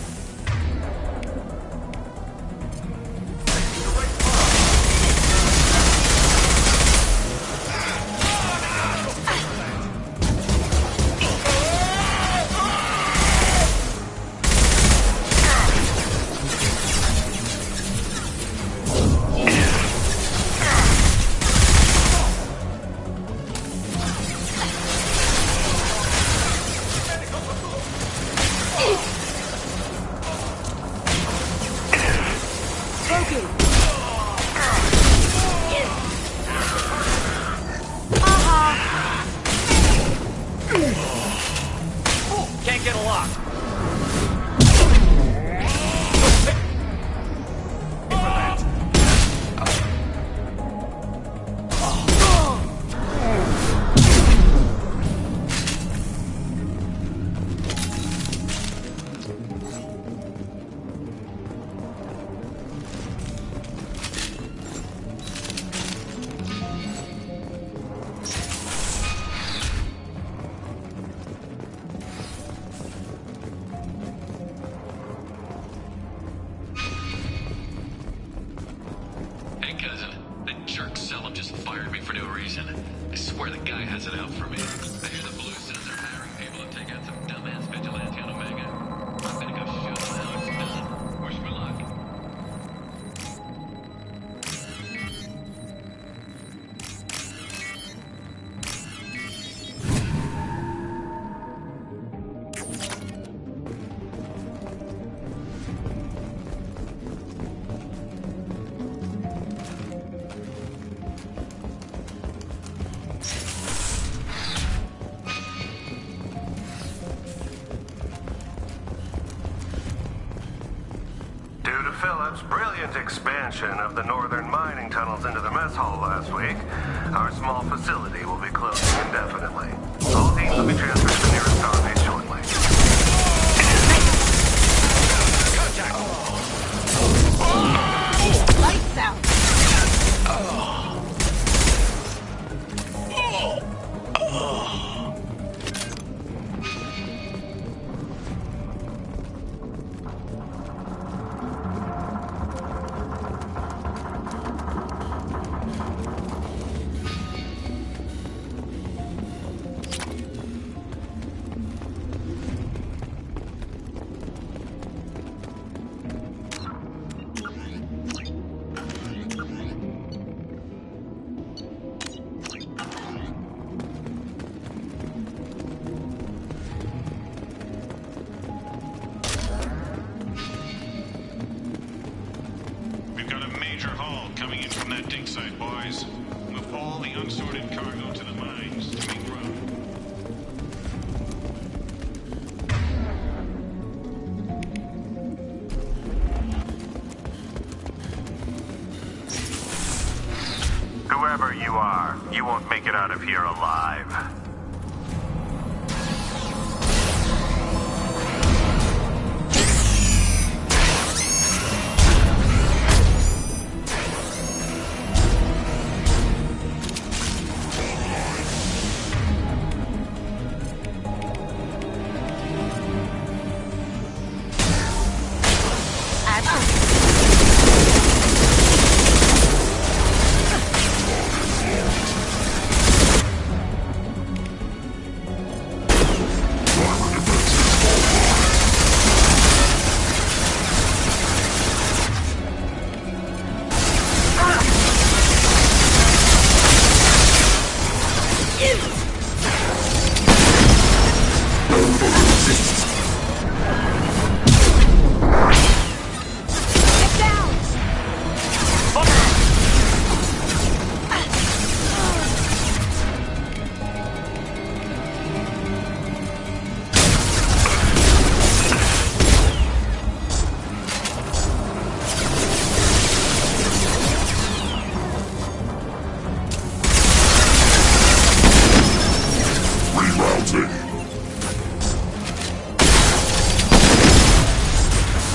S14: Can't get a lock.
S21: Hey, cousin. That jerk Selim just fired me for no reason. I swear the guy has it out for me. I hear the Blue Suns are hiring people to take out some dumbass vigilante on Omega. I'm gonna go shoot him now it's done. Wish me luck.
S10: Due to Phillips' brilliant expansion of the northern mining tunnels into the mess hall last week, our small facility will be closing indefinitely. All teams will be transferred to the nearest starbase shortly.
S14: Contact!
S21: stink site, boys. Move all the unsorted cargo to the mines to make room.
S10: Whoever you are, you won't make it out of here alive.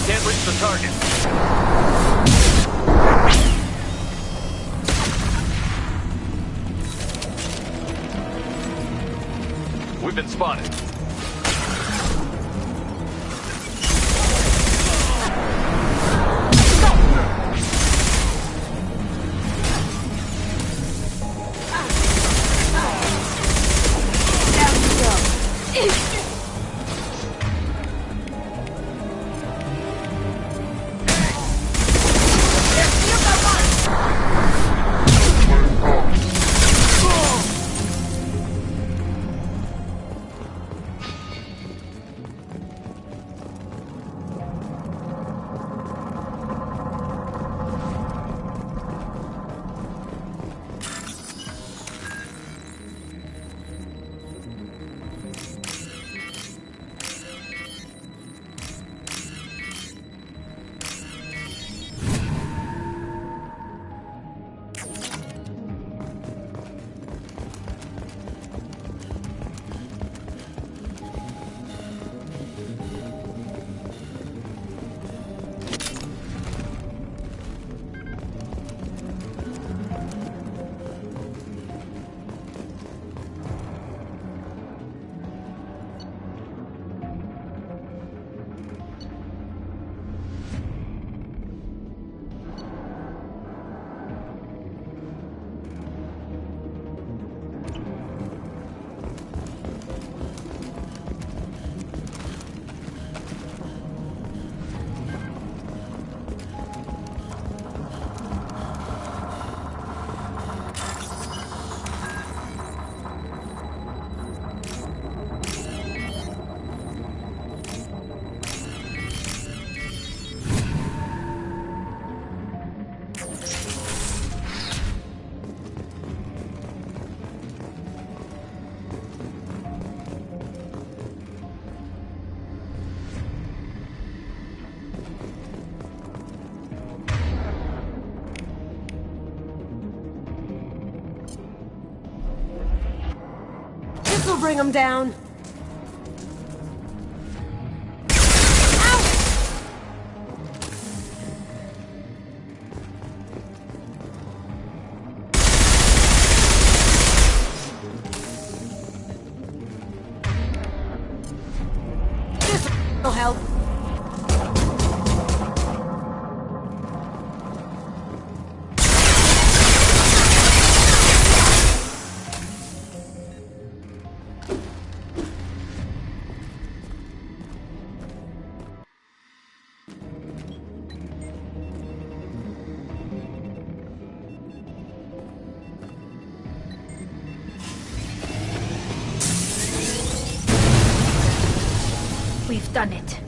S14: Can't reach the target. We've been spotted.
S4: This'll bring him down. This'll help.
S13: We've done it.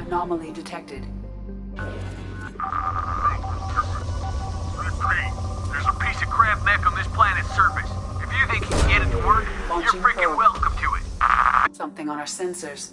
S1: Anomaly detected.
S6: There's a piece of crab mech on this planet's surface. If you think you can get it to work,
S1: Launching
S6: you're freaking
S1: probe.
S6: welcome to it.
S1: Something on our sensors.